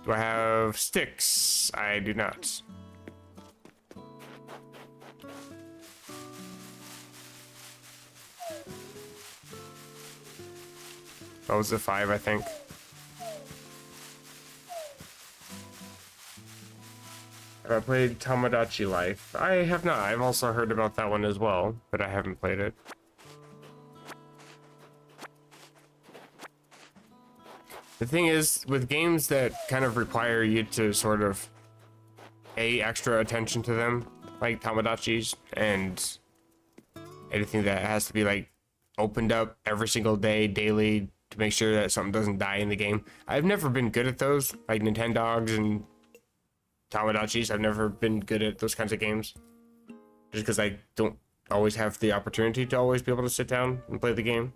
Do I have sticks? I do not. That was a 5, I think. Have I played Tomodachi Life? I have not. I've also heard about that one as well, but I haven't played it. The thing is, with games that kind of require you to sort of pay extra attention to them, like Tomodachi's, and anything that has to be like opened up every single day, daily, to make sure that something doesn't die in the game. I've never been good at those, like Nintendogs and Tamagotchis. I've never been good at those kinds of games. Just because I don't always have the opportunity to always be able to sit down and play the game.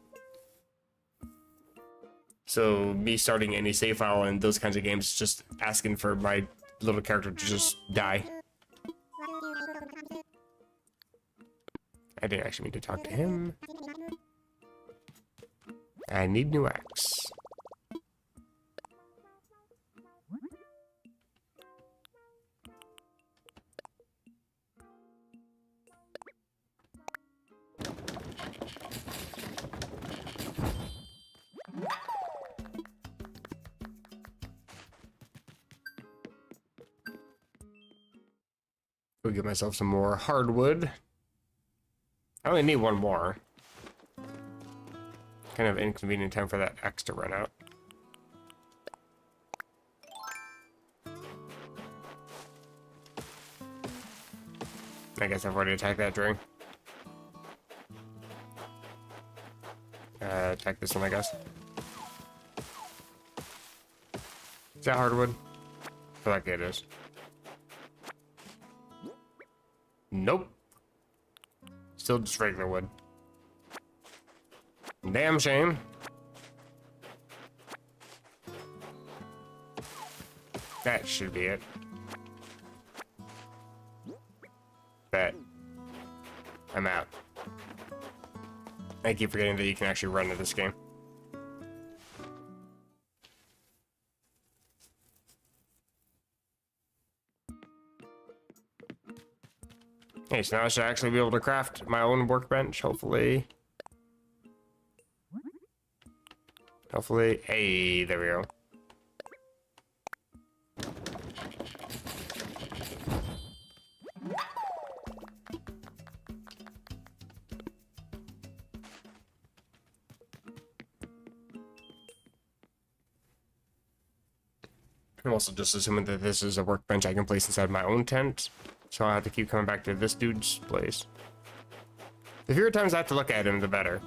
So me starting any save file in those kinds of games is just asking for my little character to just die. I didn't actually mean to talk to him. I need new axe. Go get myself some more hardwood. I only need one more. Kind of inconvenient time for that axe to run out. I guess I've already attacked that drain. Attack this one, I guess. Is that hardwood? I feel like it is. Nope. Still just regular wood. Damn shame. That should be it. Bet. I'm out. I keep forgetting that you can actually run to this game. Okay, so now I should actually be able to craft my own workbench, hopefully. Hopefully. Hey, there we go. I'm also just assuming that this is a workbench I can place inside my own tent. So I'll have to keep coming back to this dude's place. The fewer times I have to look at him, the better.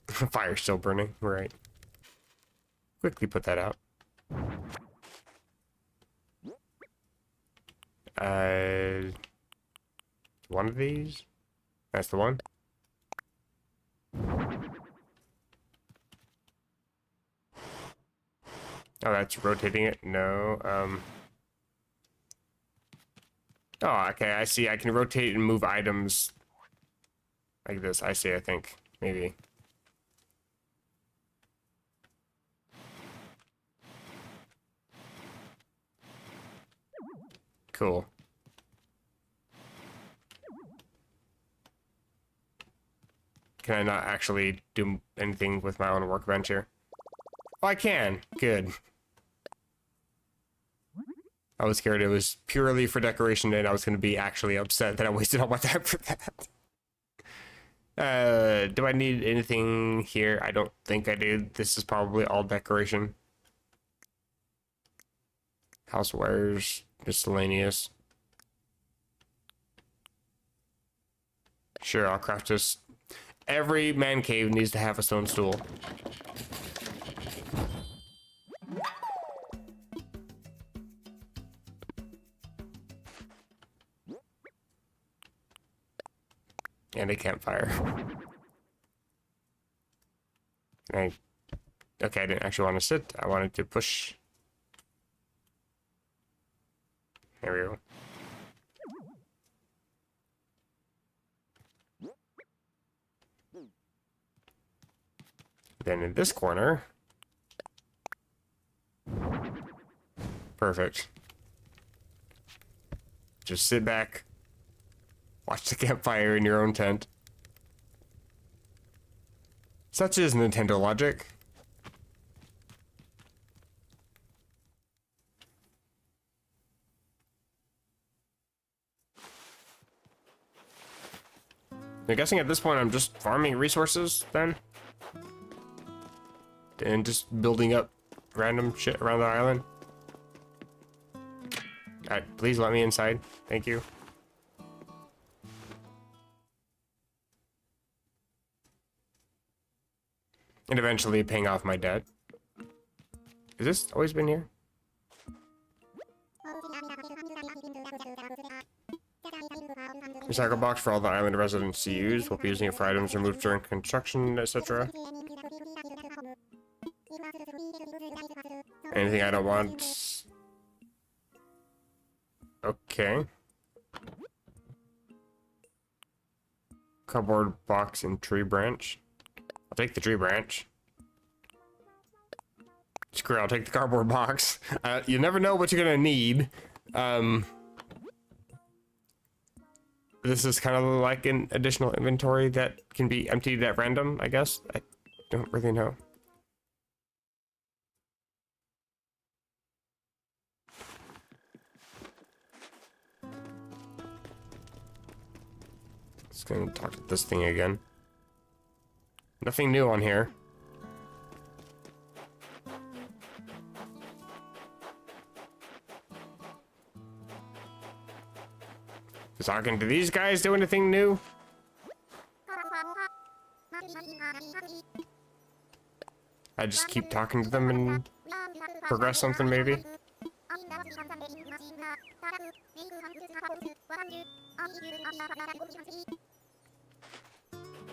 Fire's still burning, right. Quickly put that out. One of these? That's the one. Oh, that's rotating it? No, Oh, okay, I see. I can rotate and move items like this. I see, I think. Maybe. Cool. Can I not actually do anything with my own workbench here? Oh, I can. Good. I was scared it was purely for decoration and I was going to be actually upset that I wasted all my time for that. Do I need anything here? I don't think I do. This is probably all decoration. Housewares, miscellaneous. Sure, I'll craft this. Every man cave needs to have a stone stool. And a campfire. Okay, I didn't actually want to sit. I wanted to push. There we go. Then in this corner. Perfect. Just sit back. Watch the campfire in your own tent. Such is Nintendo logic. I'm guessing at this point I'm just farming resources then? And just building up random shit around the island? Alright, please let me inside. Thank you. And eventually paying off my debt. Has this always been here? Recycle box for all the island residents to use. We'll be using it for items removed during construction, etc. Anything I don't want. Okay. Cardboard box and tree branch. I'll take the tree branch. Screw it, I'll take the cardboard box. You never know what you're gonna need. This is kind of like an additional inventory that can be emptied at random, I guess. I don't really know. Just gonna talk to this thing again. Nothing new on here. Is talking to these guys do anything new? I just keep talking to them and progress something maybe?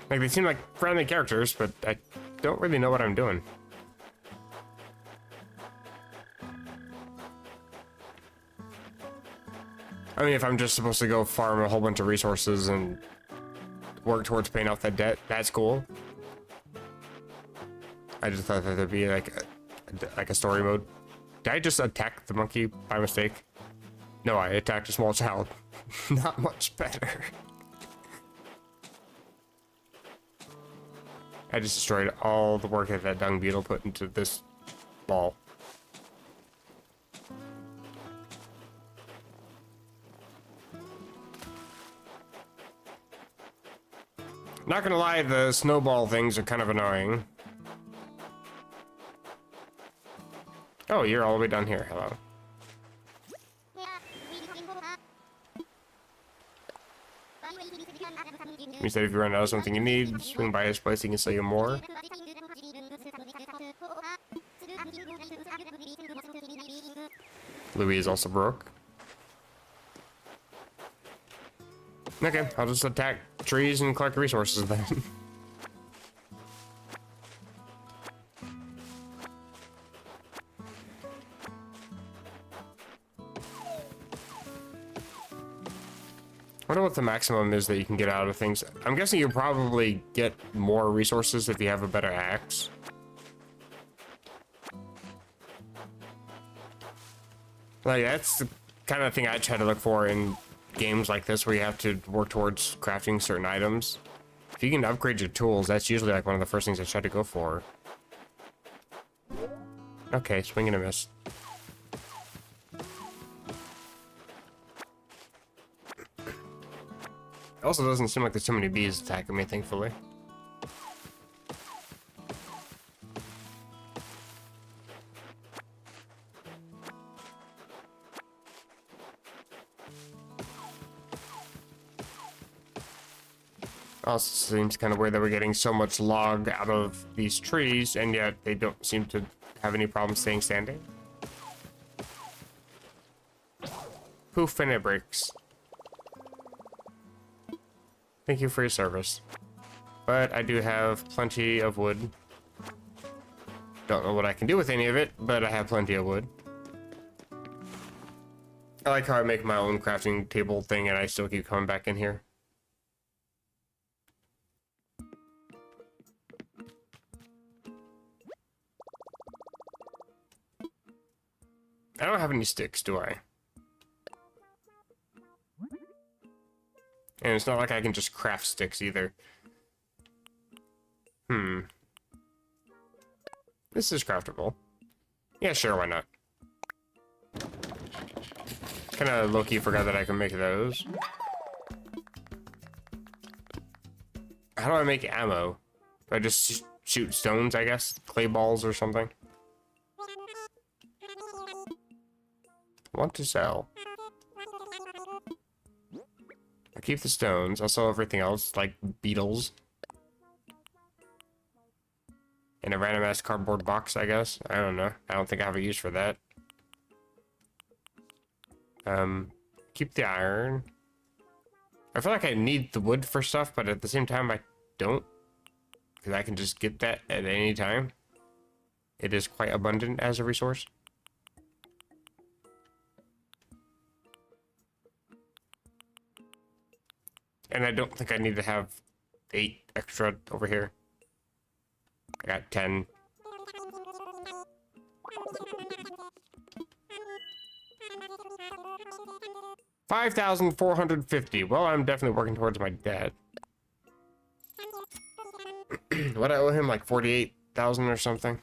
Like, they seem like friendly characters, but I don't really know what I'm doing. I mean, if I'm just supposed to go farm a whole bunch of resources and work towards paying off that debt, that's cool. I just thought that there'd be like a story mode. Did I just attack the monkey by mistake? No, I attacked a small child. Not much better. I just destroyed all the work that dung beetle put into this ball. Not gonna lie, the snowball things are kind of annoying. Oh, you're all the way down here. Hello. You said if you run out of something you need, swing by his place, he can sell you more. Louis is also broke. Okay, I'll just attack trees and collect resources then. I wonder what the maximum is that you can get out of things. I'm guessing you probably get more resources if you have a better axe. Like, that's the kind of thing I try to look for in games like this where you have to work towards crafting certain items. If you can upgrade your tools, that's usually like one of the first things I try to go for. Okay, swing and a miss. It also doesn't seem like there's too many bees attacking me, thankfully. Also seems kind of weird that we're getting so much log out of these trees, and yet they don't seem to have any problem staying standing. Poof, and it breaks. Thank you for your service. But I do have plenty of wood. Don't know what I can do with any of it, but I have plenty of wood. I like how I make my own crafting table thing and I still keep coming back in here. I don't have any sticks, do I? And it's not like I can just craft sticks either. This is craftable. Yeah, sure, why not? Kinda low-key forgot that I can make those. How do I make ammo? Do I just shoot stones, I guess? Clay balls or something? Want to sell. I keep the stones. I'll sell everything else, like beetles. In a random ass cardboard box, I guess. I don't know. I don't think I have a use for that. Keep the iron. I feel like I need the wood for stuff, but at the same time I don't. Because I can just get that at any time. It is quite abundant as a resource. And I don't think I need to have 8 extra over here. I got 10. $5,450. Well, I'm definitely working towards my debt. What, I owe him like 48,000 or something?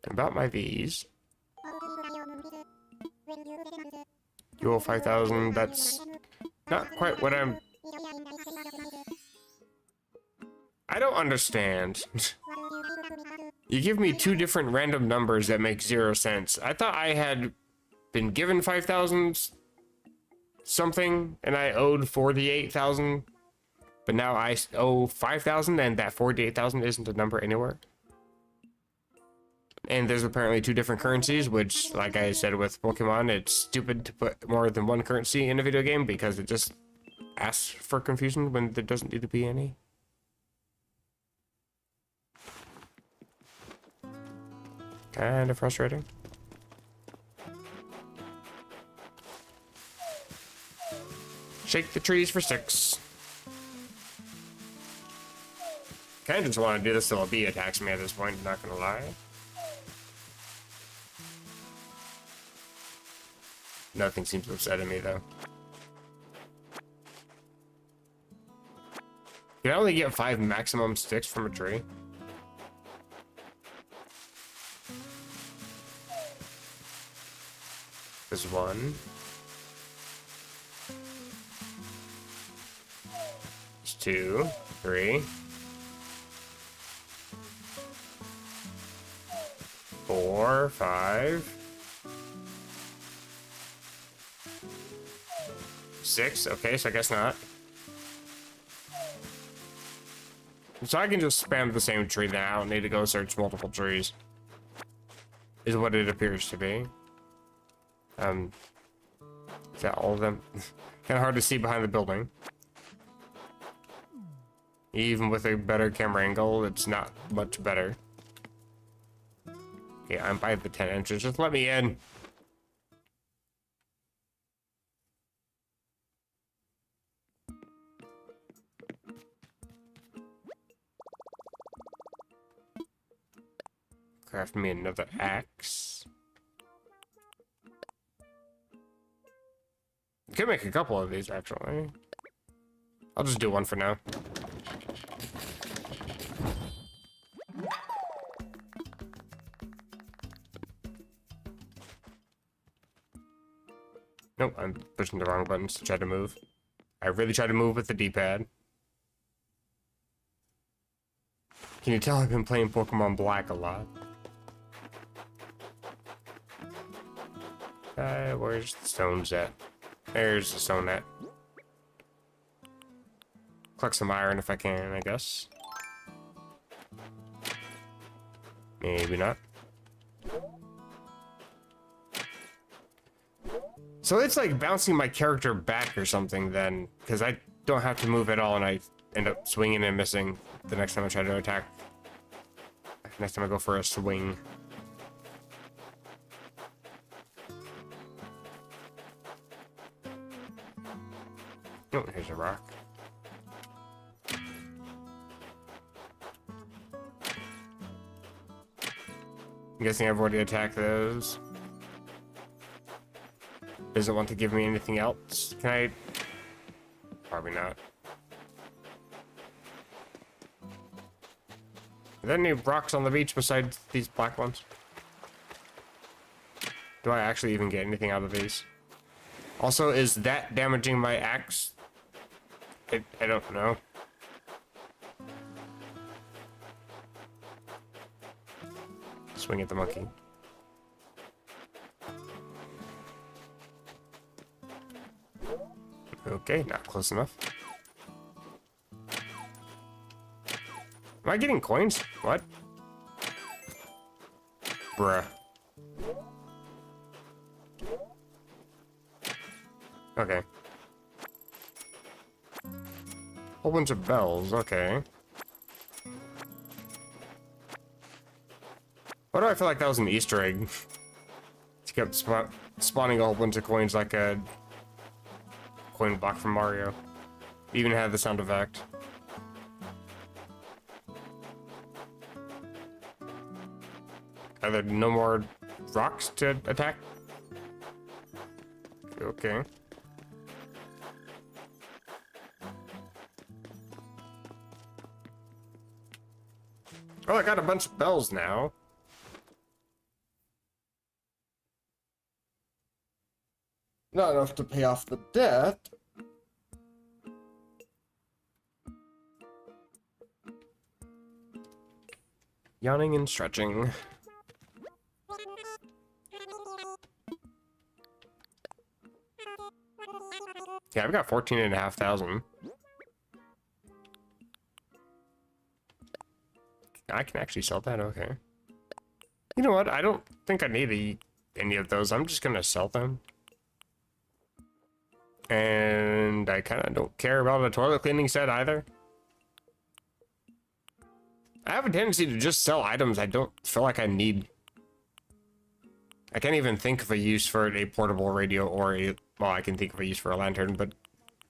About my V's. You owe 5,000. That's not quite what I'm... I don't understand. You give me 2 different random numbers that make 0 sense. I thought I had been given 5,000 something and I owed 48,000, but now I owe 5,000 and that 48,000 isn't a number anywhere. And there's apparently 2 different currencies, which, like I said with Pokemon, it's stupid to put more than one currency in a video game because it just asks for confusion when there doesn't need to be any. Kind of frustrating. Shake the trees for 6. Kind of just want to do this till a bee attacks me at this point, not gonna lie. Nothing seems upsetting me though. You can only get 5 maximum sticks from a tree. There's 1. There's 2, 3, 4, 5, 6. Okay, so I guess not. So I can just spam the same tree now. I don't need to go search multiple trees. Is what it appears to be. Is that all of them? Kind of hard to see behind the building. Even with a better camera angle, it's not much better. Okay, I'm by the 10 entrance. Just let me in. Craft me another axe. Could make a couple of these, actually. I'll just do one for now. Nope, I'm pushing the wrong buttons to try to move. I really try to move with the D-pad. Can you tell I've been playing Pokemon Black a lot? Where's the stones at? There's the stone at. Collect some iron if I can, I guess. Maybe not. So it's like bouncing my character back or something then, because I don't have to move at all and I end up swinging and missing the next time I try to attack. Next time I go for a swing. Oh, here's a rock. I'm guessing I've already attacked those. Does it want to give me anything else? Can I? Probably not. Are there any rocks on the beach besides these black ones? Do I actually even get anything out of these? Also, is that damaging my axe? I don't know. Swing at the monkey. Okay, not close enough. Am I getting coins? What? Bruh. Okay. Whole bunch of bells, okay. Why do I feel like that was an Easter egg? It kept spawning a whole bunch of coins like a coin block from Mario. It even had the sound effect. Are there no more rocks to attack? Okay. Oh, I got a bunch of bells now. Not enough to pay off the debt. Yawning and stretching. Yeah, I've got 14,500. I can actually sell that, okay. You know what? I don't think I need any of those. I'm just gonna sell them. And I kind of don't care about a toilet cleaning set either. I have a tendency to just sell items I don't feel like I need. I can't even think of a use for a portable radio or a... Well, I can think of a use for a lantern, but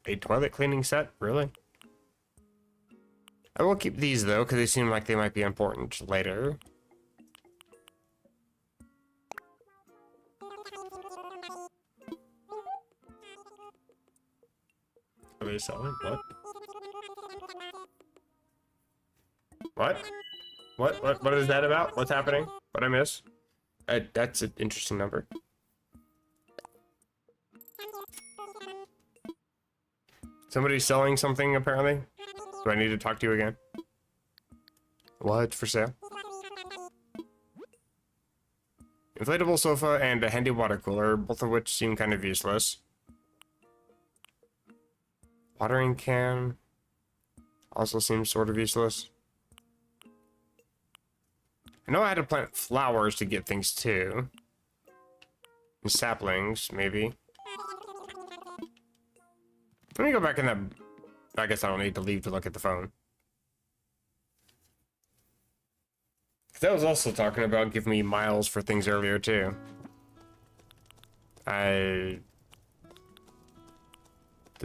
a toilet cleaning set? Really? I will keep these, though, because they seem like they might be important later. Are they selling? What? What is that about? What's happening? What I miss? That's an interesting number. Somebody's selling something, apparently. Do I need to talk to you again? What? For sale? Inflatable sofa and a handy water cooler, both of which seem kind of useless. Watering can also seems sort of useless. I know I had to plant flowers to get things too. And saplings, maybe. Let me go back in that... I guess I don't need to leave to look at the phone. That was also talking about giving me miles for things earlier too. This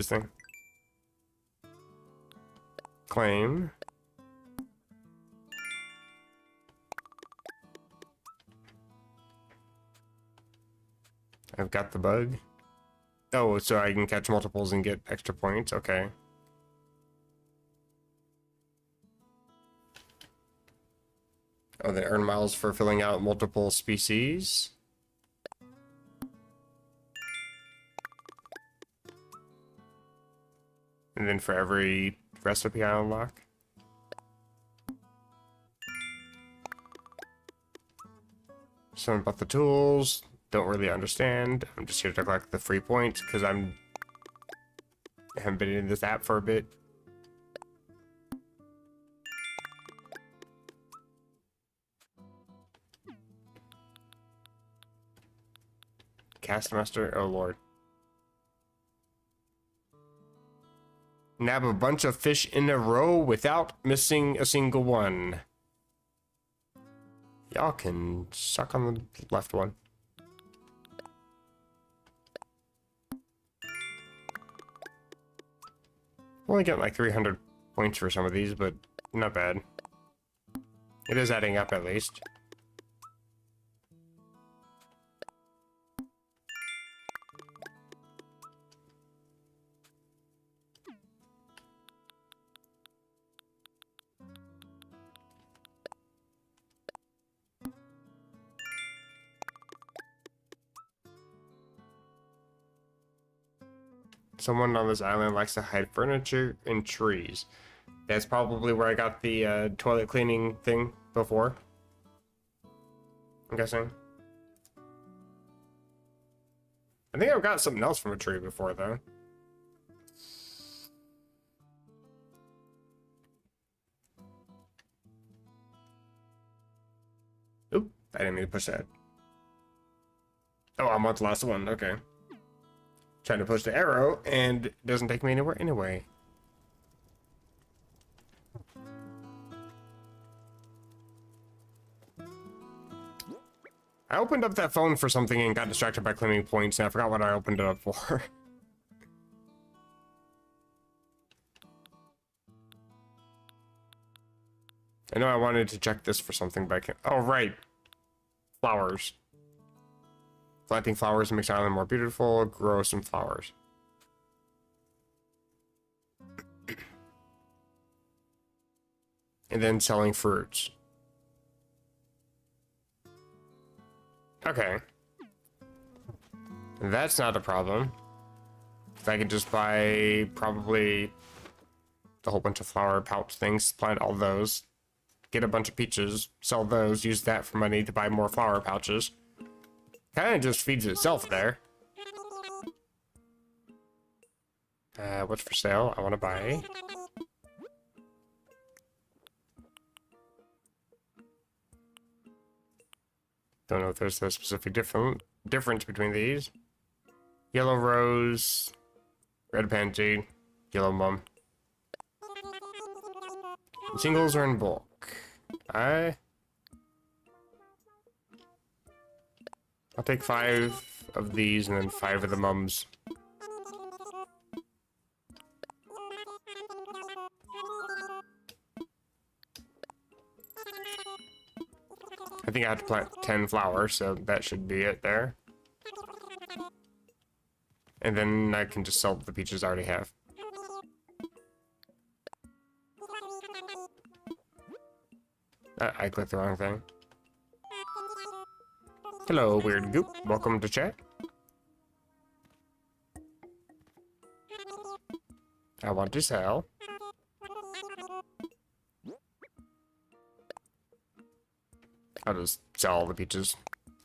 thing. Claim. I've got the bug. Oh, so I can catch multiples and get extra points? Okay. Oh, they earn miles for filling out multiple species. And then for every recipe I unlock. Something about the tools. Don't really understand. I'm just here to collect the free points because I haven't been in this app for a bit. Castmaster, oh lord. Nab a bunch of fish in a row without missing a single one. Y'all can suck on the left one. Only get like 300 points for some of these, but not bad. It is adding up at least. Someone on this island likes to hide furniture in trees. That's probably where I got the toilet cleaning thing before. I'm guessing. I think I've got something else from a tree before, though. didn't mean to push that. Oh, I'm on the last one. Okay. Trying to push the arrow, and it doesn't take me anywhere anyway. I opened up that phone for something and got distracted by claiming points, and I forgot what I opened it up for. I know I wanted to check this for something, but I can't. Oh, right. Flowers. Planting flowers makes the island more beautiful. Grow some flowers. And then selling fruits. Okay. That's not a problem. If I could just buy probably a whole bunch of flower pouch things, plant all those, get a bunch of peaches, sell those, use that for money to buy more flower pouches. Kind of just feeds itself there. What's for sale? I want to buy. Don't know if there's a specific difference between these. Yellow rose, red pansy, yellow mum. Singles are in bulk. I'll take 5 of these and then 5 of the mums. I think I have to plant 10 flowers, so that should be it there. And then I can just sell the peaches I already have. I clicked the wrong thing. Hello, weird goop. Welcome to chat. I want to sell. I'll just sell all the peaches.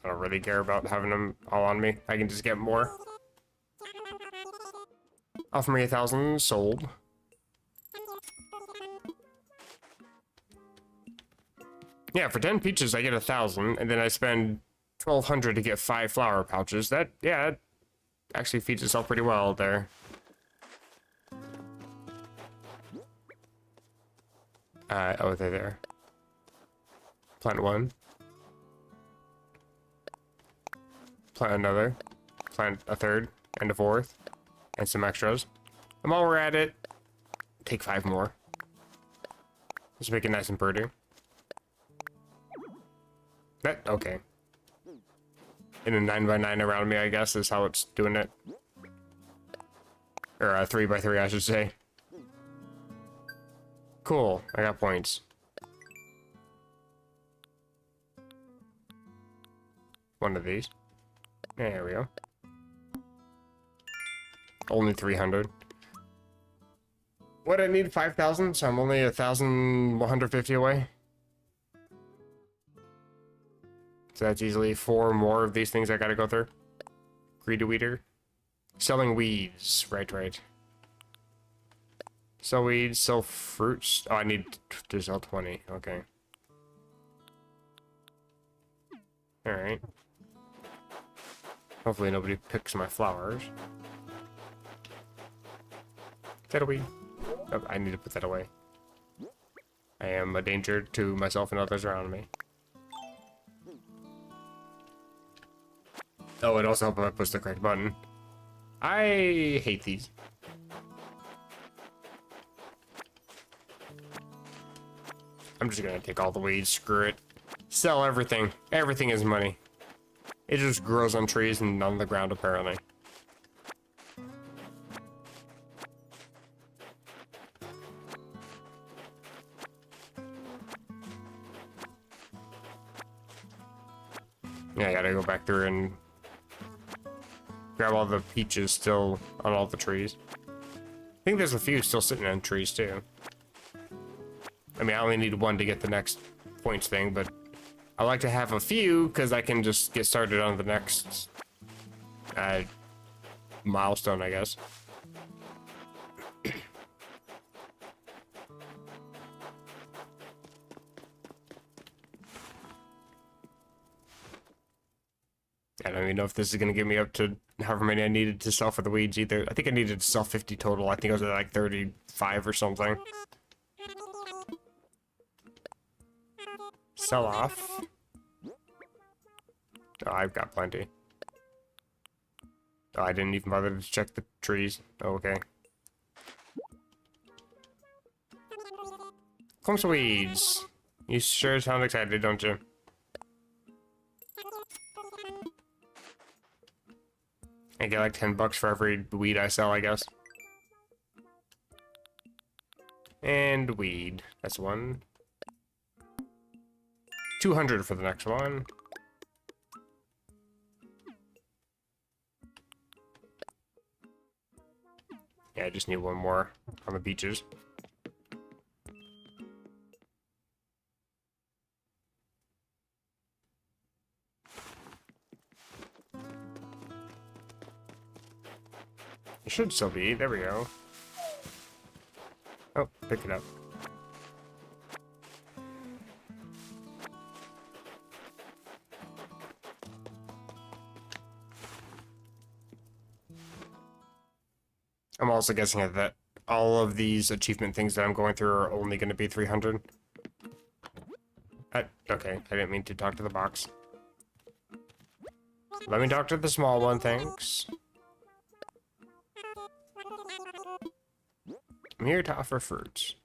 I don't really care about having them all on me. I can just get more. Offer me 1,000, sold. Yeah, for 10 peaches I get 1,000, and then I spend 1,200 to get 5 flower pouches. That, yeah, it actually feeds itself pretty well there. Oh, they're there. Plant 1. Plant another. Plant a 3rd and a 4th. And some extras. And while we're at it, take 5 more. Just make it nice and pretty. That, okay. And a 9x9 around me, I guess, is how it's doing it. Or a 3x3, I should say. Cool, I got points. One of these. There we go. Only 300. What, I need 5,000, so I'm only 1,150 away. So that's easily 4 more of these things I gotta go through. Greedo Weeder. Selling weeds. Right. Sell weeds, sell fruits. Oh, I need to sell 20. Okay. Alright. Hopefully nobody picks my flowers. Is that a weed? Oh, I need to put that away. I am a danger to myself and others around me. Oh, it also helps if I push the correct button. I hate these. I'm just gonna take all the weeds, screw it. Sell everything. Everything is money. It just grows on trees and on the ground, apparently. Yeah, I gotta go back through and grab all the peaches still on all the trees. I think there's a few still sitting on trees, too. I mean, I only need 1 to get the next points thing, but I like to have a few because I can just get started on the next milestone, I guess. I don't even know if this is going to get me up to however many I needed to sell for the weeds either. I think I needed to sell 50 total. I think I was at like 35 or something. Sell off. Oh, I've got plenty. Oh, I didn't even bother to check the trees. Oh, okay. Clumps of weeds. You sure sound excited, don't you? I get like 10 bucks for every weed I sell, I guess. And weed. That's one. 200 for the next one. Yeah, I just need one more on the beaches. It should still be. There we go. Oh, pick it up. I'm also guessing that all of these achievement things that I'm going through are only going to be 300. Okay, I didn't mean to talk to the box. Let me talk to the small one, thanks. I'm here to offer fruits.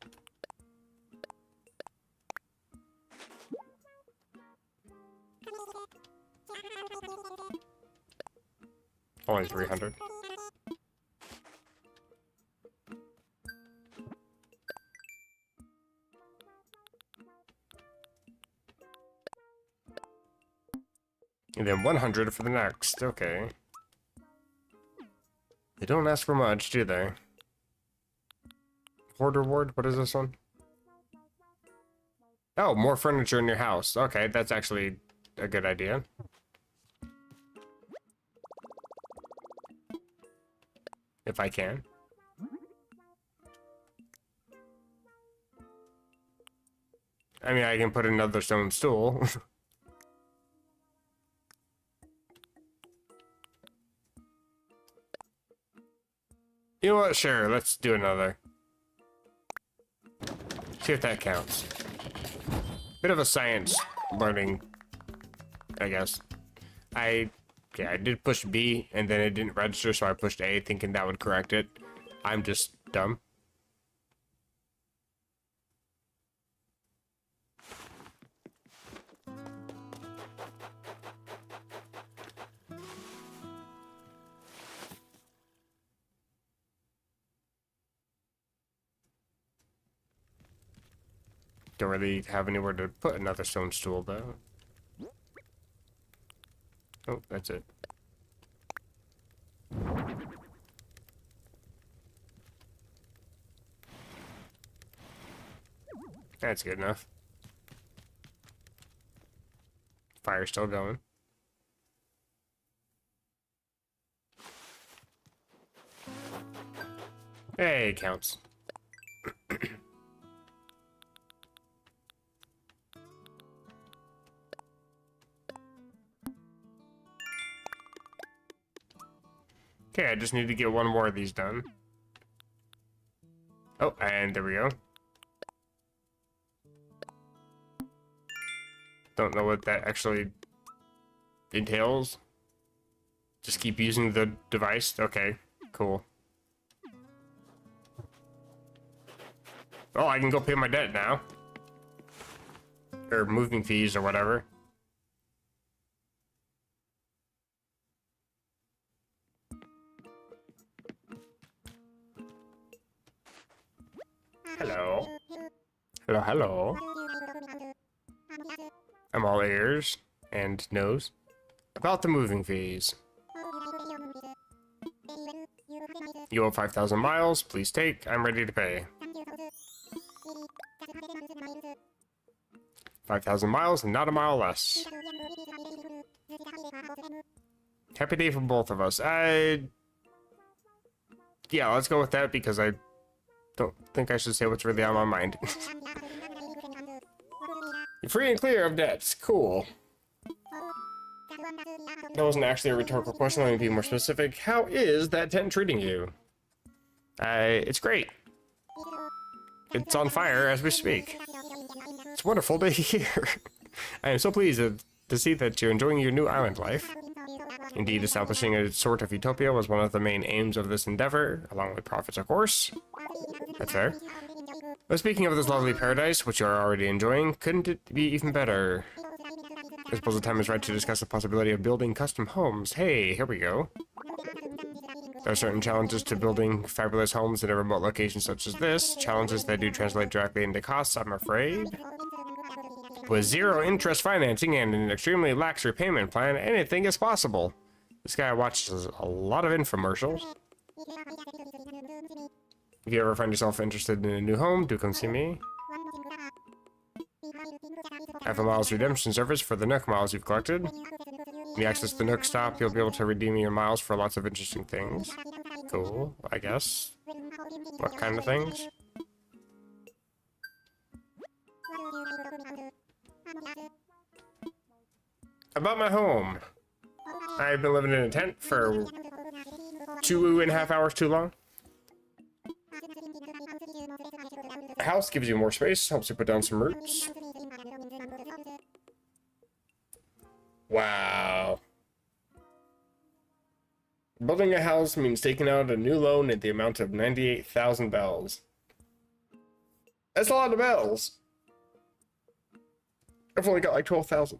Only 300. And then 100 for the next. Okay. They don't ask for much, do they? Horde reward? What is this one? Oh, more furniture in your house. Okay, that's actually a good idea. If I can. I mean, I can put another stone stool. You know what? Sure, let's do another. See if that counts. Bit of a science learning, I guess. I did push B, and then it didn't register, so I pushed A, thinking that would correct it. I'm just dumb. Don't really have anywhere to put another stone stool, though. Oh, that's it. That's good enough. Fire's still going. Hey, it counts. Okay, I just need to get one more of these done. Oh, and there we go. Don't know what that actually entails. Just keep using the device? Okay, cool. Oh, I can go pay my debt now. Or moving fees or whatever. Hello. Hello, hello. I'm all ears and nose. About the moving fees. You owe 5,000 miles. Please take. I'm ready to pay. 5,000 miles and not a mile less. Happy day for both of us. Yeah, let's go with that because I don't think I should say what's really on my mind. You're free and clear of debts. Cool. That wasn't actually a rhetorical question. Let me be more specific. How is that tent treating you? It's great. It's on fire as we speak. It's wonderful to hear. I am so pleased to see that you're enjoying your new island life. Indeed, establishing a sort of utopia was one of the main aims of this endeavor, along with profits, of course. That's fair. But speaking of this lovely paradise, which you are already enjoying, couldn't it be even better? I suppose the time is right to discuss the possibility of building custom homes. Hey, here we go. There are certain challenges to building fabulous homes in a remote location such as this. Challenges that do translate directly into costs, I'm afraid. With zero interest financing and an extremely lax repayment plan, anything is possible. This guy watches a lot of infomercials. If you ever find yourself interested in a new home, do come see me. I have a miles redemption service for the Nook miles you've collected. When you access the Nook stop, you'll be able to redeem your miles for lots of interesting things. Cool, I guess. What kind of things? About my home. I've been living in a tent for 2.5 hours too long. A house gives you more space, helps you put down some roots. Wow. Building a house means taking out a new loan at the amount of 98,000 bells. That's a lot of bells. I've only got like 12,000.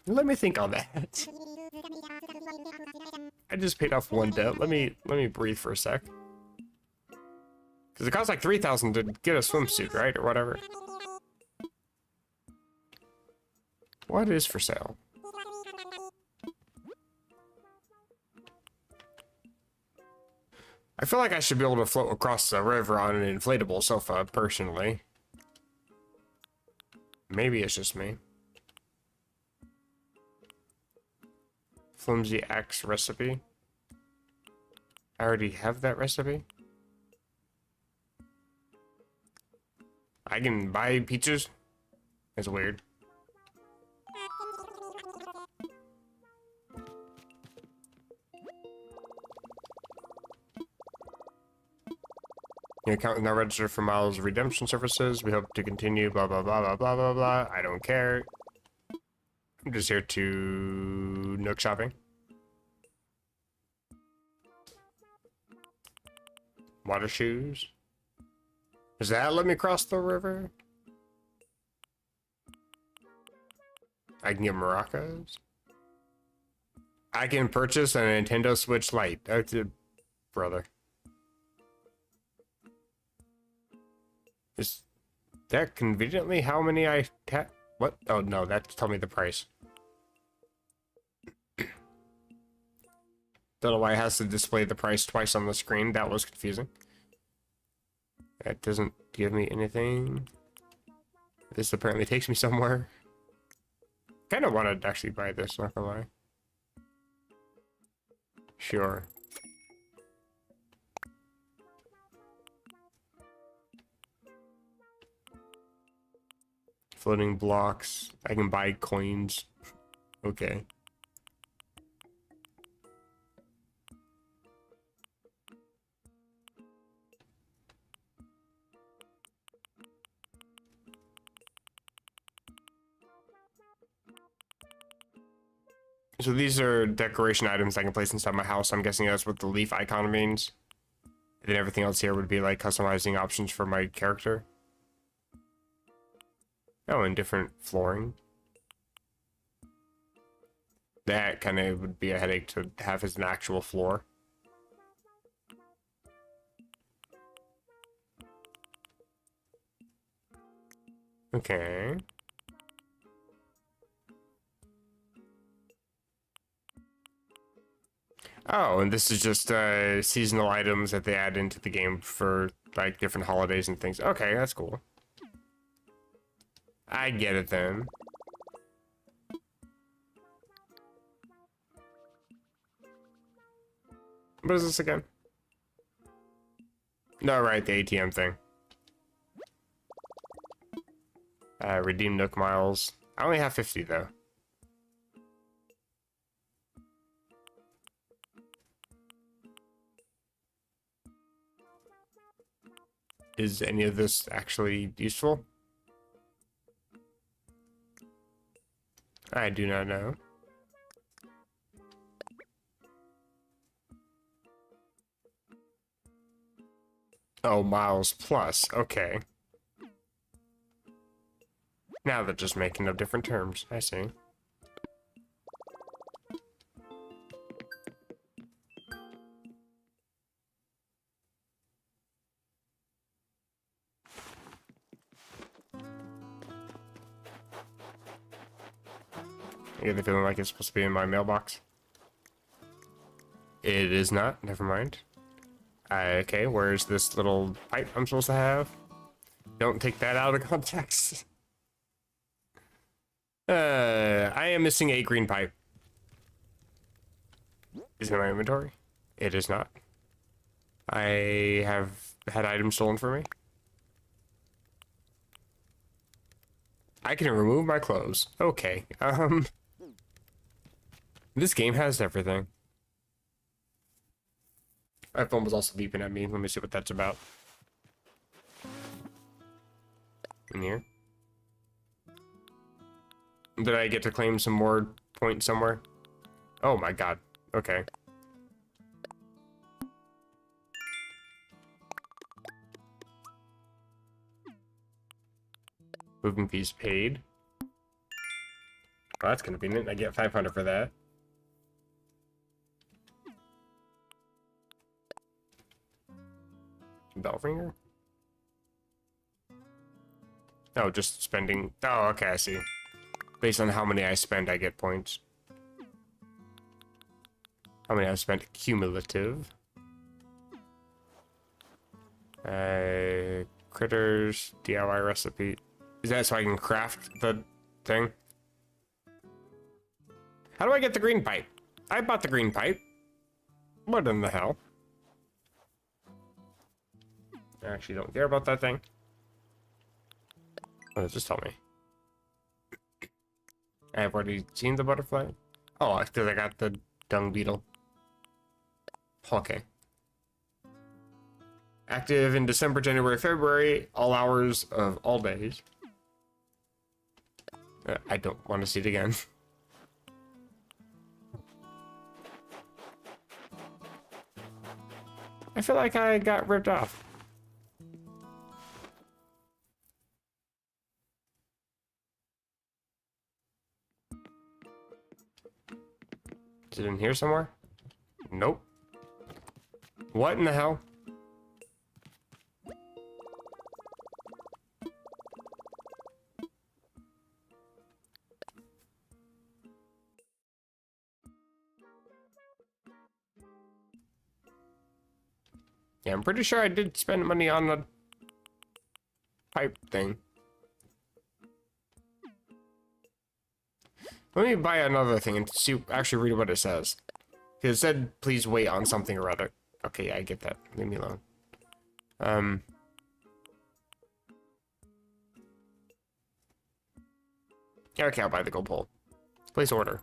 Let me think on that. I just paid off one debt. Let me breathe for a sec. Because it costs like 3,000 to get a swimsuit, right? Or whatever. What is for sale? I feel like I should be able to float across the river on an inflatable sofa, personally. Maybe it's just me. Flimsy axe recipe. I already have that recipe. I can buy pizzas. That's weird. Your account is now registered for miles of redemption services. We hope to continue, blah, blah, blah, blah, blah, blah, blah. I don't care. I'm just here to Nook shopping. Water shoes. Does that let me cross the river? I can get maracas. I can purchase a Nintendo Switch Lite. That's a brother. Is that conveniently how many I have? What? Oh no, that told me the price. Don't know why it has to display the price twice on the screen. That was confusing. That doesn't give me anything. This apparently takes me somewhere. Kind of want to actually buy this, not gonna lie. Sure. Floating blocks. I can buy coins. Okay. So these are decoration items I can place inside my house. I'm guessing that's what the leaf icon means. And then everything else here would be like customizing options for my character. Oh, and different flooring. That kind of would be a headache to have as an actual floor. Okay. Oh, and this is just seasonal items that they add into the game for like different holidays and things. Okay, that's cool. I get it then. What is this again? No, right, the ATM thing. Redeem Nook miles. I only have 50 though. Is any of this actually useful? I do not know. Oh, miles plus. Okay. Now they're just making up different terms. I see. I get the feeling like it's supposed to be in my mailbox. It is not. Never mind. Okay, where's this little pipe I'm supposed to have? Don't take that out of context. I am missing a green pipe. Is it in my inventory? It is not. I have had items stolen from me. I can remove my clothes. Okay. This game has everything. My phone was also beeping at me. Let me see what that's about. In here. Did I get to claim some more points somewhere? Oh my god. Okay. Moving fees paid. Well, that's convenient. I get 500 for that. Bellringer? Oh, just spending. Oh, okay, I see. Based on how many I spend, I get points. How many I've spent cumulative. Critters, DIY recipe. Is that so I can craft the thing? How do I get the green pipe? I bought the green pipe. What in the hell? I actually don't care about that thing. What does this tell me? I've already seen the butterfly. Oh, because I got the dung beetle. Okay. Active in December, January, February, all hours of all days. I don't want to see it again. I feel like I got ripped off. Is it in here somewhere? Nope. What in the hell? Yeah, I'm pretty sure I did spend money on the pipe thing. Let me buy another thing and see, actually read what it says. It said, please wait on something or other. Okay, yeah, I get that. Leave me alone. Yeah, okay, I'll buy the gold pole. Place order.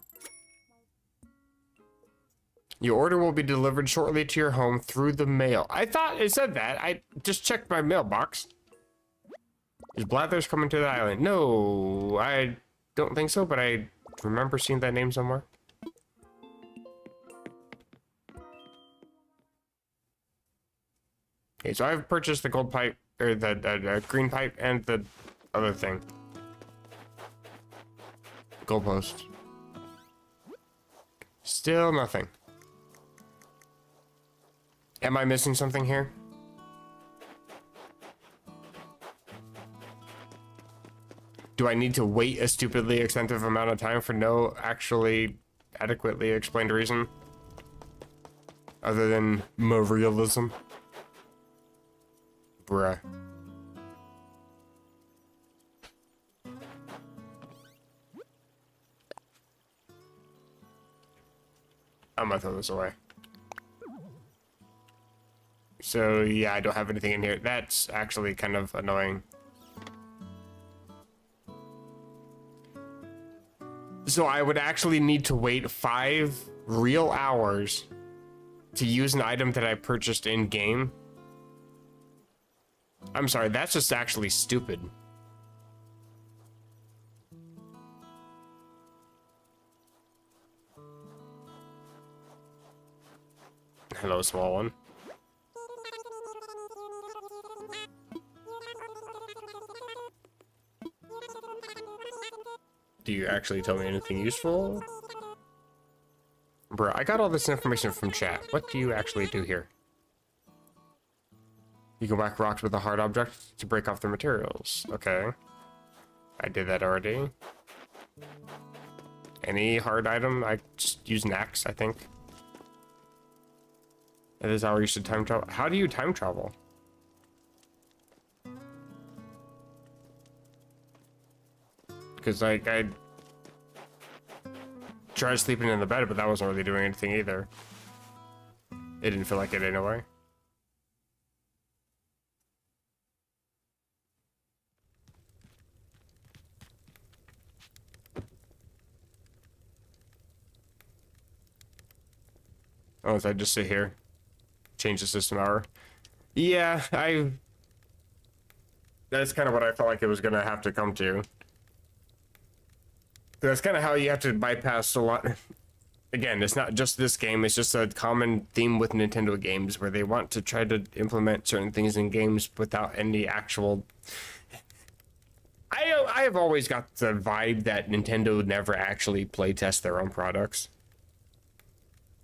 Your order will be delivered shortly to your home through the mail. I thought it said that. I just checked my mailbox. Is Blathers coming to the island? No, I don't think so, but I remember seeing that name somewhere. Okay, so I've purchased the gold pipe, or the green pipe, and the other thing. Goalpost. Still nothing. Am I missing something here? Do I need to wait a stupidly extensive amount of time for no actually adequately explained reason? Other than more realism? Bruh. I'm gonna throw this away. So yeah, I don't have anything in here. That's actually kind of annoying. So I would actually need to wait 5 real hours to use an item that I purchased in game. I'm sorry, that's just actually stupid. Hello, small one. Do you actually tell me anything useful? Bruh, I got all this information from chat. What do you actually do here? You can whack rocks with a hard object to break off the materials. Okay. I did that already. Any hard item? I just use an axe, I think. That is how you should time travel. How do you time travel? Because, like, I tried sleeping in the bed, but that wasn't really doing anything either. It didn't feel like it anyway. Oh, so I just sit here, change the system hour. Yeah, that's kind of what I felt like it was gonna have to come to. That's kind of how you have to bypass a lot. Again, it's not just this game, it's just a common theme with Nintendo games where they want to try to implement certain things in games without any actual... I have always got the vibe that Nintendo never actually playtest their own products.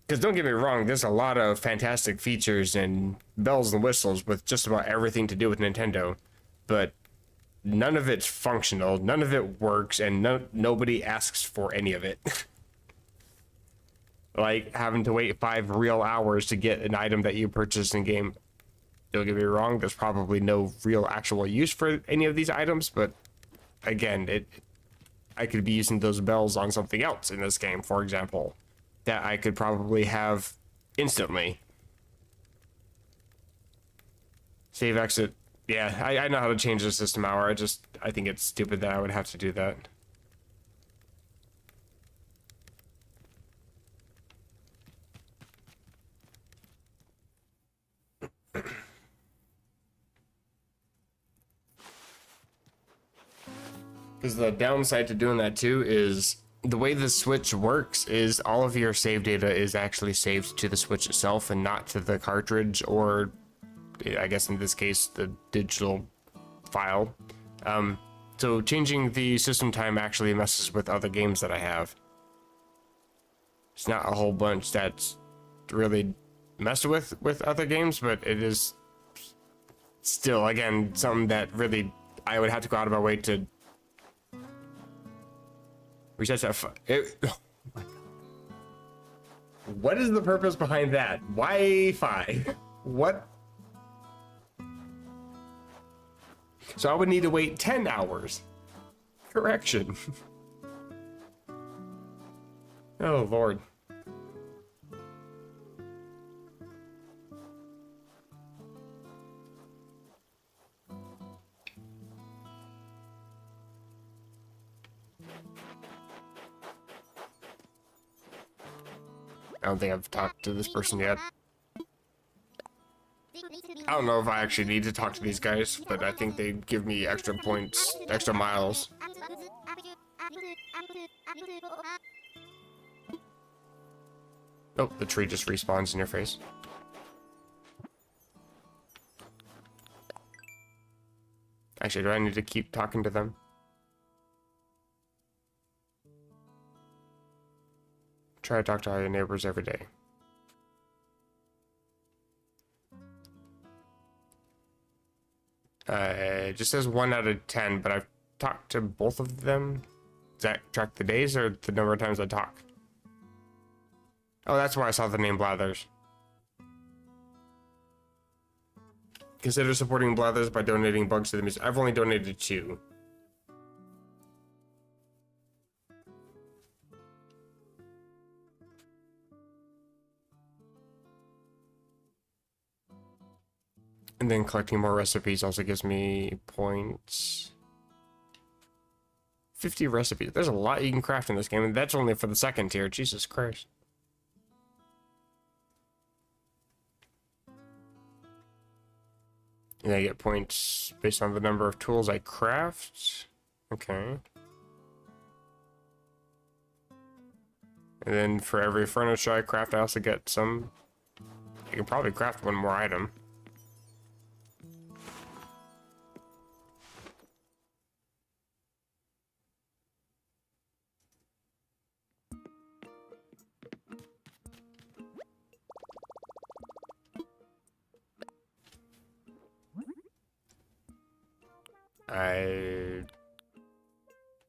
Because don't get me wrong, there's a lot of fantastic features and bells and whistles with just about everything to do with Nintendo, but none of it's functional, none of it works, and nobody asks for any of it. Like having to wait 5 real hours to get an item that you purchased in game. Don't get me wrong, there's probably no real actual use for any of these items, but again, I could be using those bells on something else in this game, for example, that I could probably have instantly. Save exit. Yeah, I know how to change the system hour. I think it's stupid that I would have to do that. Because the downside to doing that too is the way the Switch works is all of your save data is actually saved to the Switch itself and not to the cartridge, or I guess in this case the digital file. So changing the system time actually messes with other games that I have. It's not a whole bunch that's really messed with other games, but it is still, again, something that really I would have to go out of my way to reset that. Oh my God. What is the purpose behind that? Wi-Fi. What? So I would need to wait 10 hours. Correction. Oh, Lord. I don't think I've talked to this person yet. I don't know if I actually need to talk to these guys, but I think they give me extra points, extra miles. Oh, the tree just respawns in your face. Actually, do I need to keep talking to them? Try to talk to all your neighbors every day. It just says 1 out of 10, but I've talked to both of them. Does that track the days or the number of times I talk? Oh, that's where I saw the name Blathers. Consider supporting Blathers by donating bugs to the museum. I've only donated 2. And then collecting more recipes also gives me points. 50 recipes. There's a lot you can craft in this game, and that's only for the second tier. Jesus Christ. And I get points based on the number of tools I craft. Okay. And then for every furniture I craft, I also get some. I can probably craft one more item.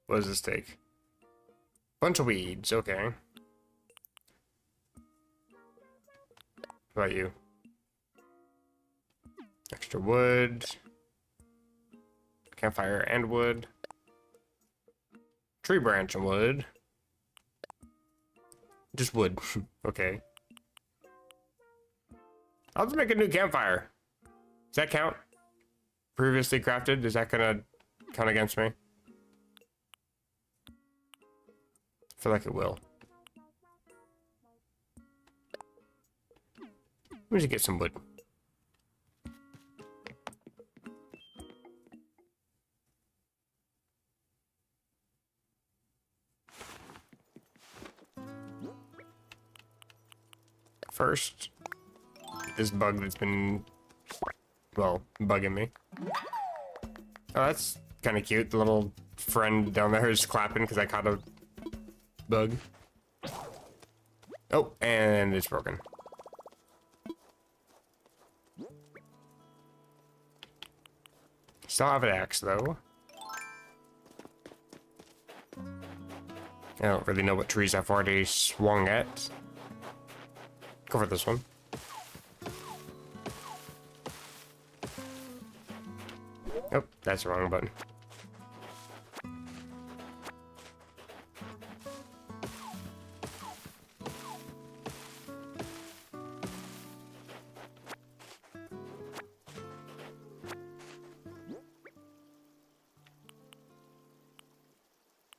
What does this take? Bunch of weeds, okay. How about you? Extra wood. Campfire and wood. Tree branch and wood. Just wood. Okay. I'll just make a new campfire. Does that count? Previously crafted? Is that gonna count against me? I feel like it will. Let me just get some wood. First, this bug that's been, well, bugging me. Oh, that's kind of cute. The little friend down there is clapping because I caught a bug. Oh, and it's broken. Still have an axe, though. I don't really know what trees I've already swung at. Go for this one. Oh, that's the wrong button.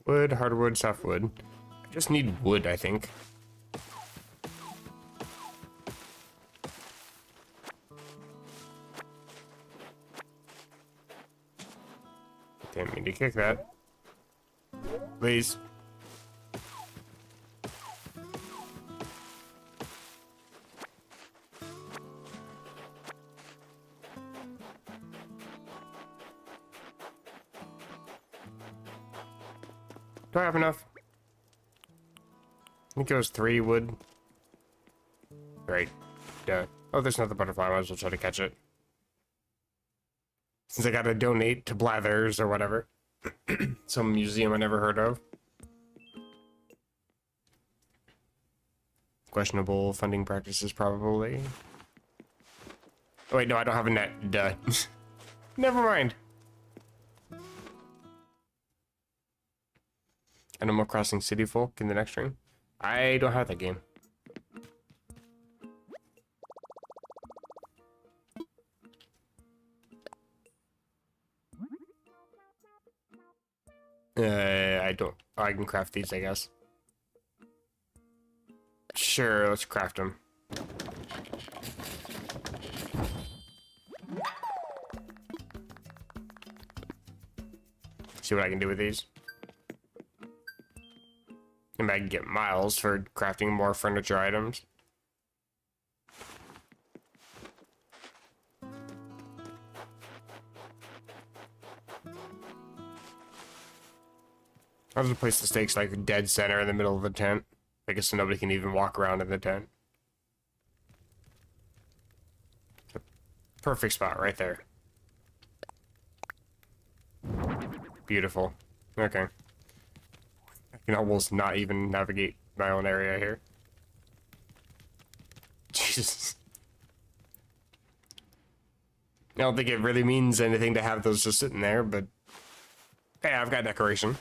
Wood, hardwood, softwood. I just need wood, I think. Didn't mean to kick that. Please. Do I have enough? I think it was 3 wood. Right. Yeah. Oh, there's another butterfly. I might as well try to catch it. Since I gotta donate to Blathers or whatever. Some museum I never heard of. Questionable funding practices, probably. Oh, wait, no, I don't have a net. Duh. Never mind. Animal Crossing City Folk in the next stream. I don't have that game. I don't. I can craft these, I guess. Sure, let's craft them. See what I can do with these. And I can get miles for crafting more furniture items. I'll just place the stakes like dead center in the middle of the tent. I guess so nobody can even walk around in the tent. Perfect spot right there. Beautiful. Okay. I can almost not even navigate my own area here. Jesus. I don't think it really means anything to have those just sitting there, but hey, I've got decoration.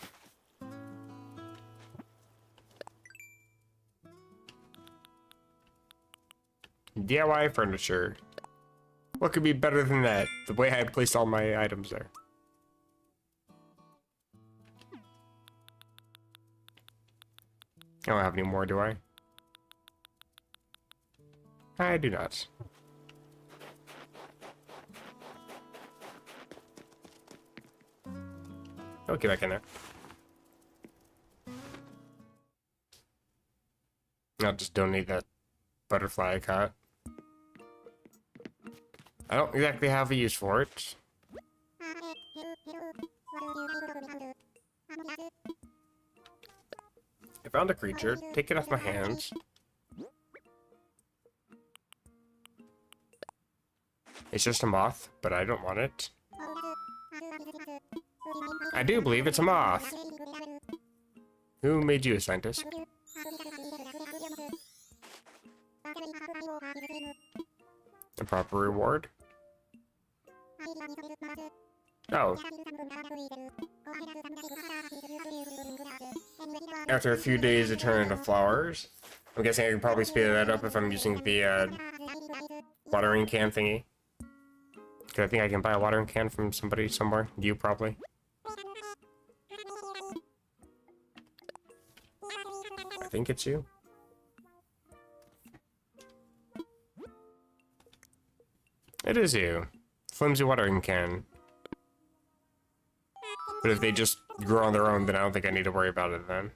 DIY furniture. What could be better than that? The way I placed all my items there. I don't have any more, do I? I do not. Okay, back in there. I'll just donate that butterfly I caught. I don't exactly have a use for it. I found a creature. Take it off my hands. It's just a moth, but I don't want it. I do believe it's a moth. Who made you a scientist? A proper reward? Oh. After a few days, it turned into flowers. I'm guessing I can probably speed that up if I'm using the watering can thingy. Cause I think I can buy a watering can from somebody somewhere. You probably. I think it's you. It is you. Flimsy watering can. But if they just grow on their own, then I don't think I need to worry about it then.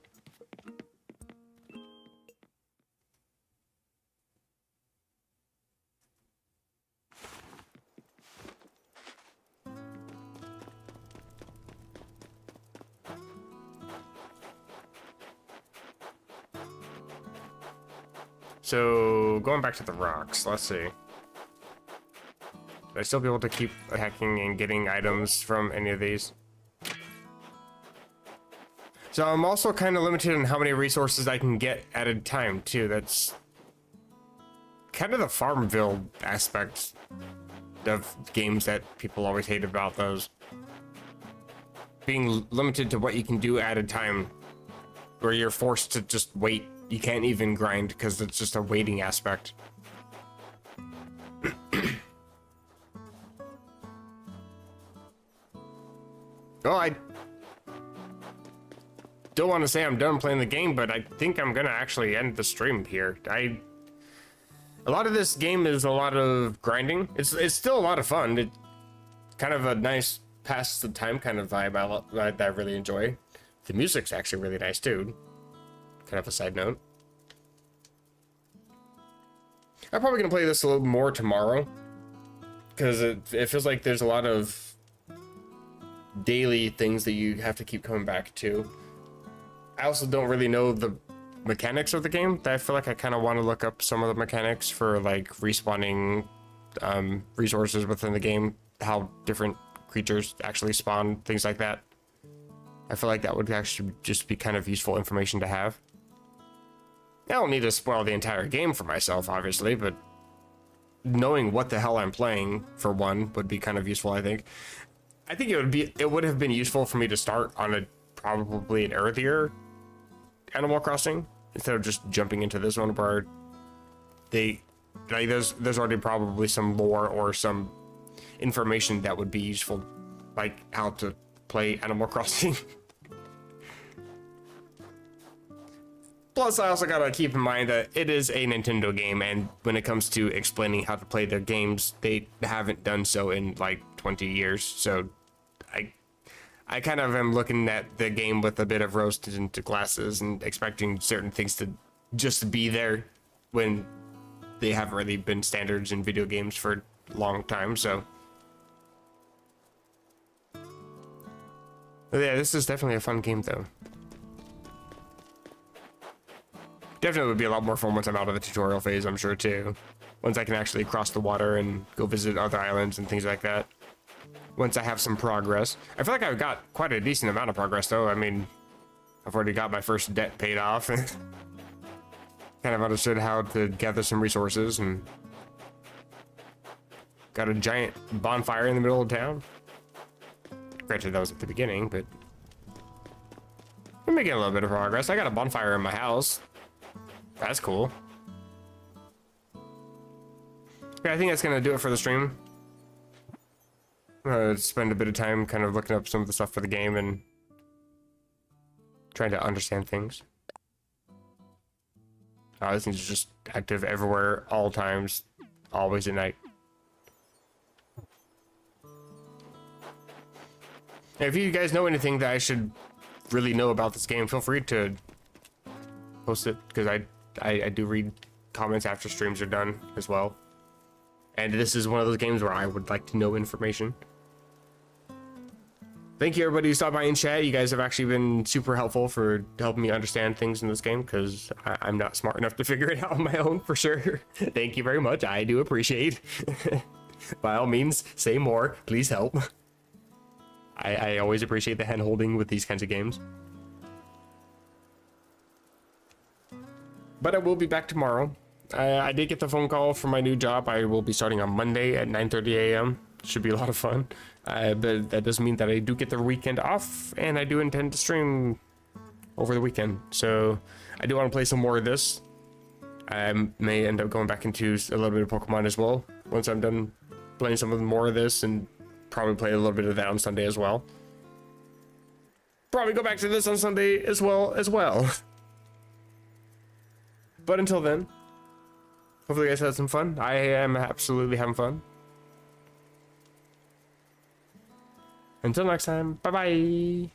So, going back to the rocks, let's see. Would I still be able to keep hacking and getting items from any of these? So I'm also kind of limited on how many resources I can get at a time, too. That's kind of the Farmville aspect of games that people always hate about those. Being limited to what you can do at a time, where you're forced to just wait. You can't even grind because it's just a waiting aspect. Oh, I don't want to say I'm done playing the game, but I think I'm gonna actually end the stream here. A lot of this game is a lot of grinding. It's still a lot of fun. It's kind of a nice pass the time kind of vibe that I really enjoy. The music's actually really nice too. Kind of a side note. I'm probably gonna play this a little more tomorrow because it feels like there's a lot of daily things that you have to keep coming back to. I also don't really know the mechanics of the game. I feel like I kind of want to look up some of the mechanics for like respawning resources within the game, how different creatures actually spawn, things like that. I feel like that would actually just be kind of useful information to have. I don't need to spoil the entire game for myself, obviously, but knowing what the hell I'm playing, for one, would be kind of useful, I think. I think it would have been useful for me to start on probably an earlier Animal Crossing instead of just jumping into this one where there's already probably some lore or some information that would be useful, like how to play Animal Crossing. Plus, I also gotta keep in mind that it is a Nintendo game, and when it comes to explaining how to play their games, they haven't done so in like 20 years. So I kind of am looking at the game with a bit of rose-tinted glasses and expecting certain things to just be there when they haven't really been standards in video games for a long time. So yeah, this is definitely a fun game though. Definitely would be a lot more fun once I'm out of the tutorial phase, I'm sure too. Once I can actually cross the water and go visit other islands and things like that. Once I have some progress. I feel like I've got quite a decent amount of progress though. I mean, I've already got my first debt paid off and kind of understood how to gather some resources and got a giant bonfire in the middle of town. Granted, that was at the beginning, but we're making a little bit of progress. I got a bonfire in my house. That's cool. Okay, I think that's gonna do it for the stream. Spend a bit of time kind of looking up some of the stuff for the game and trying to understand things. This thing's just active everywhere, all times, always at night. If you guys know anything that I should really know about this game, feel free to post it, because I do read comments after streams are done as well. And this is one of those games where I would like to know information. Thank you everybody who stopped by in chat. You guys have actually been super helpful for helping me understand things in this game, because I'm not smart enough to figure it out on my own for sure. Thank you very much. I do appreciate. By all means, say more. Please help. I always appreciate the hand holding with these kinds of games. But I will be back tomorrow. I did get the phone call for my new job. I will be starting on Monday at 9:30 a.m. Should be a lot of fun. But that does mean that I do get the weekend off, and I do intend to stream over the weekend. So I do want to play some more of this. I may end up going back into a little bit of Pokemon as well once I'm done playing some of more of this, and probably play a little bit of that on Sunday as well. Probably go back to this on Sunday as well. But until then, hopefully you guys had some fun. I am absolutely having fun. Until next time, bye bye.